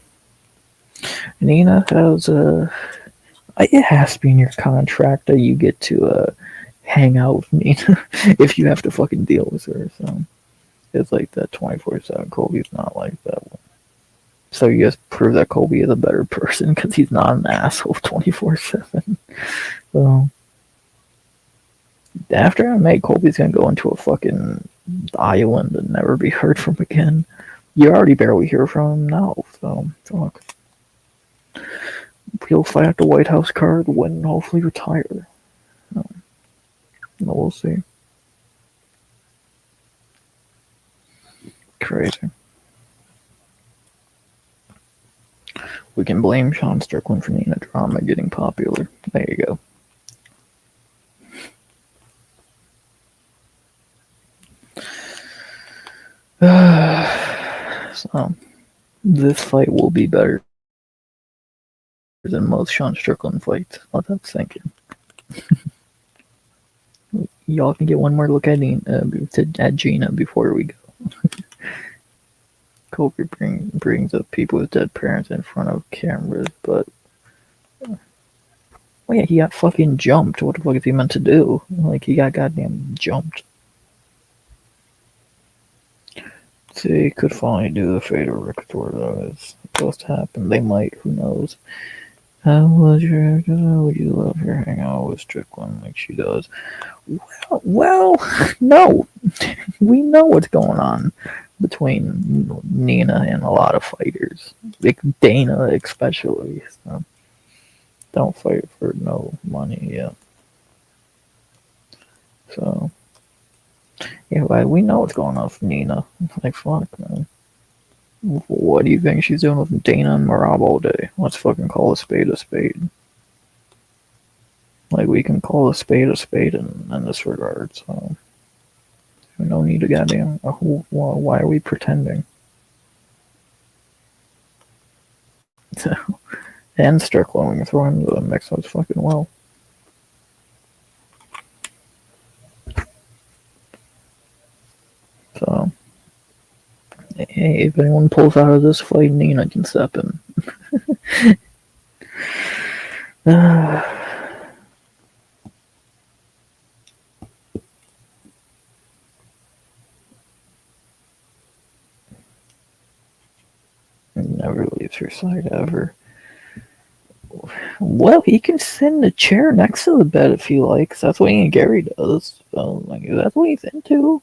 Nina has it has to be in your contract that you get to hang out with Nina if you have to fucking deal with her. So it's like that 24/7. Kobe's not like that one. So you just prove that Kobe is a better person because he's not an asshole 24/7. So after I make Kobe's gonna go into a fucking island and never be heard from again. You already barely hear from him now, so fuck. He'll fight at the White House card, win, and hopefully retire. We'll see. Crazy. We can blame Sean Strickland for Nina Drama getting popular. There you go. So, this fight will be better than most Sean Strickland fights. Let that sink in. Y'all can get one more look at Gina before we go. Kobe brings up people with dead parents in front of cameras, but oh yeah, he got fucking jumped. What the fuck is he meant to do? Like, he got goddamn jumped. They could finally do the fatal record though. It's supposed to happen. They might. Who knows? Would you love her hang out with Strickland like she does? Well, no. We know what's going on between Nina and a lot of fighters, like Dana especially. So don't fight for no money yet. So yeah, but we know what's going on with Nina. Like fuck, man. What do you think she's doing with Dana and Marab all day? Let's fucking call a spade a spade. Like we can call a spade in this regard. So no need to goddamn. Why are we pretending? And Strickland, we can throw him into the mix as fucking well. So, hey, if anyone pulls out of this fight, Nina can step in. Never leaves her side ever. Well, he can sit in the chair next to the bed if he likes. That's what Ian Gary does. So, like, that's what he's into.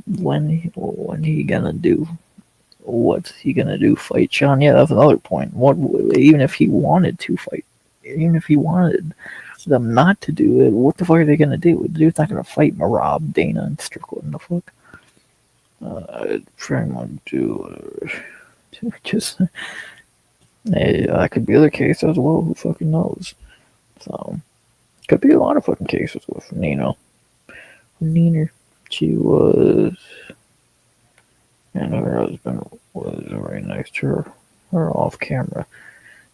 when he gonna do? What's he gonna do? Fight Sean? Yeah, that's another point. What? Even if he wanted to fight, even if he wanted them not to do it, what the fuck are they gonna do? The dude's not gonna fight Marab, Dana, and Strickland. The fuck? I'd pretty much do just. That could be the case as well. Who fucking knows? So, could be a lot of fucking cases with Nina. Nina, she was, and her husband was right next to her off camera.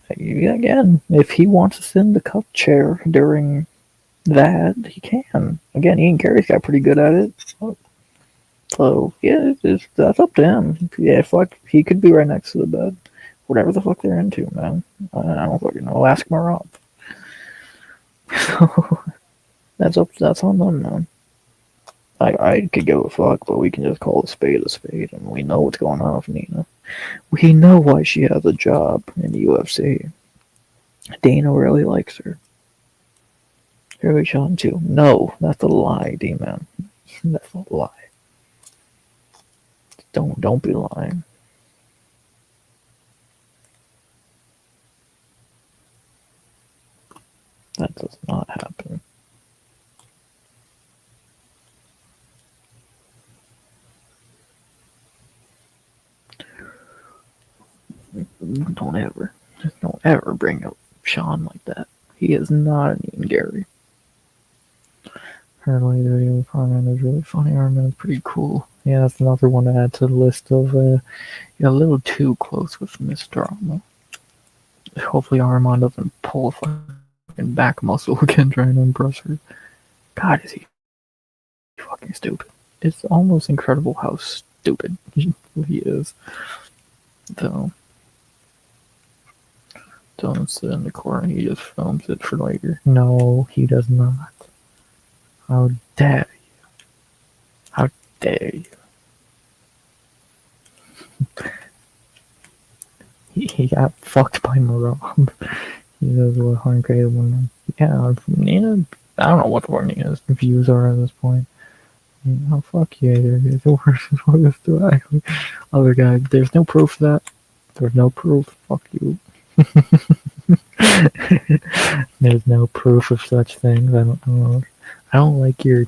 Again, if he wants to sit in the cup chair during that, he can. Again, Ian Carey's got pretty good at it. So yeah, that's up to him. Yeah, fuck, he could be right next to the bed. Whatever the fuck they're into, man. I don't fucking know. Ask Marab. So that's on them, man. I could give a fuck, but we can just call a spade, and we know what's going on with Nina. We know why she has a job in the UFC. Dana really likes her. Here Sean too. No, that's a lie, D-Man. That's a lie. Don't be lying. That does not happen. Don't ever bring up Sean like that. He is not an Ian Gary. Apparently the video with Carano is really funny. Armin is pretty cool. Yeah, that's another one to add to the list of a little too close with Miss Drama. Hopefully Armand doesn't pull a fucking back muscle again trying to impress her. God, is he fucking stupid. It's almost incredible how stupid he is. So, don't sit in the corner, he just films it for later. No, he does not. How dare you? How dare you? He got fucked by Marab. He knows what uncreative woman. Yeah, Nina, I don't know what the word Nina's views are at this point. Oh, fuck yeah, there's the worst directly. Other guy, there's no proof of that. There's no proof. Fuck you. There's no proof of such things. I don't know. I don't like you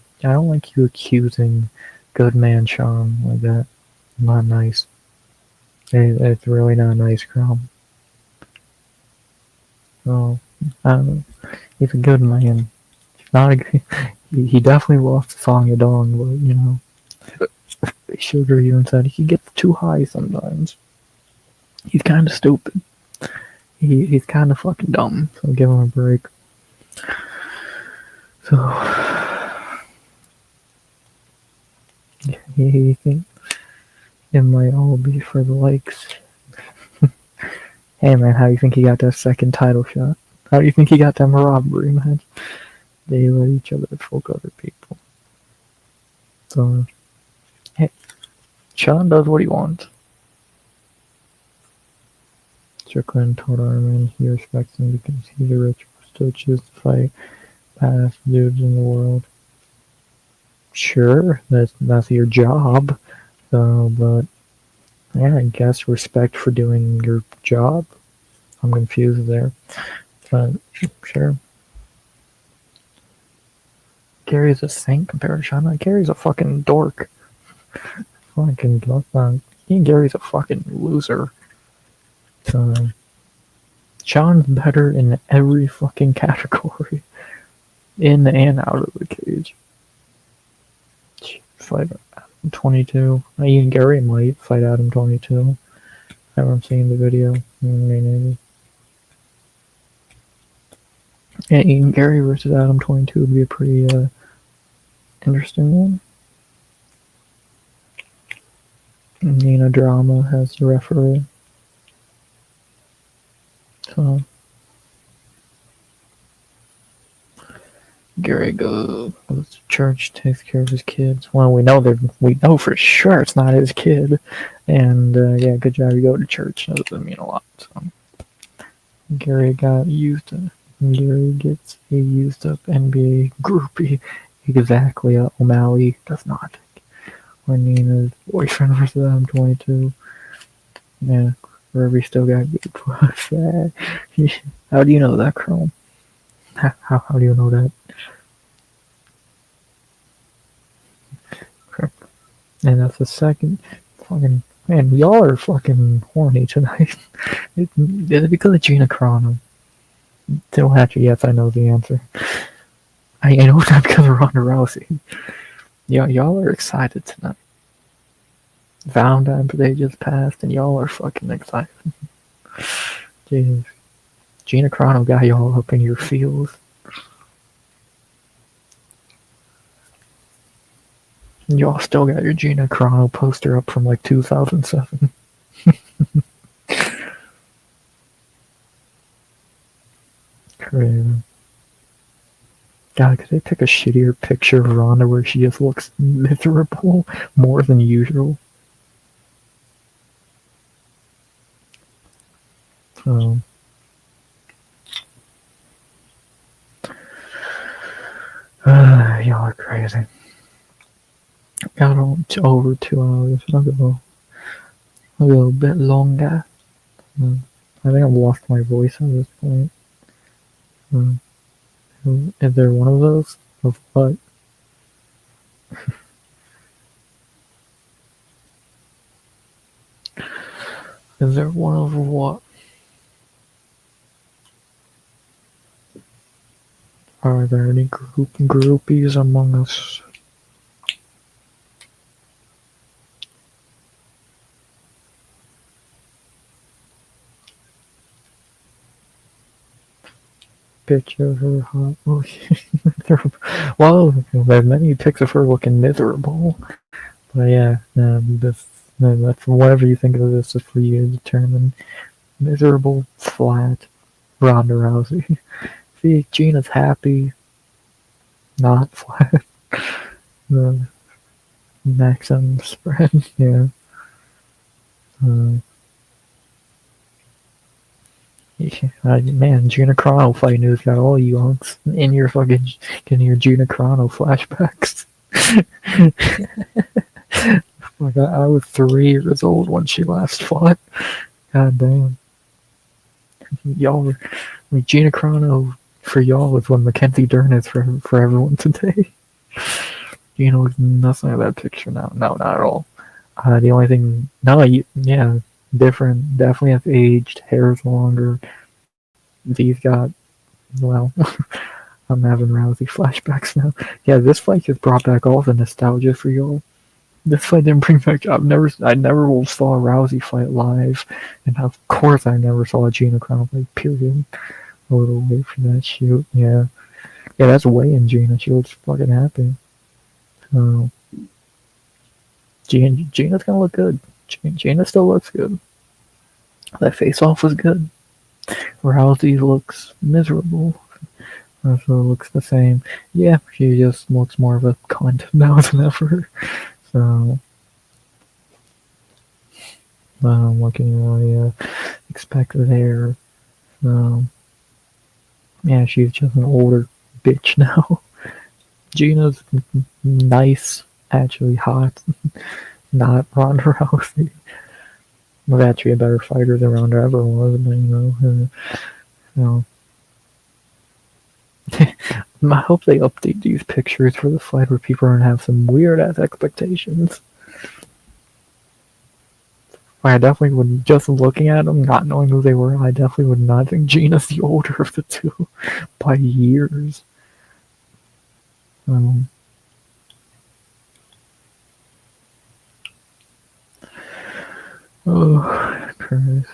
accusing good man Sean like that. Not nice. It's really not nice, Crom. So, I don't know. He's a good man. Not a, he definitely lost the song of Dong, but Sugar even said he gets too high sometimes. He's kind of stupid. He's kind of fucking dumb, so give him a break. So, he think it might all be for the likes. Hey man, how do you think he got that second title shot? How do you think he got that robbery match? They let each other fuck other people. So, hey, Sean does what he wants. Strickland told Armin he respects him because he's a rich who still chooses to fight past dudes in the world. Sure, that's your job. So, but yeah, I guess respect for doing your job. I'm confused there, but sure. Gary's a saint compared to Shauna. Gary's a fucking dork. Fucking Gary's a fucking loser. Sean's better in every fucking category, in and out of the cage. Fight Adam 22. Even Gary might fight Adam 22. I haven't seen the video. Maybe. Yeah, Ian Gary versus Adam 22 would be a pretty interesting one. Nina Drama has the referee. So Gary goes to church, takes care of his kids. Well, we know for sure it's not his kid. And yeah, good job. You go to church. That doesn't mean a lot. So Gary gets a used up NBA groupie. Exactly. O'Malley does not. Or Nina's boyfriend versus Adam 22. Yeah, Ruby still got good puss. How do you know that, Chrome? How do you know that? And that's the second fucking man. Y'all are fucking horny tonight. Is it because of Gina Carano? Don't actually. Yes, I know the answer. I know it's not because of Ronda Rousey. Y'all are excited tonight. Valentine's Day just passed, and y'all are fucking excited. Jesus. Gina Carano got y'all up in your feels. Y'all still got your Gina Carano poster up from like 2007. Crazy. God, could they pick a shittier picture of Ronda where she just looks miserable more than usual? Y'all are crazy. Got on to over 2 hours. I'll go a little bit longer. I think I've lost my voice at this point. Is there one of those? Of what? Is there one of what? Are there any groupies among us? Picture of her hot. Well, there's many pics of her looking miserable. But yeah, that's whatever you think of this is for you to determine. Miserable, flat, Ronda Rousey. See, Gina's happy, not flat. The next on the spread, yeah. Man, Gina Carano fight news got all you hunks in your fucking getting your Gina Carano flashbacks. Like I was 3 years old when she last fought. God damn. Y'all were, Gina Carano for y'all is what Mackenzie Dern is for everyone today. Gina looks nothing like that picture now. No, not at all. The only thing, yeah, different. Definitely have aged. Hair's longer. These got, well, I'm having Rousey flashbacks now. Yeah, this fight just brought back all the nostalgia for y'all. This fight didn't bring back. I never saw a Rousey fight live, and of course I never saw a Gina Carano fight. Period. A little late for that shoot. Yeah, that's weighing Gina. She looks fucking happy. Gina's gonna look good. Gina still looks good. That face-off was good. Rousey looks miserable. Also looks the same. Yeah, she just looks more of a cunt now than ever. So, what can you really expect there. So, yeah, she's just an older bitch now. Gina's nice, actually hot, not Ronda Rousey. Was actually a better fighter than Ronda ever was, but, you know, I hope they update these pictures for the fight where people are gonna have some weird ass expectations. I definitely would, just looking at them, not knowing who they were, I definitely would not think Gina's the older of the two by years. Um, oh, Christ.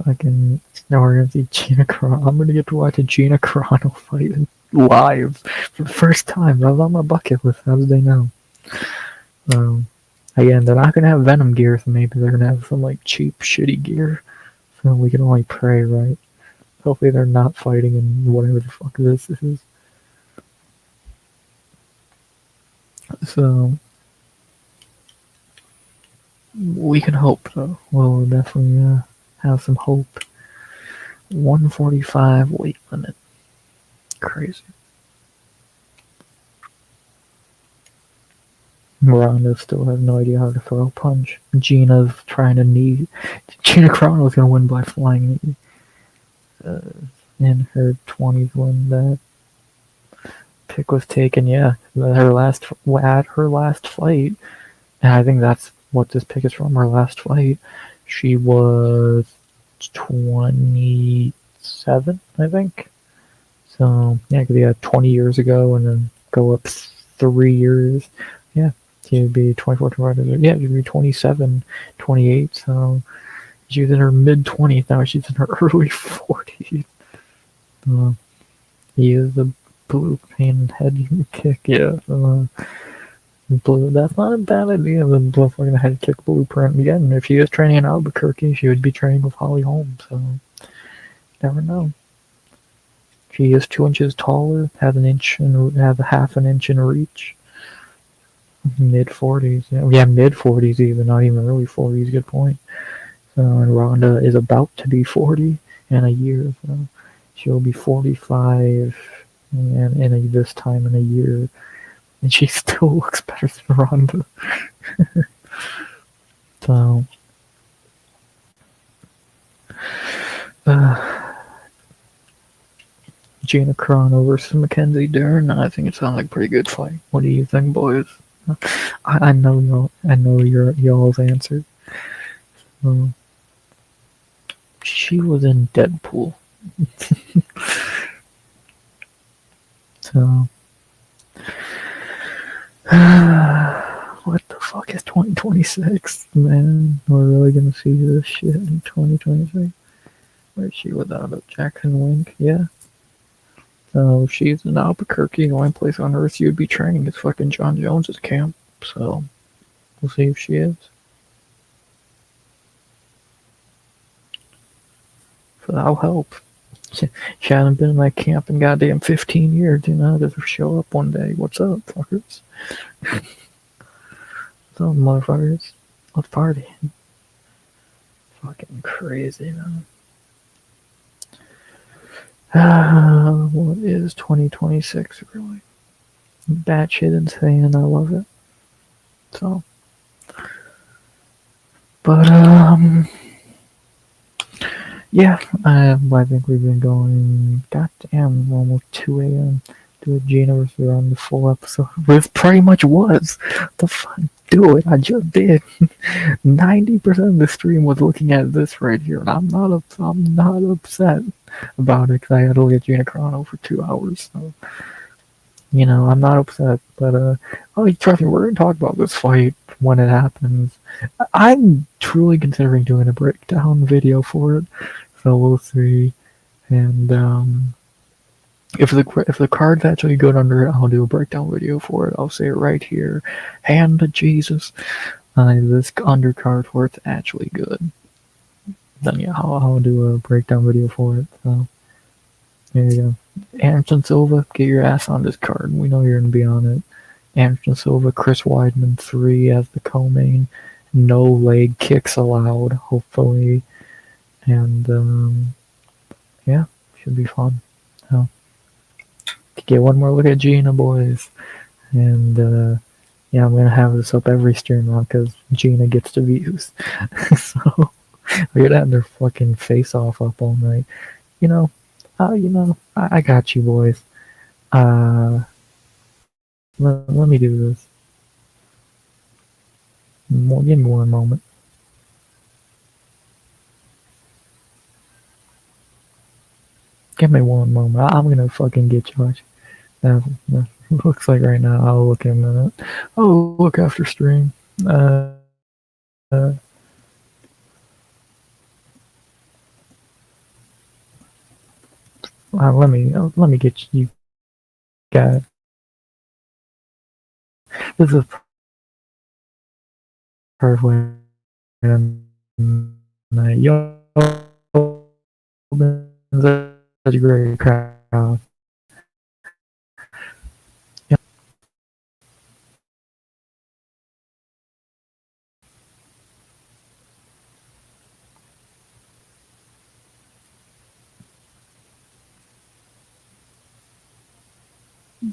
Fucking, now we're gonna see Gina Carano. I'm gonna get to watch a Gina Carano fight live for the first time. That was on my bucket list. How did they know? Again, they're not gonna have Venom gear, so maybe they're gonna have some like cheap, shitty gear. So we can only pray, right? Hopefully they're not fighting in whatever the fuck this is. So we can hope, though. We'll definitely have some hope. 145 weight limit. Crazy. Ronda still has no idea how to throw a punch. Gina's trying to knee. Gina Carano's gonna win by flying knee. In her 20s when that pick was taken, yeah. At her last fight, and I think that's what this pick is from, her last fight, she was 27, I think. So, yeah, because you had 20 years ago and then go up 3 years. Yeah, she'd be 24, 25, yeah, she'd be 27, 28. So, she was in her mid-20s, now she's in her early 40s. He is the blue pain head kick, yeah. Blue, that's not a bad idea, the blue fucking head kick blueprint. Again, if she is training in Albuquerque, she would be training with Holly Holm, so never know. She is 2 inches taller, has a half an inch in reach. Mid-40s, yeah, mid-40s even, not even early 40s, good point. And Ronda is about to be 40 in a year, so she'll be 45 and this time in a year. And she still looks better than Ronda. So, Gina Carano versus Mackenzie Dern. I think it sounds like a pretty good fight. What do you think, boys? I know y'all's answer. She was in Deadpool. So, what the fuck is 2026, man? We're really gonna see this shit in 2026. Where's she without a Jackson Wink? Yeah. So she's in Albuquerque. The only place on earth you'd be training is fucking John Jones's camp. So we'll see if she is. So that'll help. She hasn't been in that camp in goddamn 15 years, you know, just show up one day. What's up, fuckers? What's up, motherfuckers? Let's party. Fucking crazy, man. What is 2026 really? Batshit insane, and I love it. So, but yeah, I think we've been going goddamn almost 2 a.m. Do a Gina versus on the full episode. This pretty much was the fun. Do it. I just did. 90% of the stream was looking at this right here, and I'm not upset about it because I had to look at Gina Carano for 2 hours. So, you know, I'm not upset. But trust me, we're gonna talk about this fight when it happens. I'm truly considering doing a breakdown video for it, so we'll see. And if the card's actually good under it, I'll do a breakdown video for it. I'll say it right here. Hand to Jesus. This undercard for it's actually good. Then yeah, I'll do a breakdown video for it. So there you go. Anderson Silva, get your ass on this card. We know you're gonna be on it. Anderson Silva, Chris Weidman 3 as the co-main, No leg kicks allowed, hopefully. And yeah, should be fun. So, get one more look at Gina, boys. And yeah, I'm gonna have this up every stream now because Gina gets the views. So we're gonna have their fucking face off up all night. You know, I got you, boys. Let me do this. Give me one moment. Give me one moment. I'm gonna fucking get Josh. That looks like right now. I'll look in a minute. I'll look after stream. Let me get you guys. This is perfect. Y'all been such a great crowd. Yeah,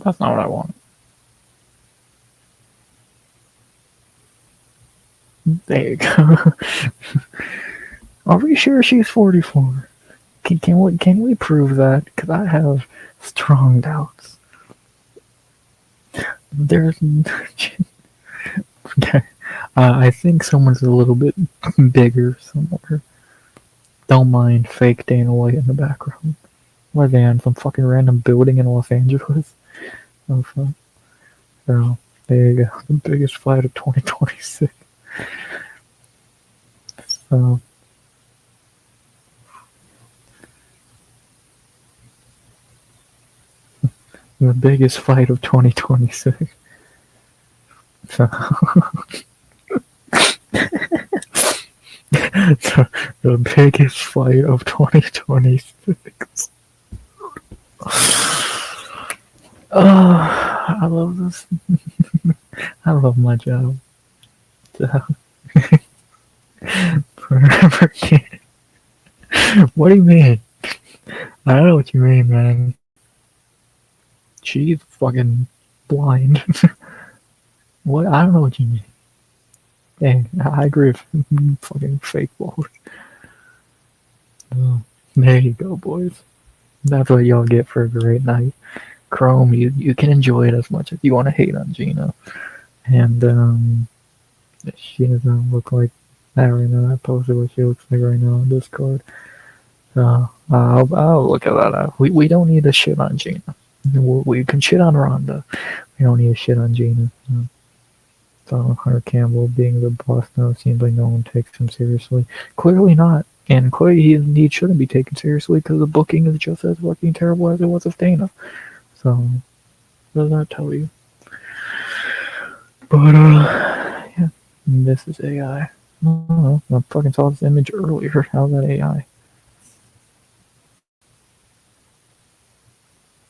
that's not what I want. There you go. Are we sure she's 44? Can we prove that? Because I have strong doubts. There's. I think someone's a little bit bigger somewhere. Don't mind fake Dana White in the background. What are they on? Some fucking random building in Los Angeles? Oh, fuck. So, there you go. The biggest fight of 2026. So, the biggest fight of 2026. So, the biggest fight of 2026. Oh, I love this. I love my job. So, forever kid. What do you mean? I don't know what you mean, man. She's fucking blind. What? I don't know what you mean. Dang, I agree with fucking fake balls. Oh, there you go, boys. That's what y'all get for a great night. Chrome, you can enjoy it as much as you want to hate on Gina. And she doesn't look like that right now. I posted what she looks like right now on Discord. So I'll look at that up. We don't need to shit on Gina. We can shit on Ronda. We don't need to shit on Gina. So Hunter Campbell being the boss now seems like no one takes him seriously. Clearly not. And clearly he shouldn't be taken seriously because the booking is just as fucking terrible as it was with Dana. So, what does that tell you? But, yeah. This is AI. I don't know. I fucking saw this image earlier. How's that AI?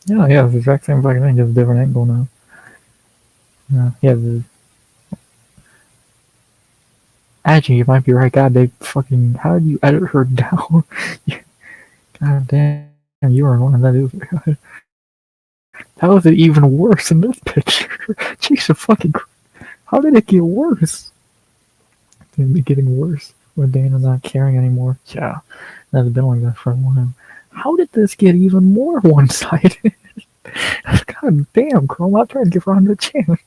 Yeah, it's the exact same fucking thing, just a different angle now. Yeah. Actually, you might be right. God, they fucking. How did you edit her down? God damn, you were one. That is good. How is it even worse in this picture? Jesus fucking. How did it get worse? It'd be getting worse with Dana not caring anymore. Yeah, that's been like that for a while. How did this get even more one-sided? God damn, Chrome, I'm trying to give Ronda a chance.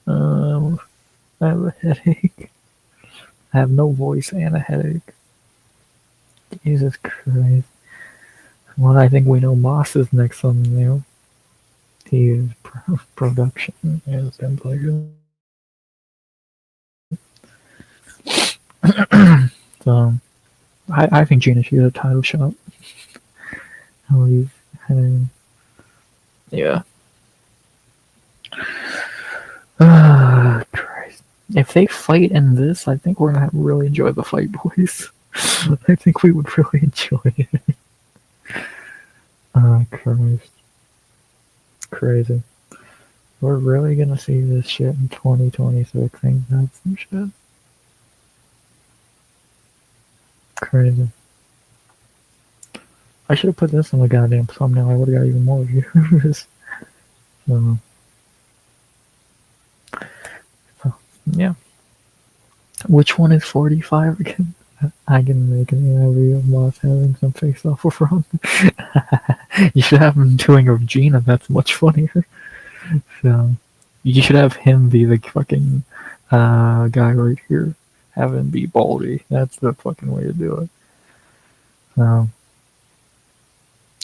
I have a headache. I have no voice and a headache. Jesus Christ. Well, I think we know Moss is next thumbnail. He is production. Yes, and pleasure. So, I think Gina should get a title shot. I'll leave. Yeah. Christ. If they fight in this, I think we're gonna really enjoy the fight, boys. I think we would really enjoy it. Christ. Crazy. We're really gonna see this shit in 2026. Ain't that some shit? Crazy. I should have put this on the goddamn thumbnail. I would have got even more views. So, yeah. Which one is 45 again? I can make an interview of Moss having some face off with Ron. You should have him doing Regina. That's much funnier. So, you should have him be the fucking guy right here. Have him be Baldy. That's the fucking way to do it. So,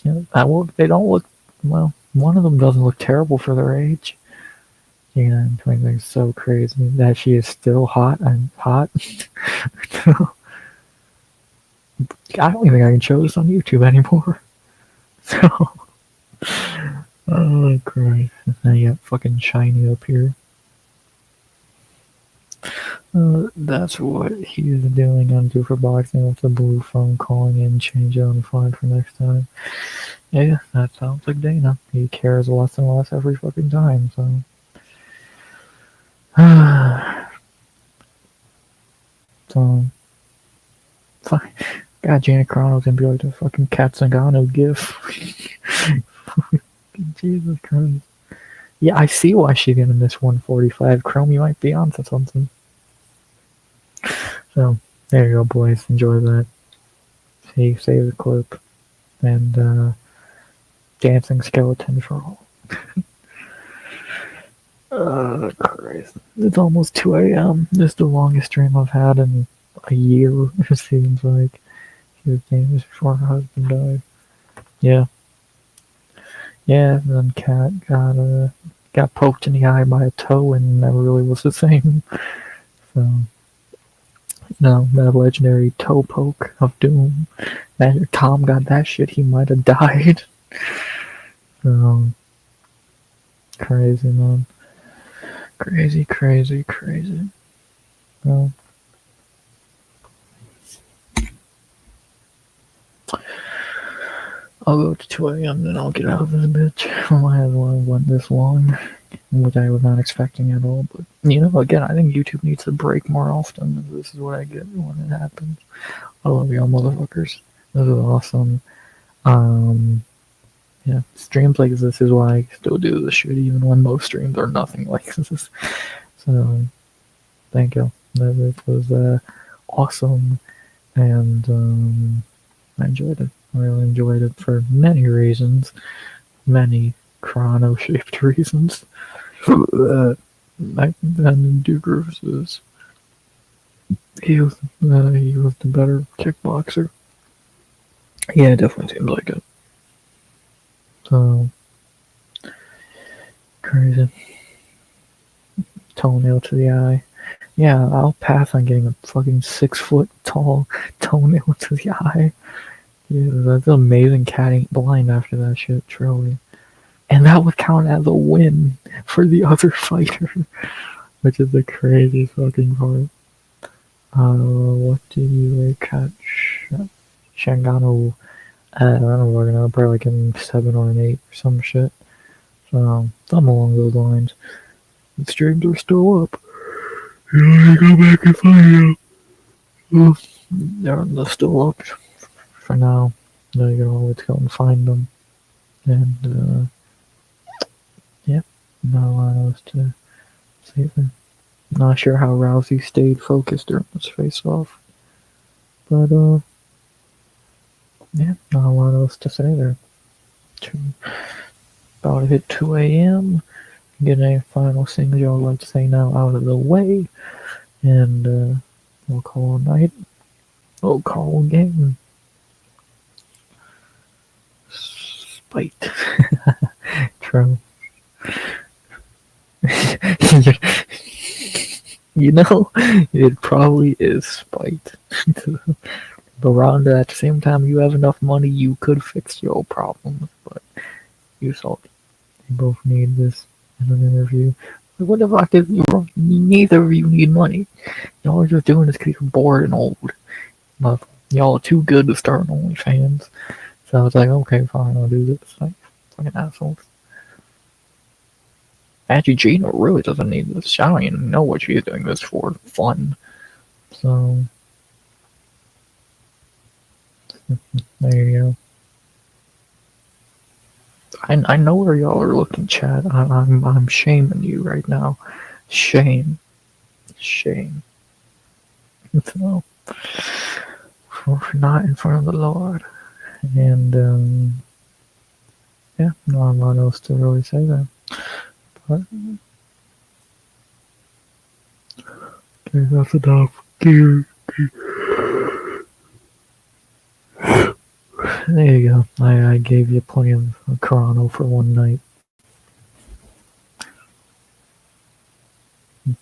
yeah, they don't look, well, one of them doesn't look terrible for their age. Yeah, 20 is so crazy that she is still hot and hot. I don't even think I can show this on YouTube anymore. So, oh Christ, I got fucking shiny up here. That's what he is doing on Do for Boxing with the blue phone, calling in, change it on the phone for next time. Yeah, that sounds like Dana. He cares less and less every fucking time, so. So, fine. God, Janet Carano's gonna be like the fucking Katsungano gif. Jesus Christ. Yeah, I see why she's gonna miss 145. Chrome, you might be onto something. So, there you go, boys. Enjoy that. See, save the clip. And, dancing skeleton for all. Christ. It's almost 2 a.m. This is the longest stream I've had in a year, it seems like. She was famous before her husband died. Yeah. Yeah, and then Kat got poked in the eye by a toe and never really was the same. So, no, that legendary toe poke of doom. Imagine if Tom got that shit, he might have died. Crazy, man. Crazy, crazy, crazy. Well, I'll go to 2 a.m. then I'll get out of this bitch. I might have went this long, which I was not expecting at all. But, again, I think YouTube needs to break more often. This is what I get when it happens. I love y'all motherfuckers. This is awesome. Yeah, streams like this is why I still do this shit, even when most streams are nothing like this. So, thank you. It was awesome, and I enjoyed it. I really enjoyed it for many reasons. Many Carano-shaped reasons. And Duke versus he was the better kickboxer. Yeah, it definitely seems like it. So crazy. Toenail to the eye. Yeah, I'll pass on getting a fucking 6-foot tall toenail to the eye. Yeah, that's amazing. Cat ain't blind after that shit, truly. And that would count as a win for the other fighter, which is the crazy fucking part. What did you catch? Shangano, I don't know, we're gonna probably like an 7 or an 8 or some shit. So, something along those lines. The streams are still up. You want to go back and find out? They're still up for now. You can always go and find them. And, yeah, not a lot else to say there. Not sure how Rousey stayed focused during this face-off. But, yeah, not a lot else to say there. About to hit 2 a.m. Get any final things y'all would like to say now out of the way. And, we'll call it a night. We'll call a game. Spite. True. It probably is spite. But Rhonda, at the same time, you have enough money, you could fix your problems, but you salty. You both need this in an interview. Like, what the fuck is wrong? Neither of you need money. Y'all are just doing this because you're bored and old. But y'all are too good to start an OnlyFans. So it's like, okay, fine, I'll do this. Like, fucking assholes. Actually, Gina really doesn't need this. I don't even know what she's doing this for. Fun. So, there you go. I know where y'all are looking, chat. I'm shaming you right now. Shame. Shame. So, for not in front of the Lord. And, yeah, not a lot else to really say there. But, okay, that's enough. There you go. I gave you plenty of Carano for one night.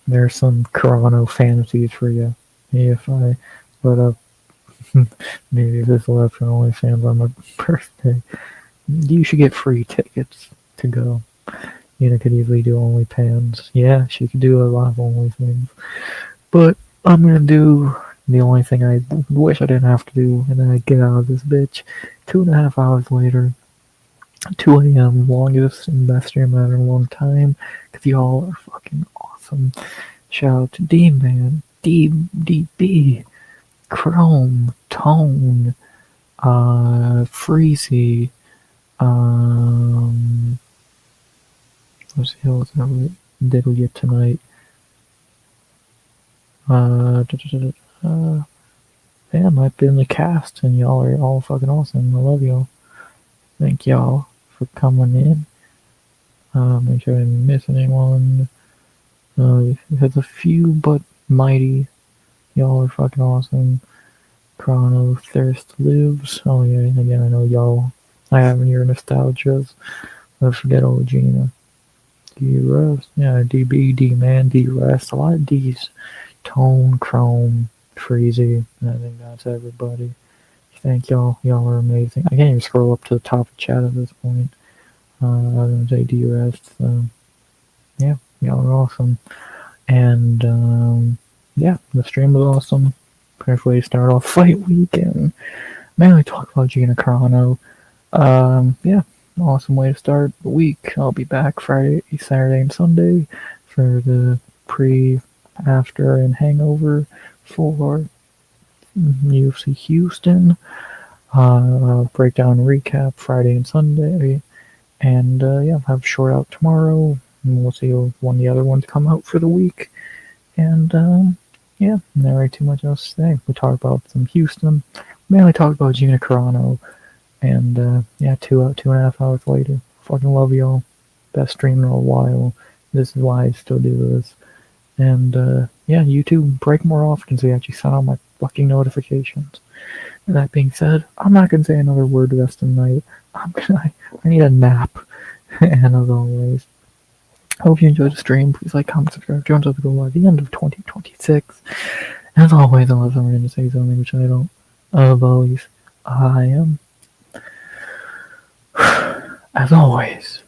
There's some Carano fantasies for you. If I put up maybe this left for OnlyFans on my birthday, you should get free tickets to go. Could easily do OnlyFans. Yeah, she could do a lot of OnlyFans. But I'm gonna do the only thing I wish I didn't have to do, and then I get out of this bitch 2.5 hours later. 2 a.m. longest and best stream I've had in a long time, because y'all are fucking awesome. Shout out to D-Man, DB, Chrome, Tone, Freezy, what the hell is that we did we get tonight? Yeah, I might be in the cast, and y'all are all fucking awesome. I love y'all. Thank y'all for coming in. Make sure I didn't miss anyone. There's a few, but mighty. Y'all are fucking awesome. Chrono Thirst Lives. Oh yeah, again, I know y'all. I have in your nostalgias. Don't forget old Gina. D-Rest. Yeah, DB, D-Man, D-Rest. A lot of D's. Tone, Chrome, Freezy. I think that's everybody. Thank y'all. Y'all are amazing. I can't even scroll up to the top of chat at this point. I was gonna say D-Rest. So, yeah, y'all are awesome. And, yeah, the stream was awesome. Perfect way to start off fight weekend. Mainly talk about Gina Carano. Yeah, awesome way to start the week. I'll be back Friday, Saturday, and Sunday for the pre, after, and hangover for UFC Houston. Breakdown recap Friday and Sunday. And, yeah, have short out tomorrow. And we'll see when the other ones come out for the week. And, yeah, not really too much else to say. We talked about some Houston. Mainly talked about Gina Carano. And, yeah, 2.5 hours later. Fucking love y'all. Best stream in a while. This is why I still do this. And, yeah, YouTube, break more often so you actually send out my fucking notifications. That being said, I'm not gonna say another word the rest of the night. I need a nap. And as always, hope you enjoyed the stream. Please like, comment, subscribe, join us by the end of 2026. As always, unless I'm going to say something which I don't, always, I am. As always,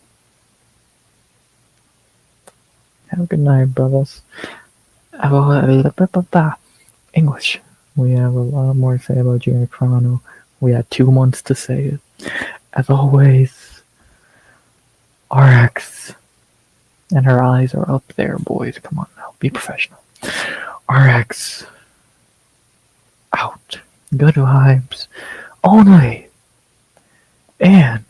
have a good night, brothers. English. We have a lot more to say about Gina Carano. We had 2 months to say it. As always, RX. And her eyes are up there, boys. Come on now, be professional. RX. Out. Good vibes. Only. And